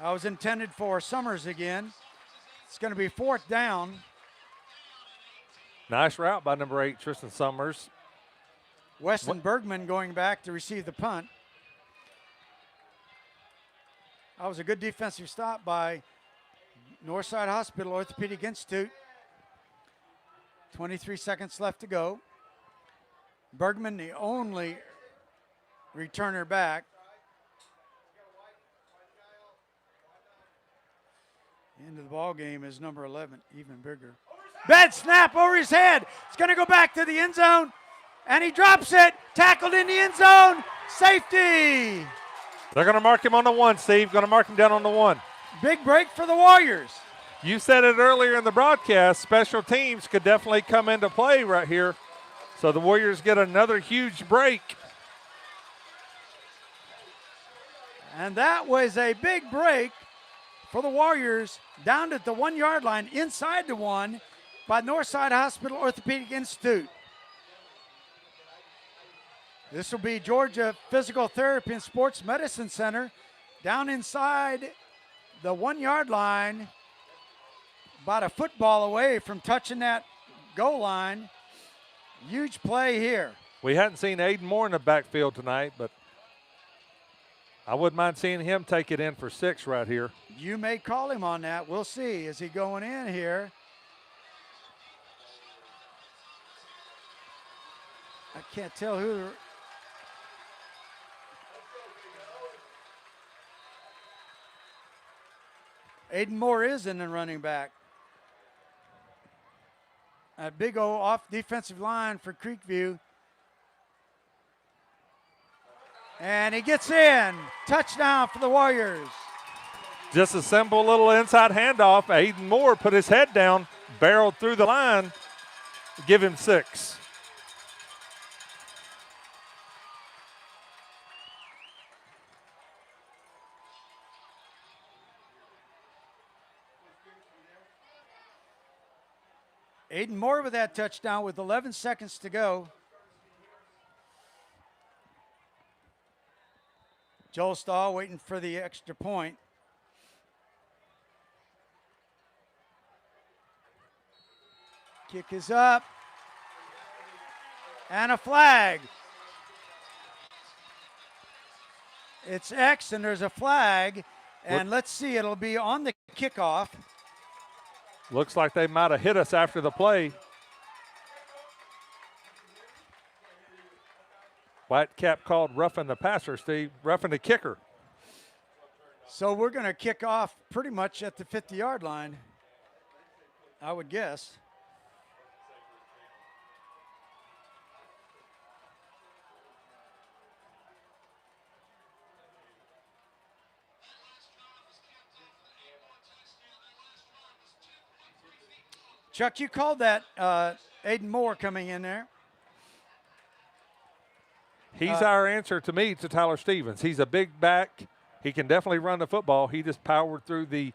That was intended for Summers again. It's going to be 4th down. Nice route by number 8, Tristan Summers. Weston Bergman going back to receive the punt. That was a good defensive stop by Northside Hospital Orthopedic Institute. 23 seconds left to go. Bergman, the only returner back. Into the ball game is number 11, even bigger. Bad snap over his head. It's going to go back to the end zone, and he drops it. Tackled in the end zone. Safety. They're going to mark him on the 1, Steve. Going to mark him down on the 1. Big break for the Warriors. You said it earlier in the broadcast. Special teams could definitely come into play right here. So the Warriors get another huge break. And that was a big break for the Warriors down at the 1-yard line, inside the 1 by Northside Hospital Orthopedic Institute. This will be Georgia Physical Therapy and Sports Medicine Center down inside the 1-yard line, about a football away from touching that goal line. Huge play here. We hadn't seen Aiden Moore in the backfield tonight, but I wouldn't mind seeing him take it in for 6 right here. You may call him on that. We'll see. Is he going in here? I can't tell who. Aiden Moore is in the running back. A big O off defensive line for Creekview. And he gets in. Touchdown for the Warriors. Just a simple little inside handoff. Aiden Moore put his head down, barreled through the line, give him 6. Aiden Moore with that touchdown with 11 seconds to go. Joel Stahl waiting for the extra point. Kick is up. And a flag. It's X and there's a flag. And let's see, it'll be on the kickoff. Looks like they might have hit us after the play. Whitecap called roughing the passer, Steve, roughing the kicker. So we're going to kick off pretty much at the 50-yard line, I would guess. Chuck, you called that Aiden Moore coming in there. He's our answer to me to Tyler Stevens. He's a big back. He can definitely run the football. He just powered through the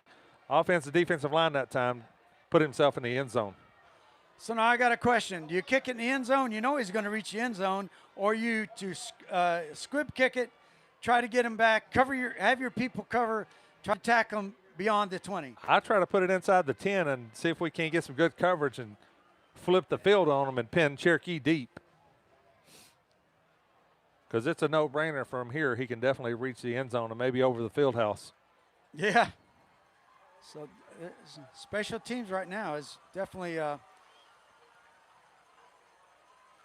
offensive defensive line that time, put himself in the end zone. So now I got a question. Do you kick it in the end zone? You know he's going to reach the end zone, or you to squib kick it, try to get him back, have your people cover, try to tackle him beyond the 20. I try to put it inside the 10 and see if we can't get some good coverage and flip the field on them and pin Cherokee deep. Because it's a no-brainer from here. He can definitely reach the end zone and maybe over the field house. Yeah. So special teams right now is definitely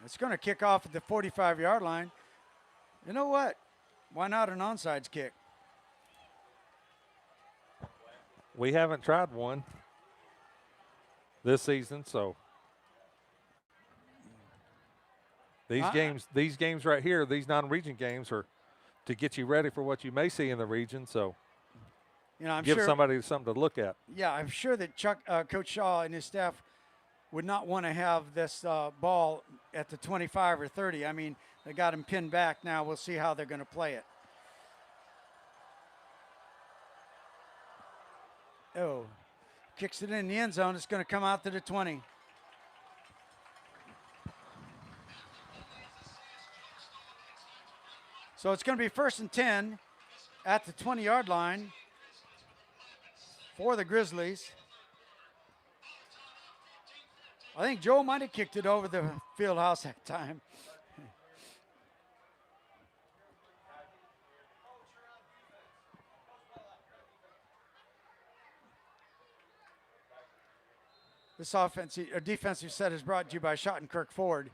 it's going to kick off at the 45-yard line. You know what? Why not an onside kick? We haven't tried one this season, so these games right here, these non-region games are to get you ready for what you may see in the region. So, I'm give sure somebody something to look at. Yeah, I'm sure that Coach Shaw and his staff would not want to have this ball at the 25 or 30. I mean, they got him pinned back. Now we'll see how they're going to play it. Oh, kicks it in the end zone. It's going to come out to the 20. So it's going to be 1st and 10 at the 20-yard line. for the Grizzlies. I think Joe might have kicked it over the field house that time. This defensive set is brought to you by Schottenkirk Ford.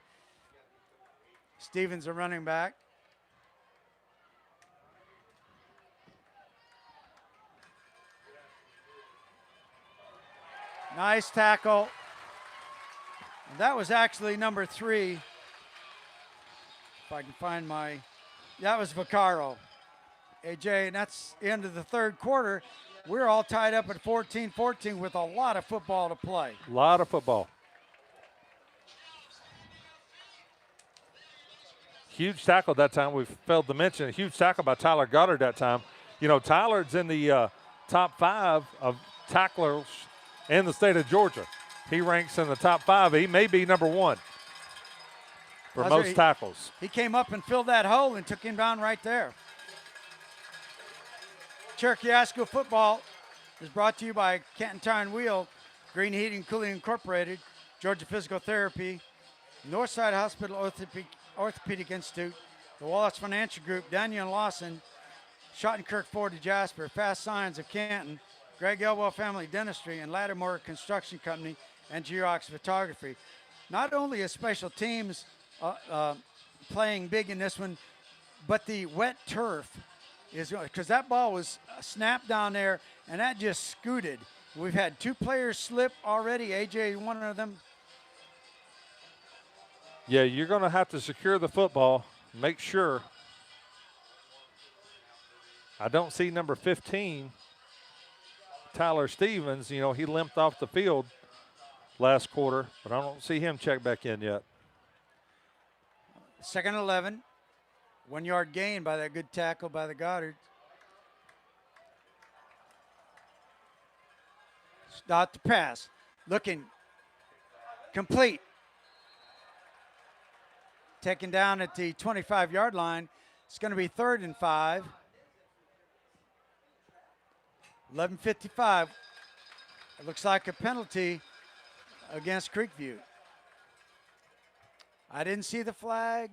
Stevens, a running back. Nice tackle. That was actually number 3. If I can find that was Vaccaro. AJ, and that's the end of the third quarter. We're all tied up at 14-14 with a lot of football to play. A lot of football. Huge tackle that time. We failed to mention a huge tackle by Tyler Goddard that time. You know, Tyler's in the top 5 of tacklers in the state of Georgia. He ranks in the top 5. He may be number 1 for most tackles. He came up and filled that hole and took him down right there. Cherokee High School football is brought to you by Canton Tire and Wheel, Green Heating and Cooling Incorporated, Georgia Physical Therapy, Northside Hospital Orthopedic Institute, the Wallace Financial Group, Daniel Lawson, Schottenkirk Ford of Jasper, Fast Signs of Canton, Greg Elwell Family Dentistry, and Lattimore Construction Company, and Xerox Photography. Not only is special teams playing big in this one, but the wet turf is, because that ball was snapped down there and that just scooted. We've had 2 players slip already. AJ, one of them. Yeah, you're going to have to secure the football. Make sure. I don't see number 15, Tyler Stevens. You know, he limped off the field last quarter, but I don't see him check back in yet. 2nd and 11. 1 yard gain by that good tackle by the Goddard. Start the pass. Looking complete. Taken down at the 25-yard line. It's going to be 3rd and 5. 11:55. It looks like a penalty against Creekview. I didn't see the flag.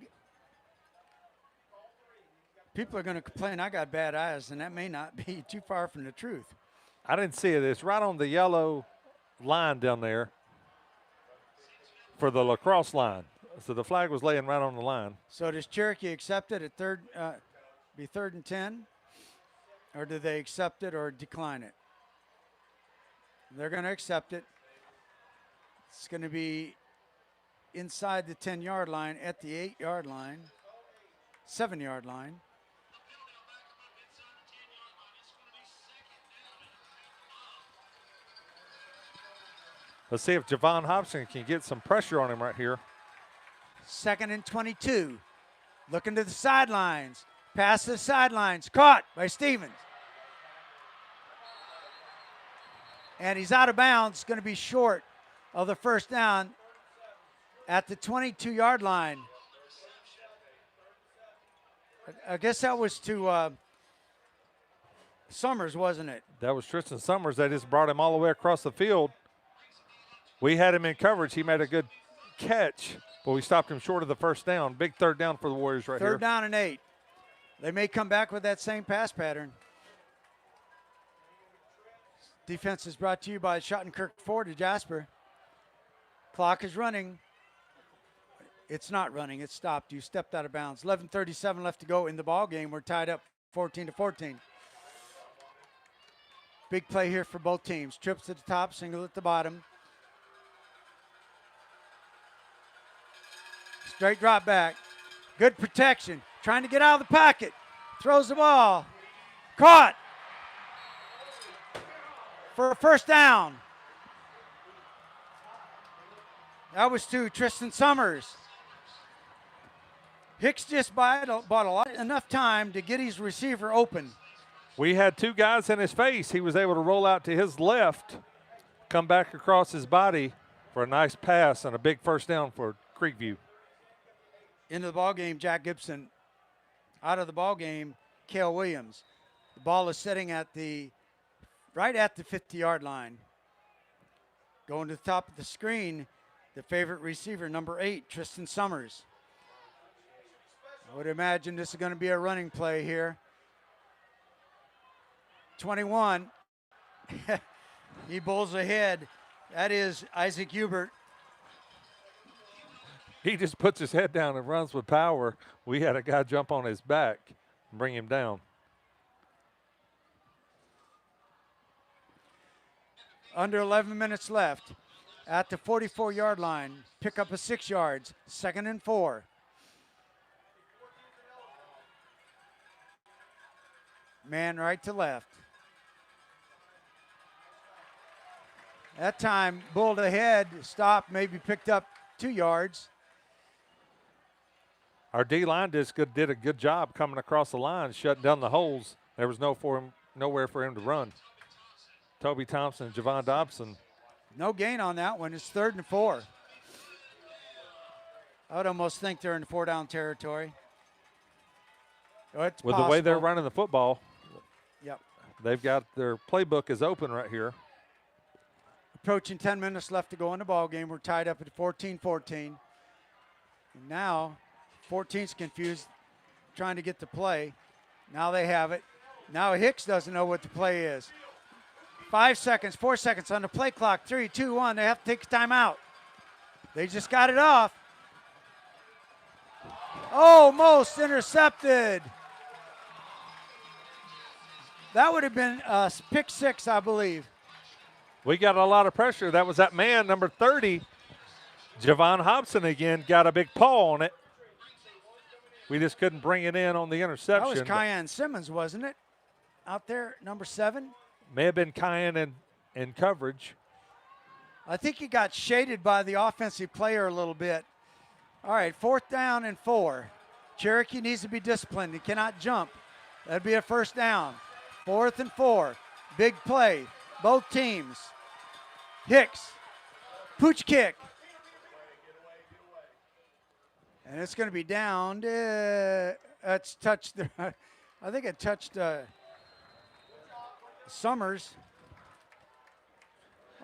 People are going to complain I got bad eyes, and that may not be too far from the truth. I didn't see it. It's right on the yellow line down there for the lacrosse line. So the flag was laying right on the line. So does Cherokee accept it at 3rd and 10? Or do they accept it or decline it? They're going to accept it. It's going to be inside the 10-yard line at the 8-yard line, 7-yard line. Let's see if Javon Hobson can get some pressure on him right here. 2nd and 22. Looking to the sidelines. Pass to the sidelines. Caught by Stevens. And he's out of bounds. Going to be short of the first down at the 22-yard line. I guess that was to Summers, wasn't it? That was Tristan Summers. They just brought him all the way across the field. We had him in coverage. He made a good catch, but we stopped him short of the first down. Big 3rd down for the Warriors right here. 3rd down and 8. They may come back with that same pass pattern. Defense is brought to you by Schottenkirk Ford of Jasper. Clock is running. It's not running. It's stopped. You stepped out of bounds. 11:37 left to go in the ball game. We're tied up 14-14. Big play here for both teams. Trips to the top, single at the bottom. Straight drop back. Good protection. Trying to get out of the pocket. Throws the ball. Caught. For a first down. That was to Tristan Summers. Hicks just bought enough time to get his receiver open. We had 2 guys in his face. He was able to roll out to his left, come back across his body for a nice pass and a big first down for Creekview. Into the ball game, Jack Gibson. Out of the ball game, Cale Williams. The ball is sitting at the right at the 50-yard line. Going to the top of the screen, the favorite receiver, number 8, Tristan Summers. I would imagine this is going to be a running play here. 21. He bowls ahead. That is Isaac Hubert. He just puts his head down and runs with power. We had a guy jump on his back and bring him down. Under 11 minutes left. At the 44-yard line. Pick up a 6 yards. 2nd and 4. Man right to left. That time, bowled ahead, stopped, maybe picked up 2 yards. Our D-line did a good job coming across the line, shutting down the holes. There was nowhere for him to run. Toby Thompson and Javon Dobson. No gain on that one. It's 3rd and 4. I would almost think they're in 4-down territory. It's With the way they're possible. running the football, Yep. they've got their playbook is open right here. Approaching 10 minutes left to go in the ball game. We're tied up at 14-14. And now 14's confused, trying to get the play. Now they have it. Now Hicks doesn't know what the play is. 5 seconds, 4 seconds on the play clock. 3, 2, 1. They have to take a timeout. They just got it off. Almost intercepted. That would have been pick 6, I believe. We got a lot of pressure. That was that man, number 30, Javon Hobson again, got a big paw on it. We just couldn't bring it in on the interception. That was Kyan Simmons, wasn't it? Out there, number 7. May have been Kyan in coverage. I think he got shaded by the offensive player a little bit. All right, 4th down and 4. Cherokee needs to be disciplined. He cannot jump. That'd be a 1st down. 4th and 4. Big play. Both teams. Hicks. Pooch kick. And it's going to be down. It's touched. I think it touched Summers.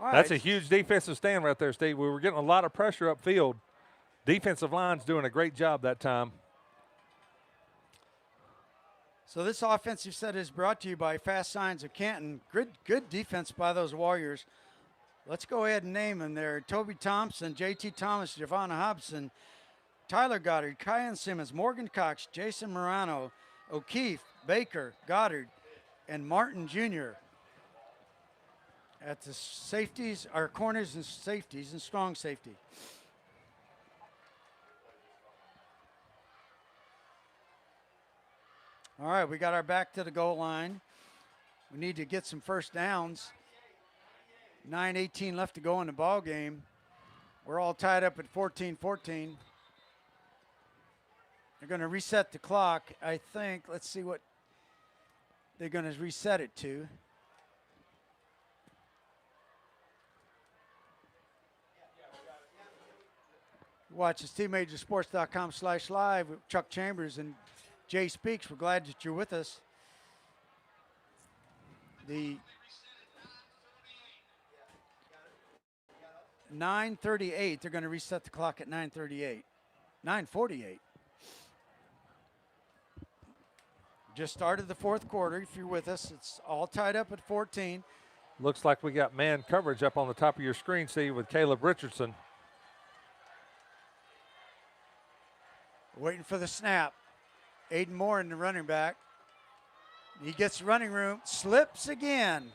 All That's right. a huge defensive stand right there, Steve. We were getting a lot of pressure upfield. Defensive line's doing a great job that time. So this offensive set is brought to you by Fast Signs of Canton. Good defense by those Warriors. Let's go ahead and name them there. Toby Thompson, J.T. Thomas, Javon Hobson, Tyler Goddard, Kyan Simmons, Morgan Cox, Jason Morano, O'Keefe, Baker, Goddard, and Martin Jr. At the safeties, our corners and safeties, and strong safety. All right, we got our back to the goal line. We need to get some 1st downs. 9:18 left to go in the ball game. We're all tied up at 14-14. They're going to reset the clock, I think. Let's see what they're going to reset it to. Watch us, teammajorsports.com/live with Chuck Chambers and Jay Speaks. We're glad that you're with us. The 9:38. They're going to reset the clock at 9:38. 9:48. Just started the 4th quarter. If you're with us, it's all tied up at 14. Looks like we got man coverage up on the top of your screen, Steve, with Caleb Richardson. Waiting for the snap. Aiden Moore in the running back. He gets running room, slips again.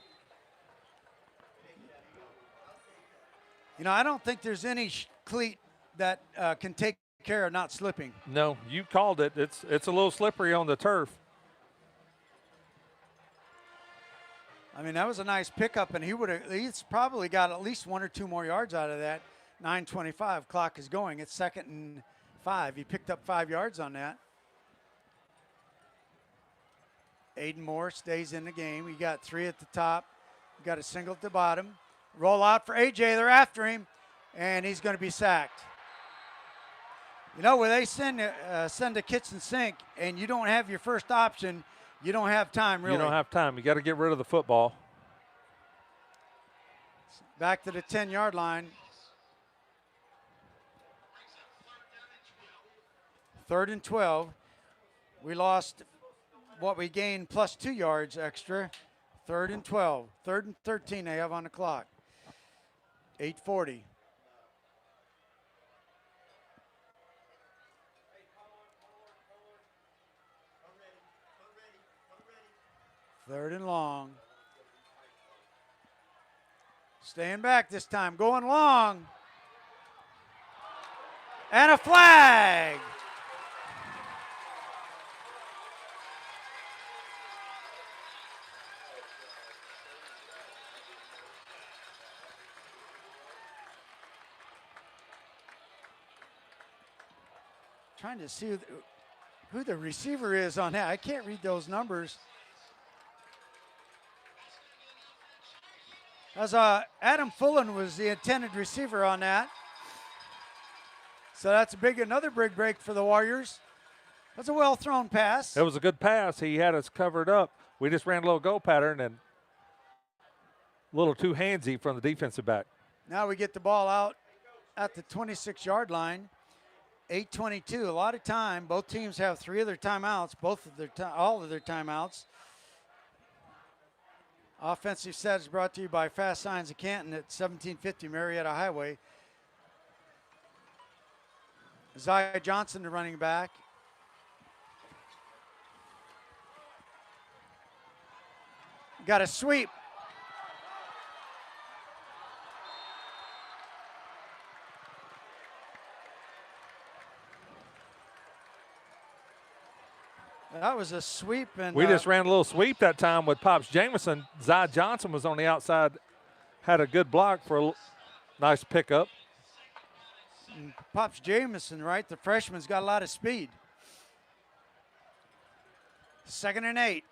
You know, I don't think there's any cleat that can take care of not slipping. No, you called it. It's a little slippery on the turf. I mean, that was a nice pickup, and he's probably got at least 1 or 2 more yards out of that. 9:25, clock is going. It's 2nd and 5. He picked up 5 yards on that. Aiden Moore stays in the game. He got 3 at the top. He got a single at the bottom. Roll out for AJ. They're after him, and he's going to be sacked. You know, when they send a kitchen sink and you don't have your first option, you don't have time, really. You don't have time. You got to get rid of the football. back to the 10-yard line. 3rd and 12. We lost what we gained plus 2 yards extra. 3rd and 12. 3rd and 13 they have on the clock. 8:40. Third and long. Staying back this time, going long. And a flag. Trying to see who the receiver is on that. I can't read those numbers. As Adam Fullen was the intended receiver on that. So that's another big break for the Warriors. That's a well-thrown pass. It was a good pass. He had us covered up. We just ran a little go pattern and a little too handsy from the defensive back. Now we get the ball out at the 26-yard line. 8:22. A lot of time. Both teams have 3 of their timeouts. All of their timeouts. Offensive set is brought to you by Fast Signs of Canton at 1750 Marietta Highway. Isaiah Johnson, the running back. Got a sweep. That was a sweep. And we just ran a little sweep that time with Pops Jameson. Zy Johnson was on the outside, had a good block for a nice pickup. Pops Jameson, right? The freshman's got a lot of speed. 2nd and 8.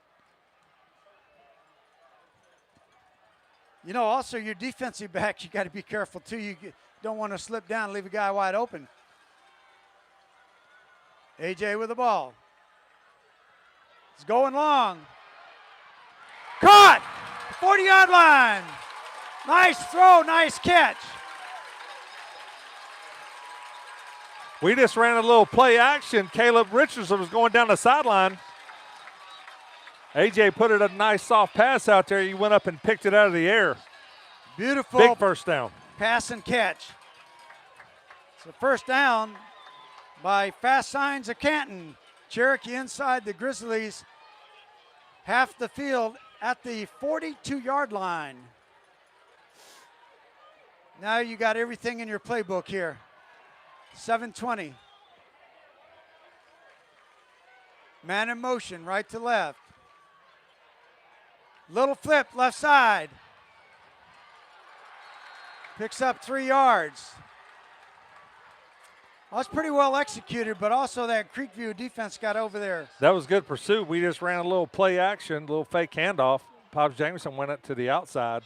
You know, also your defensive back, you got to be careful too. You don't want to slip down and leave a guy wide open. AJ with the ball. It's going long. Caught! 40-yard line. Nice throw, nice catch. We just ran a little play action. Caleb Richardson was going down the sideline. AJ put a nice soft pass out there. He went up and picked it out of the air. Beautiful. Big first down. Pass and catch. So first down by Fast Signs of Canton. Cherokee inside the Grizzlies. Half the field at the 42-yard line. Now you got everything in your playbook here. 7:20. Man in motion, right to left. Little flip, left side. Picks up 3 yards. Well, that's pretty well executed, but also that Creekview defense got over there. That was good pursuit. We just ran a little play action, a little fake handoff. Pops Jameson went up to the outside,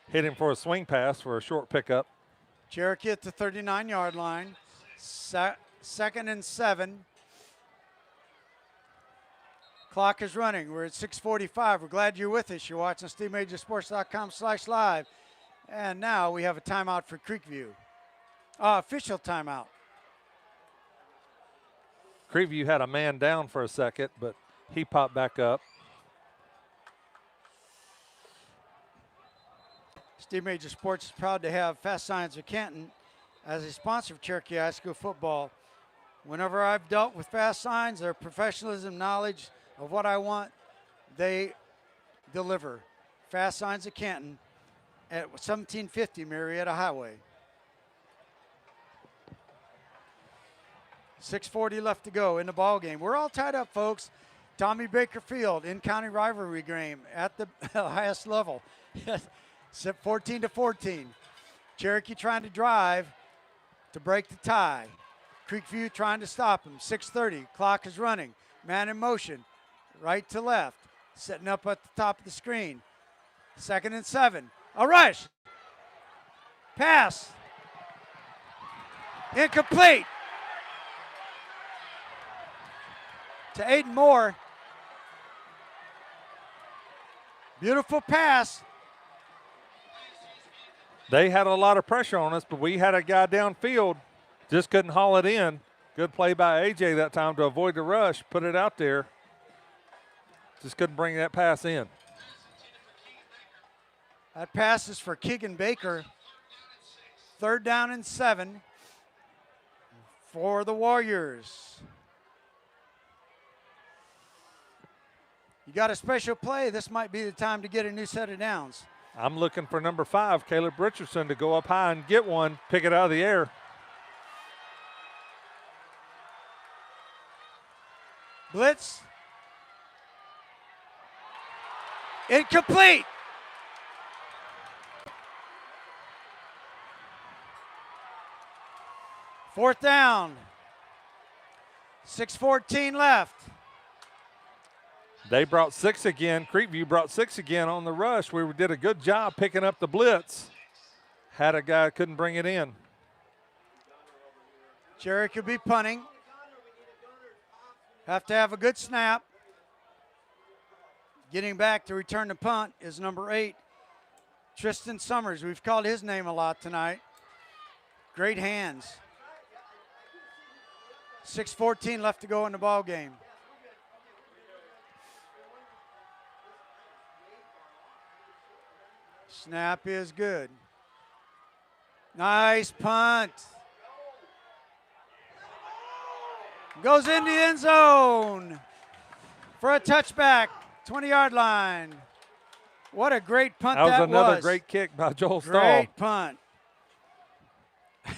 hit him for a swing pass for a short pickup. Cherokee at the 39-yard line. 2nd and 7. Clock is running. We're at 6:45. We're glad you're with us. You're watching SteveMajorSports.com/live. And now we have a timeout for Creekview. Official timeout. Creekview had a man down for a second, but he popped back up. Steve Major Sports is proud to have Fast Signs of Canton as a sponsor of Cherokee High School football. Whenever I've dealt with Fast Signs, their professionalism, knowledge of what I want, they deliver. Fast Signs of Canton at 1750 Marietta Highway. 6:40 left to go in the ball game. We're all tied up, folks. Tommy Baker Field, in-county rivalry game at the highest level. 14-14. Cherokee trying to drive to break the tie. Creekview trying to stop him. 6:30. Clock is running. Man in motion. Right to left. Setting up at the top of the screen. 2nd and 7. A rush. Pass. Incomplete. To Aiden Moore. Beautiful pass. They had a lot of pressure on us, but we had a guy downfield, just couldn't haul it in. Good play by A.J. that time to avoid the rush, put it out there. Just couldn't bring that pass in. That pass is for Keegan Baker. 3rd down and 7 for the Warriors. You got a special play. This might be the time to get a new set of downs. I'm looking for number 5, Caleb Richardson, to go up high and get one, pick it out of the air. Blitz. Incomplete. Fourth down. 6:14 left. They brought 6 again. Creekview brought 6 again on the rush. We did a good job picking up the blitz. Had a guy couldn't bring it in. Cherokee will be punting. Have to have a good snap. Getting back to return the punt is number 8, Tristan Summers. We've called his name a lot tonight. Great hands. 6:14 left to go in the ball game. Snap is good. Nice punt. Goes in the end zone for a touchback, 20-yard line. What a great punt that was. That was another great kick by Joel Stahl. Great punt.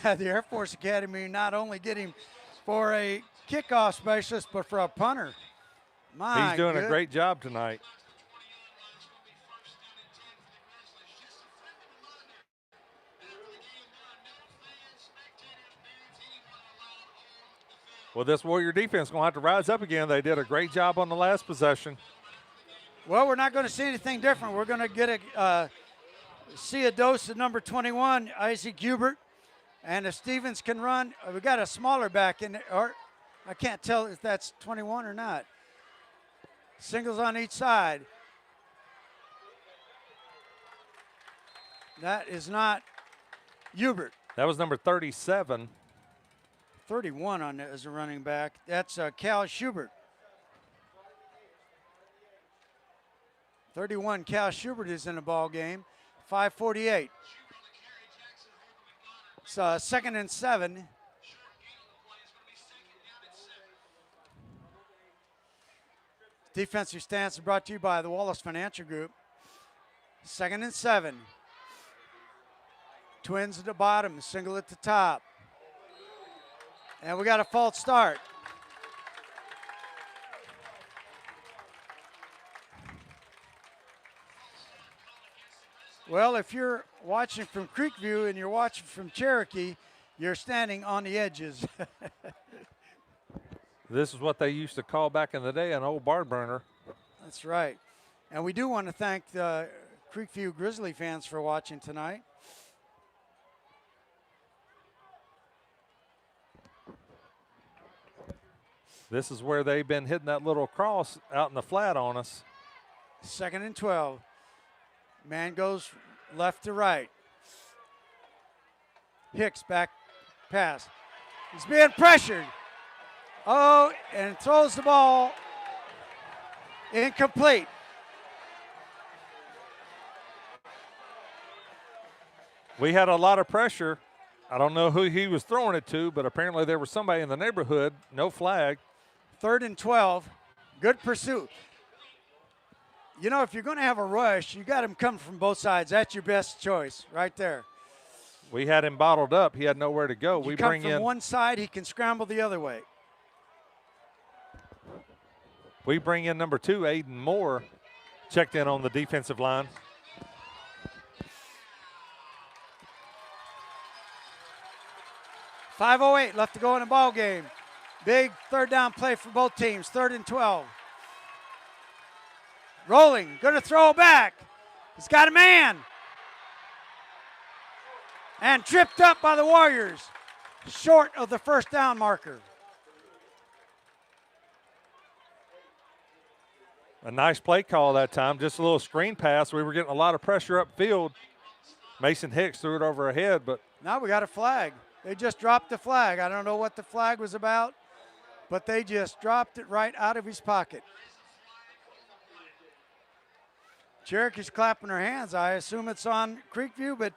The Air Force Academy not only getting for a kickoff specialist, but for a punter. He's doing a great job tonight. Well, this Warrior defense is going to have to rise up again. They did a great job on the last possession. Well, we're not going to see anything different. We're going to get see a dose of number 21, Isaac Hubert. And if Stevens can run, we got a smaller back in there. Or I can't tell if that's 21 or not. Singles on each side. That is not Hubert. That was number 37. 31 on it as a running back. That's Cal Schubert. 31, Cal Schubert is in the ball game. 5:48. It's 2nd and 7. Defensive stance is brought to you by the Wallace Financial Group. 2nd and 7. Twins at the bottom, single at the top. And we got a false start. Well, if you're watching from Creekview and you're watching from Cherokee, you're standing on the edges. This is what they used to call back in the day an old barn burner. That's right. And we do want to thank the Creekview Grizzly fans for watching tonight. This is where they've been hitting that little cross out in the flat on us. 2nd and 12. Man goes left to right. Hicks back pass. He's being pressured. Oh, and throws the ball incomplete. We had a lot of pressure. I don't know who he was throwing it to, but apparently there was somebody in the neighborhood. No flag. 3rd and 12. Good pursuit. You know, if you're going to have a rush, you got him coming from both sides. That's your best choice right there. We had him bottled up. He had nowhere to go. We come from one side, he can scramble the other way. We bring in number 2, Aiden Moore, checked in on the defensive line. .508 left to go in the ball game. Big 3rd down play for both teams. 3rd and 12. Rolling, going to throw back. He's got a man. And tripped up by the Warriors. Short of the 1st down marker. A nice play call that time. Just a little screen pass. We were getting a lot of pressure upfield. Mason Hicks threw it over her head, but Now we got a flag. They just dropped the flag. I don't know what the flag was about, but they just dropped it right out of his pocket. Cherokee's clapping her hands. I assume it's on Creekview, but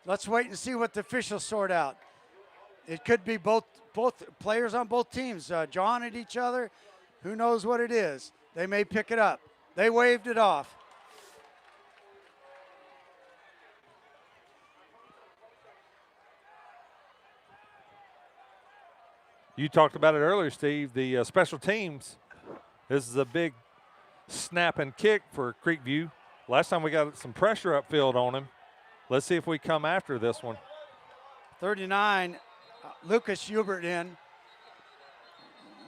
let's wait and see what the officials sort out. It could be both players on both teams jawing at each other. Who knows what it is? They may pick it up. They waved it off. you talked about it earlier, Steve. The special teams, this is a big snap and kick for Creekview. Last time we got some pressure upfield on him. Let's see if we come after this one. 39, Lucas Hubert in.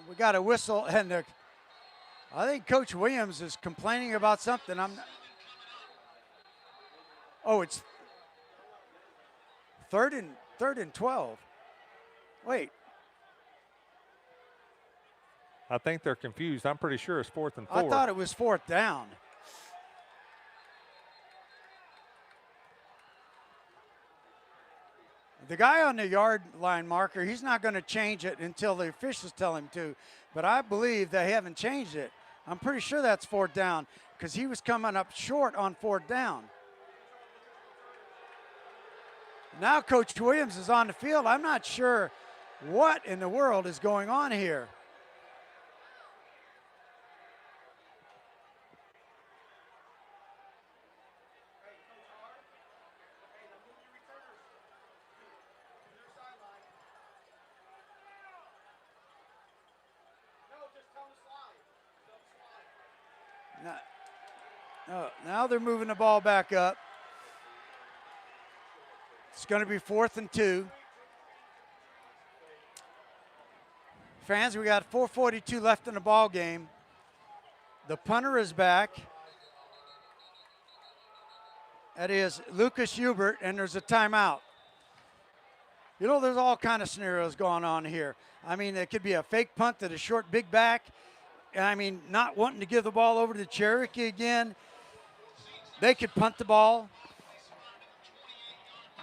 We got a whistle, and I think Coach Williams is complaining about something. It's third and 12. Wait. I think they're confused. I'm pretty sure it's 4th and 4. I thought it was 4th down. The guy on the yard line marker, he's not going to change it until the officials tell him to, but I believe they haven't changed it. I'm pretty sure that's 4th down because he was coming up short on 4th down. Now Coach Williams is on the field. I'm not sure what in the world is going on here. Now they're moving the ball back up. It's going to be 4th and 2. Fans, we got 4:42 left in the ball game. The punter is back. That is Lucas Hubert, and there's a timeout. You know, there's all kind of scenarios going on here. I mean, it could be a fake punt to the short big back. I mean, not wanting to give the ball over to Cherokee again. They could punt the ball.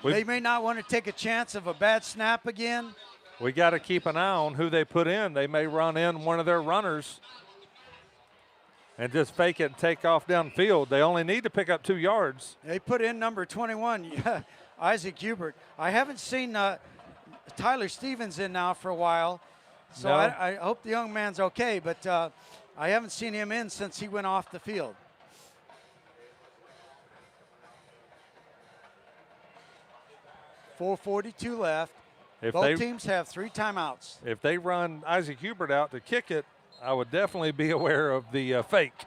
They may not want to take a chance of a bad snap again. We got to keep an eye on who they put in. They may run in one of their runners and just fake it and take off downfield. They only need to pick up 2 yards. They put in number 21, Isaac Hubert. I haven't seen Tyler Stevens in now for a while, so No. I hope the young man's okay, but I haven't seen him in since he went off the field. .442 left. Both teams have 3 timeouts. If they run Isaac Hubert out to kick it, I would definitely be aware of the fake.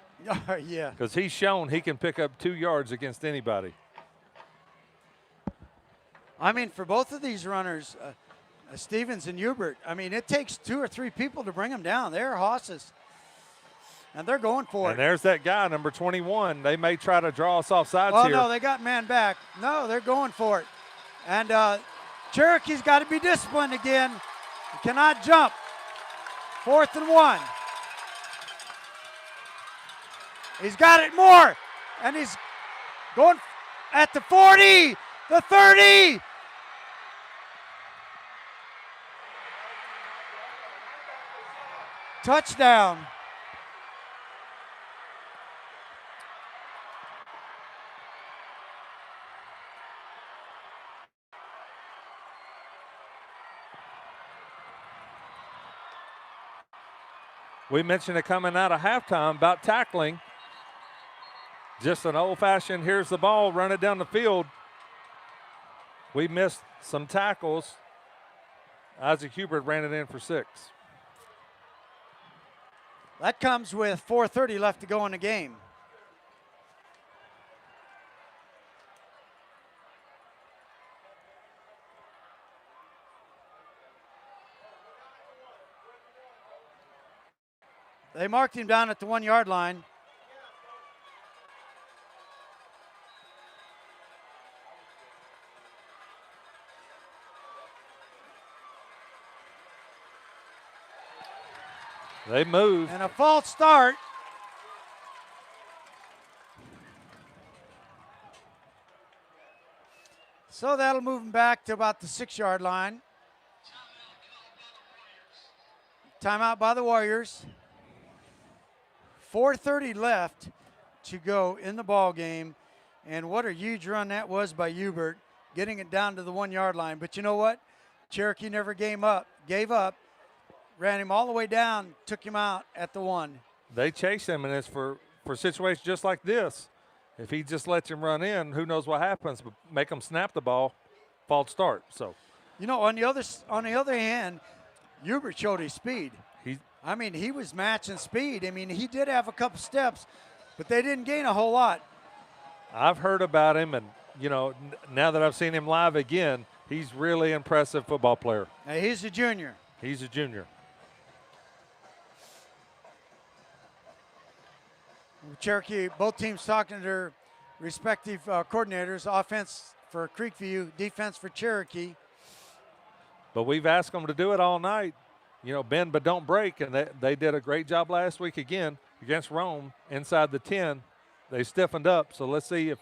Yeah. Because he's shown he can pick up 2 yards against anybody. I mean, for both of these runners, Stevens and Hubert, I mean, it takes 2 or 3 people to bring them down. They're hosses. And they're going for it. And there's that guy, number 21. They may try to draw us off sides here. No, they got man back. No, they're going for it. And Cherokee's got to be disciplined again. He cannot jump. 4th and 1. He's got it more. And he's going at the 40, the 30. Touchdown. We mentioned it coming out of halftime about tackling. Just an old-fashioned, here's the ball, run it down the field. We missed some tackles. Isaac Hubert ran it in for 6. That comes with 4:30 left to go in the game. They marked him down at the 1-yard line. They moved. And a false start. So that'll move them back to about the 6-yard line. Timeout by the Warriors. 4:30 left to go in the ball game. And what a huge run that was by Hubert, getting it down to the 1-yard line. But you know what? Cherokee never gave up, ran him all the way down, took him out at the 1. They chase him, and it's for situations just like this. If he just lets him run in, who knows what happens? But make him snap the ball, false start. So, you know, on the other hand, Hubert showed his speed. He was matching speed. I mean, he did have a couple steps, but they didn't gain a whole lot. I've heard about him, and, you know, now that I've seen him live again, he's really impressive football player. Hey, he's a junior. He's a junior. Cherokee, both teams talking to their respective coordinators, offense for Creekview, defense for Cherokee. But we've asked them to do it all night. You know, bend but don't break, and they did a great job last week again against Rome inside the 10. They stiffened up, so let's see if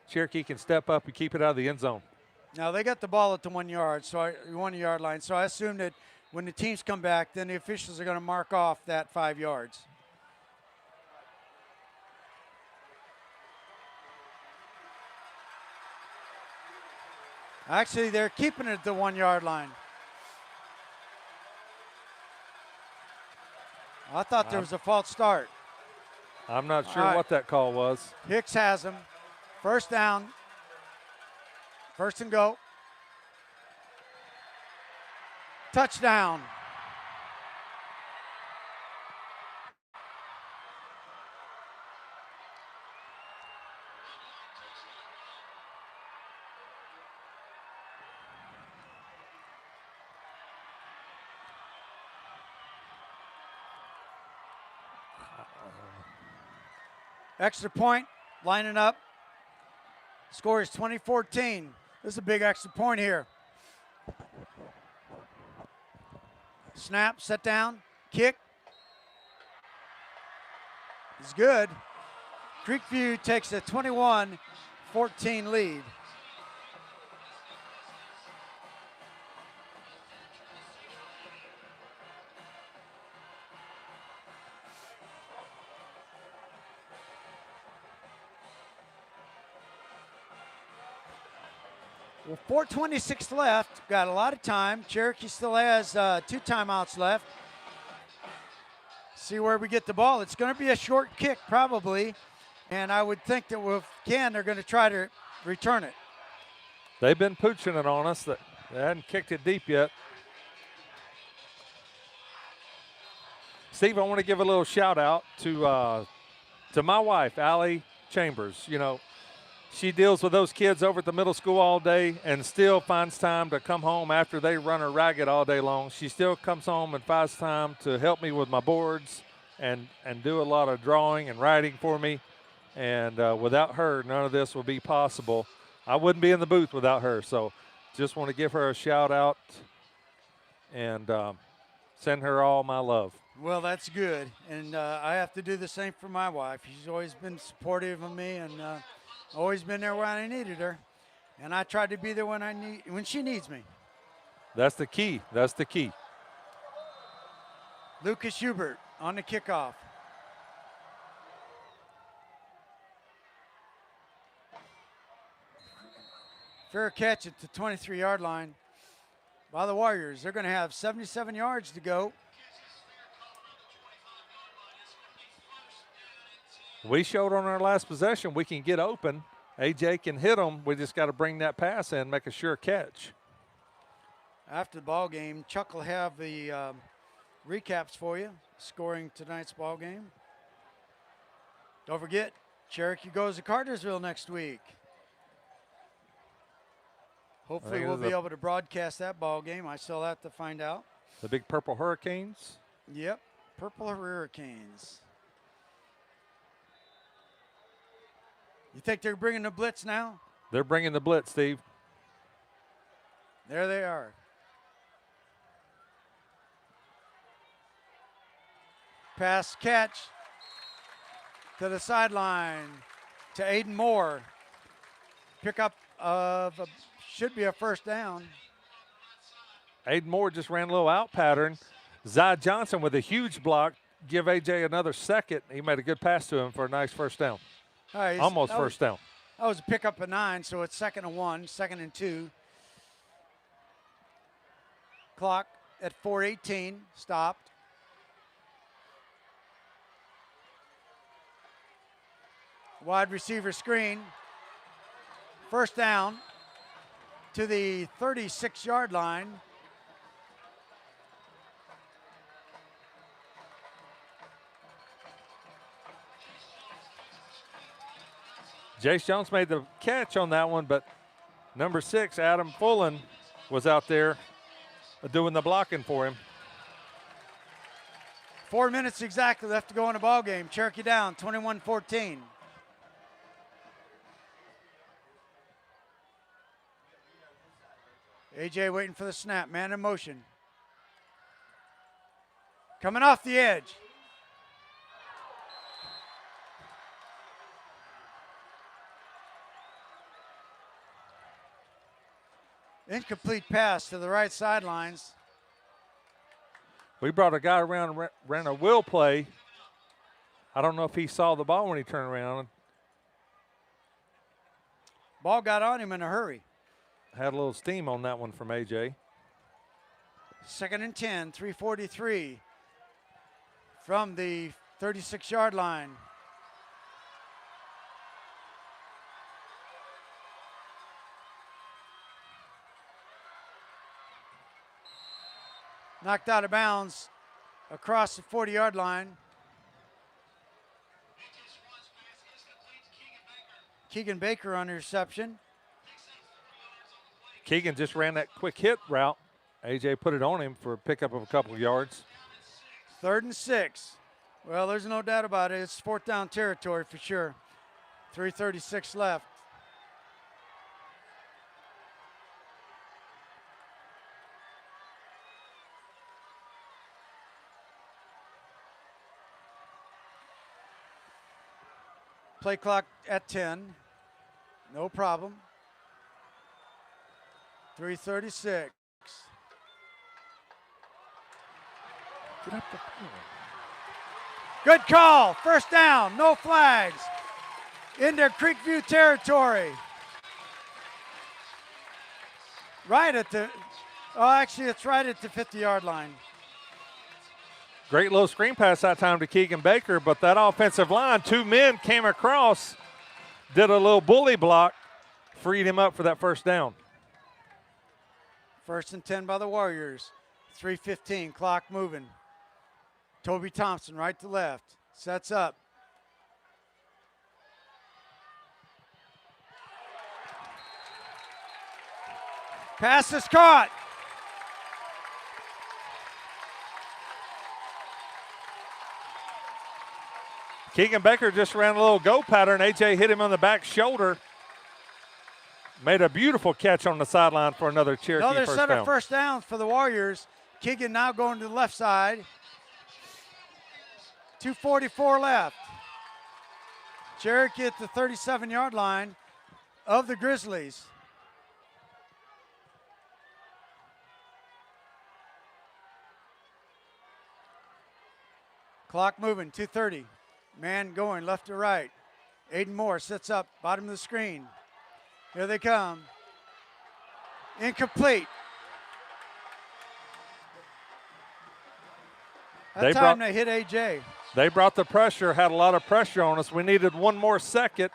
Cherokee can step up and keep it out of the end zone. Now, they got the ball at the 1-yard line, so I assume that when the teams come back, then the officials are going to mark off that 5 yards. Actually, they're keeping it at the 1-yard line. I thought there was a false start. I'm not sure what that call was. Hicks has him. First down. First and go. Touchdown. Extra point, lining up. Score is 20-14. This is a big extra point here. Snap, set down, kick. It's good. Creekview takes a 21-14 lead. Well, 4:26 left. Got a lot of time. Cherokee still has 2 timeouts left. See where we get the ball. It's going to be a short kick probably, and I would think that if they're going to try to return it. They've been pooching it on us. They hadn't kicked it deep yet. Steve, I want to give a little shout out to my wife, Allie Chambers. You know, she deals with those kids over at the middle school all day and still finds time to come home after they run her ragged all day long. She still comes home and finds time to help me with my boards and do a lot of drawing and writing for me. And without her, none of this would be possible. I wouldn't be in the booth without her. So just want to give her a shout out and send her all my love. Well, that's good. And I have to do the same for my wife. She's always been supportive of me and always been there when I needed her, and I tried to be there when she needs me. That's the key. That's the key. Lucas Hubert on the kickoff. Fair catch at the 23-yard line by the Warriors. They're going to have 77 yards to go. We showed on our last possession we can get open. AJ can hit them. We just got to bring that pass in, make a sure catch. After the ball game, Chuck will have the recaps for you, scoring tonight's ball game. Don't forget, Cherokee goes to Cartersville next week. Hopefully we'll be able to broadcast that ball game. I still have to find out. The big Purple Hurricanes? Yep, Purple Hurricanes. You think they're bringing the blitz now? They're bringing the blitz, Steve. There they are. Pass catch to the sideline to Aiden Moore. Pickup of a Should be a first down. Aiden Moore just ran a little out pattern. Zy Johnson with a huge block. Give A.J. another second. He made a good pass to him for a nice first down. All right, Almost first down. That was a pickup of 9, so it's 2nd and 1, 2nd and 2. Clock at 4:18, stopped. Wide receiver screen. First down to the 36-yard line. Jace Jones made the catch on that one, but number 6, Adam Fullen, was out there doing the blocking for him. 4 minutes exactly left to go in the ball game. Cherokee down, 21-14. A.J. waiting for the snap, man in motion. Coming off the edge. Incomplete pass to the right sidelines. We brought a guy around and ran a wheel play. I don't know if he saw the ball when he turned around. Ball got on him in a hurry. Had a little steam on that one from A.J. 2nd and 10, 3:43 from the 36-yard line. Knocked out of bounds across the 40-yard line. Keegan Baker on the reception. Keegan just ran that quick hit route. A.J. put it on him for a pickup of a couple of yards. 3rd and 6. Well, there's no doubt about it. It's 4th down territory for sure. 3:36 left. Play clock at 10. No problem. 3:36. Get up the field. Good call. First down. No flags. Into Creekview territory. Right at the, actually it's right at the 50-yard line. Great little screen pass that time to Keegan Baker, but that offensive line, 2 men came across, did a little bully block, freed him up for that first down. 1st and 10 by the Warriors. 3:15, clock moving. Toby Thompson right to left. Sets up. Pass is caught. Keegan Baker just ran a little go pattern. A.J. hit him on the back shoulder. Made a beautiful catch on the sideline for another Cherokee Another first set down. of first downs for the Warriors. Keegan now going to the left side. 2:44 left. Cherokee at the 37-yard line of the Grizzlies. Clock moving, 2:30. Man going left to right. Aiden Moore sits up, bottom of the screen. Here they come. Incomplete. That time they hit A.J. They brought the pressure, had a lot of pressure on us. We needed one more second.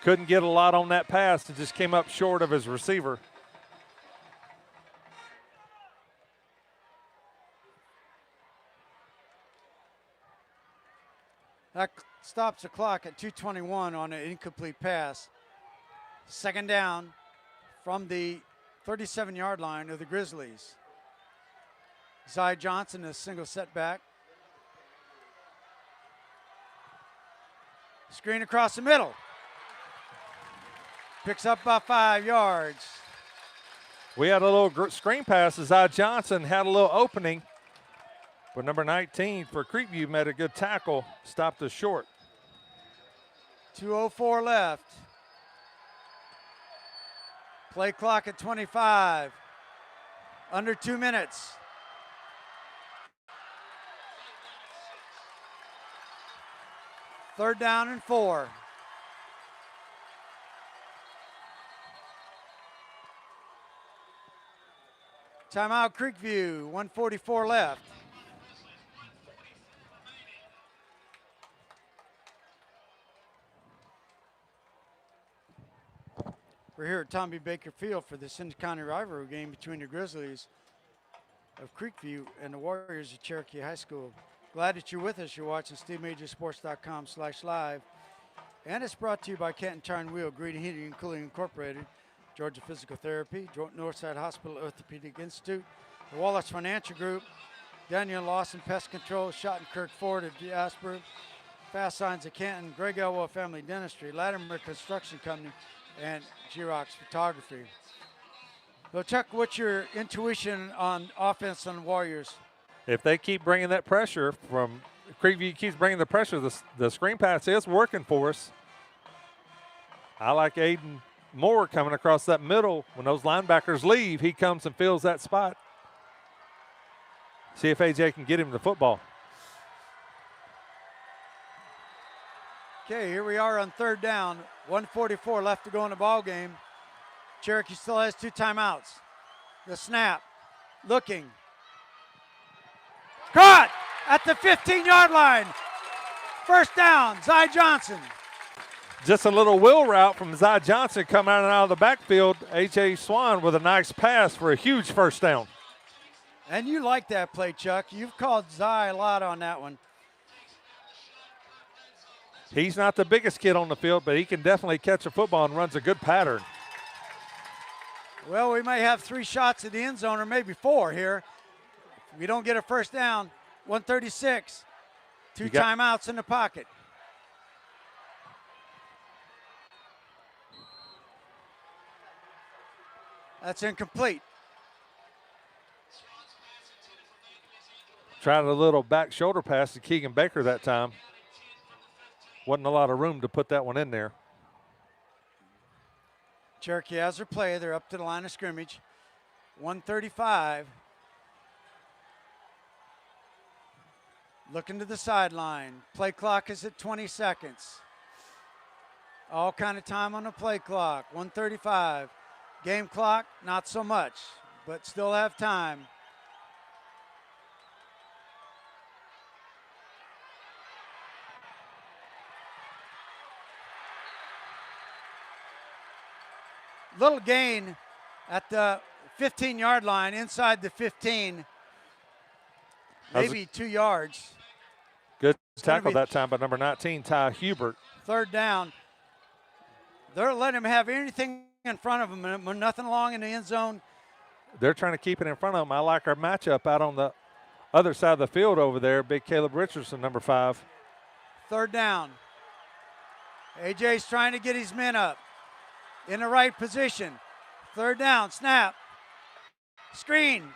Couldn't get a lot on that pass. It just came up short of his receiver. That stops the clock at 2:21 on an incomplete pass. 2nd down from the 37-yard line of the Grizzlies. Zy Johnson, a single setback. Screen across the middle. Picks up about 5 yards. We had a little screen pass. Zy Johnson had a little opening, but number 19 for Creekview made a good tackle, stopped us short. 2:04 left. Play clock at 25. Under 2 minutes. Third down and 4. Timeout Creekview, 1:44 left. We're here at Tommy Baker Field for the in-county rivalry game between the Grizzlies of Creekview and the Warriors of Cherokee High School. Glad that you're with us. You're watching SteveMajorSports.com/live. And it's brought to you by Canton Tire and Wheel, Green Heating and Cooling Incorporated, Georgia Physical Therapy, Northside Hospital Orthopedic Institute, the Wallace Financial Group, Daniel Lawson Pest Control, Schottenkirk Ford of Jasper, Fast Signs of Canton, Greg Elwell Family Dentistry, Latimer Construction Company, and Xerox Photography. So Chuck, what's your intuition on offense on the Warriors? If they keep bringing that pressure from Creekview, keeps bringing the pressure, the screen pass is working for us. I like Aiden Moore coming across that middle. When those linebackers leave, he comes and fills that spot. See if AJ can get him the football. Okay, here we are on third down. 1:44 left to go in the ball game. Cherokee still has 2 timeouts. The snap, looking. Caught at the 15-yard line. First down, Zy Johnson. Just a little wheel route from Zy Johnson coming out of the backfield. A.J. Swan with a nice pass for a huge first down. And you like that play, Chuck. You've called Zy a lot on that one. He's not the biggest kid on the field, but he can definitely catch a football and runs a good pattern. Well, we may have 3 shots at the end zone or maybe 4 here. If we don't get a first down, 1:36. 2 timeouts in the pocket. That's incomplete. Tried a little back shoulder pass to Keegan Baker that time. Wasn't a lot of room to put that one in there. Cherokee has their play. They're up to the line of scrimmage. 1:35. Looking to the sideline. Play clock is at 20 seconds. All kind of time on the play clock. 1:35. Game clock, not so much, but still have time. Little gain at the 15-yard line, inside the 15, maybe 2 yards. Good tackle that time by number 19, Ty Hubert. Third down. They're letting him have anything in front of him, nothing along in the end zone. They're trying to keep it in front of them. I like our matchup out on the other side of the field over there. Big Caleb Richardson, number 5. Third down. AJ's trying to get his men up in the right position. Third down, snap, screen,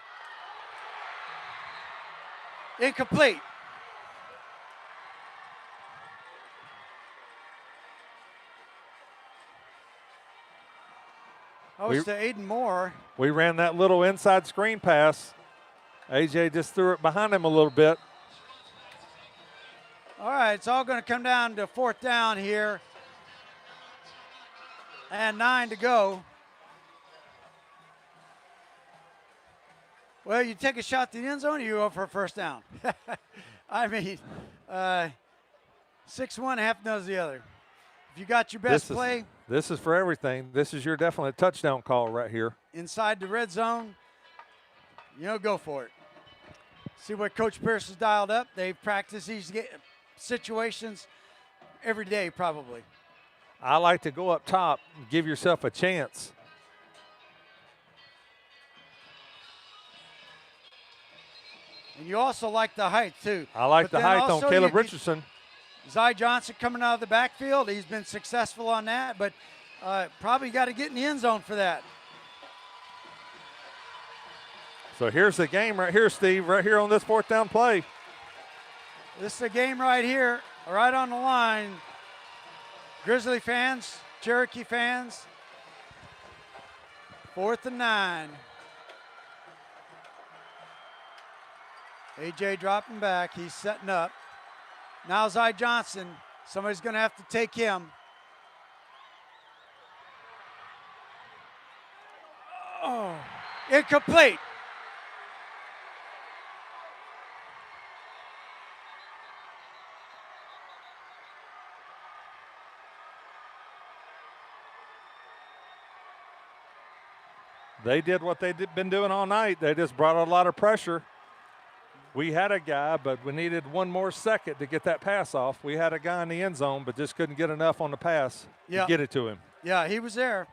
incomplete. Goes to Aiden Moore. We ran that little inside screen pass. AJ just threw it behind him a little bit. All right, it's all going to come down to fourth down here. And 9 to go. Well, you take a shot to the end zone, or you go for a first down. I mean, 6-1, half knows the other. If you got your best play. This is for everything. This is your definite touchdown call right here. Inside the red zone, go for it. See what Coach Pierce has dialed up. They practice these situations every day probably. I like to go up top and give yourself a chance. And you also like the height, too. I like the height on Caleb Richardson. Zy Johnson coming out of the backfield. He's been successful on that, but probably got to get in the end zone for that. So here's the game right here, Steve, right here on this fourth down play. This is the game right here, right on the line. Grizzly fans, Cherokee fans, 4th and 9. A.J. dropping back. He's setting up. Now Zy Johnson. Somebody's going to have to take him. Oh, incomplete. They did what they've been doing all night. They just brought a lot of pressure. We had a guy, but we needed one more second to get that pass off. We had a guy in the end zone, but just couldn't get enough on the pass to get it to him. Yeah, he was there.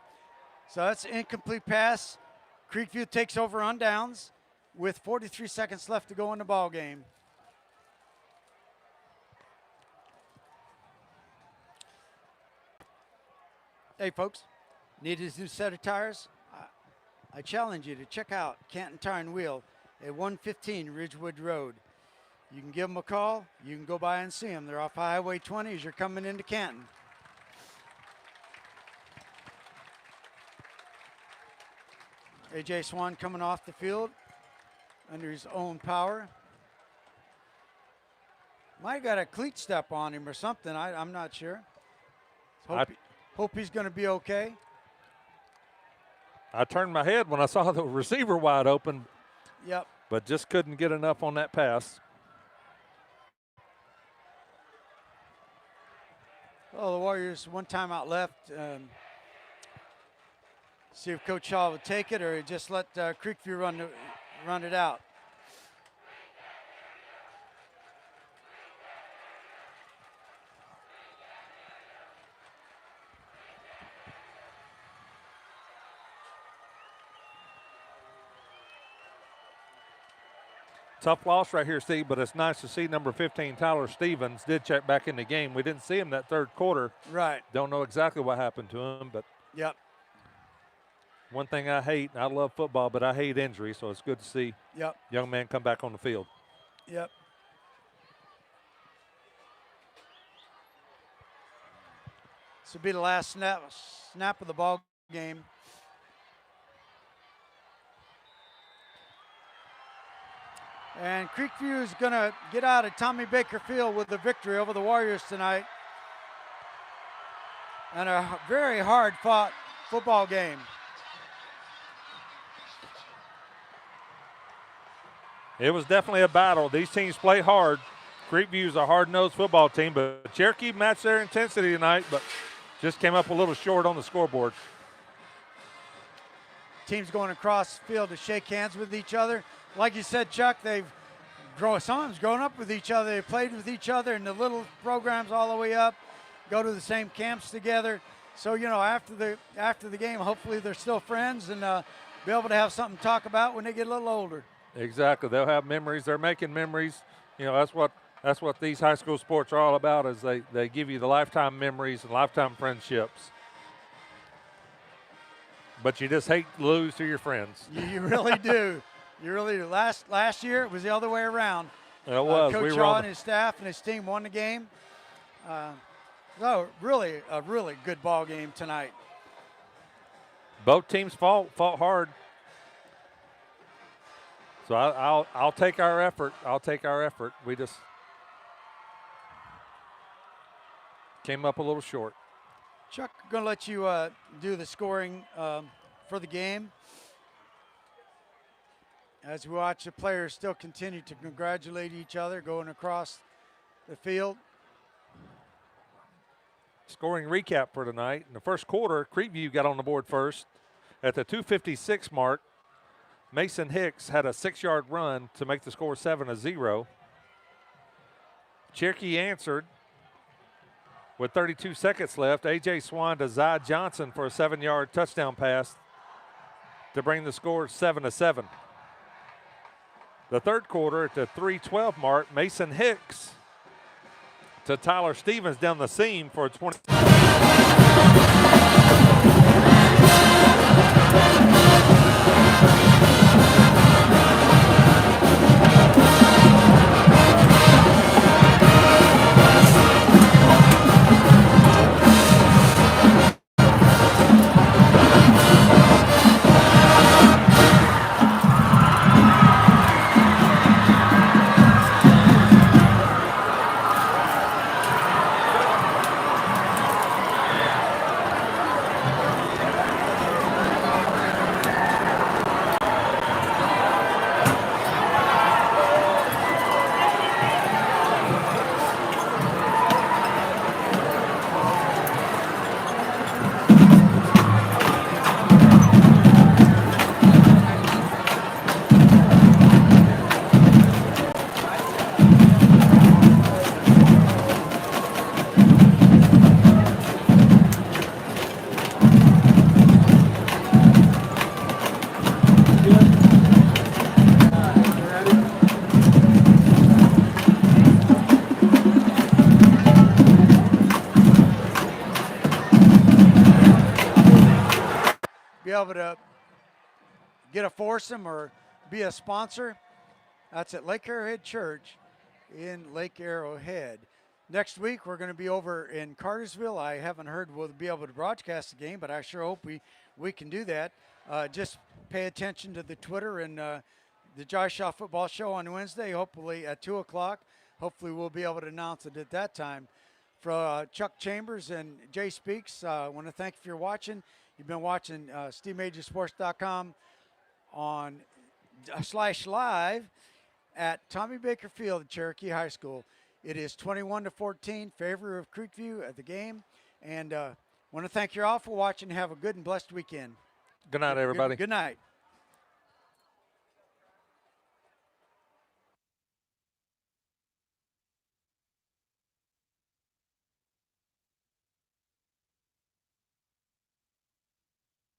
So that's an incomplete pass. Creekview takes over on downs with 43 seconds left to go in the ball game. Hey, folks, need a new set of tires? I challenge you to check out Canton Tire and Wheel at 115 Ridgewood Road. You can give them a call. You can go by and see them. They're off Highway 20 as you're coming into Canton. A.J. Swan coming off the field under his own power. Might have got a cleat step on him or something. I'm not sure. Hope he's going to be okay. I turned my head when I saw the receiver wide open. Yep. But just couldn't get enough on that pass. Oh, the Warriors, one timeout left. See if Coach Shaw would take it or just let Creekview run it out. Tough loss right here, Steve, but it's nice to see number 15, Tyler Stevens, did check back in the game. We didn't see him that third quarter. Right. Don't know exactly what happened to him, but yep. One thing I hate, I love football, but I hate injury, so it's good to see young man come back on the field. Yep. This will be the last snap of the ball game. And Creekview is going to get out of Tommy Baker Field with the victory over the Warriors tonight. And a very hard-fought football game. It was definitely a battle. These teams play hard. Creekview is a hard-nosed football team, but Cherokee matched their intensity tonight, but just came up a little short on the scoreboard. Teams going across the field to shake hands with each other. Like you said, Chuck, sometimes grown up with each other. They played with each other in the little programs all the way up, go to the same camps together. So, after the game, hopefully they're still friends and be able to have something to talk about when they get a little older. Exactly. They'll have memories. They're making memories. That's what these high school sports are all about, is they give you the lifetime memories and lifetime friendships. But you just hate to lose to your friends. You really do. You really do. Last year, it was the other way around. It was. Coach Shaw and his staff and his team won the game. Really a really good ball game tonight. Both teams fought hard. So I'll take our effort. I'll take our effort. We just came up a little short. Chuck, going to let you do the scoring for the game. As we watch the players still continue to congratulate each other going across the field. Scoring recap for tonight. In the first quarter, Creekview got on the board first. At the 2:56 mark, Mason Hicks had a 6-yard run to make the score 7-0. Cherokee answered with 32 seconds left. A.J. Swan to Zy Johnson for a 7-yard touchdown pass to bring the score 7-7. The third quarter at the 3:12 mark, Mason Hicks to Tyler Stevens down the seam for a 20. able to get a foursome or be a sponsor, that's at Lake Arrowhead Church in Lake Arrowhead. Next week, we're going to be over in Cartersville. I haven't heard we'll be able to broadcast the game, but I sure hope we can do that. Just pay attention to the Twitter and the Josh Shaw Football Show on Wednesday, hopefully at 2 o'clock. Hopefully we'll be able to announce it at that time. For Chuck Chambers and Jay Speaks, I want to thank you for watching. You've been watching SteveMajorSports.com on /live at Tommy Baker Field at Cherokee High School. It is 21-14, favor of Creekview at the game. And want to thank you all for watching. Have a good and blessed weekend. Good night, everybody. Good night.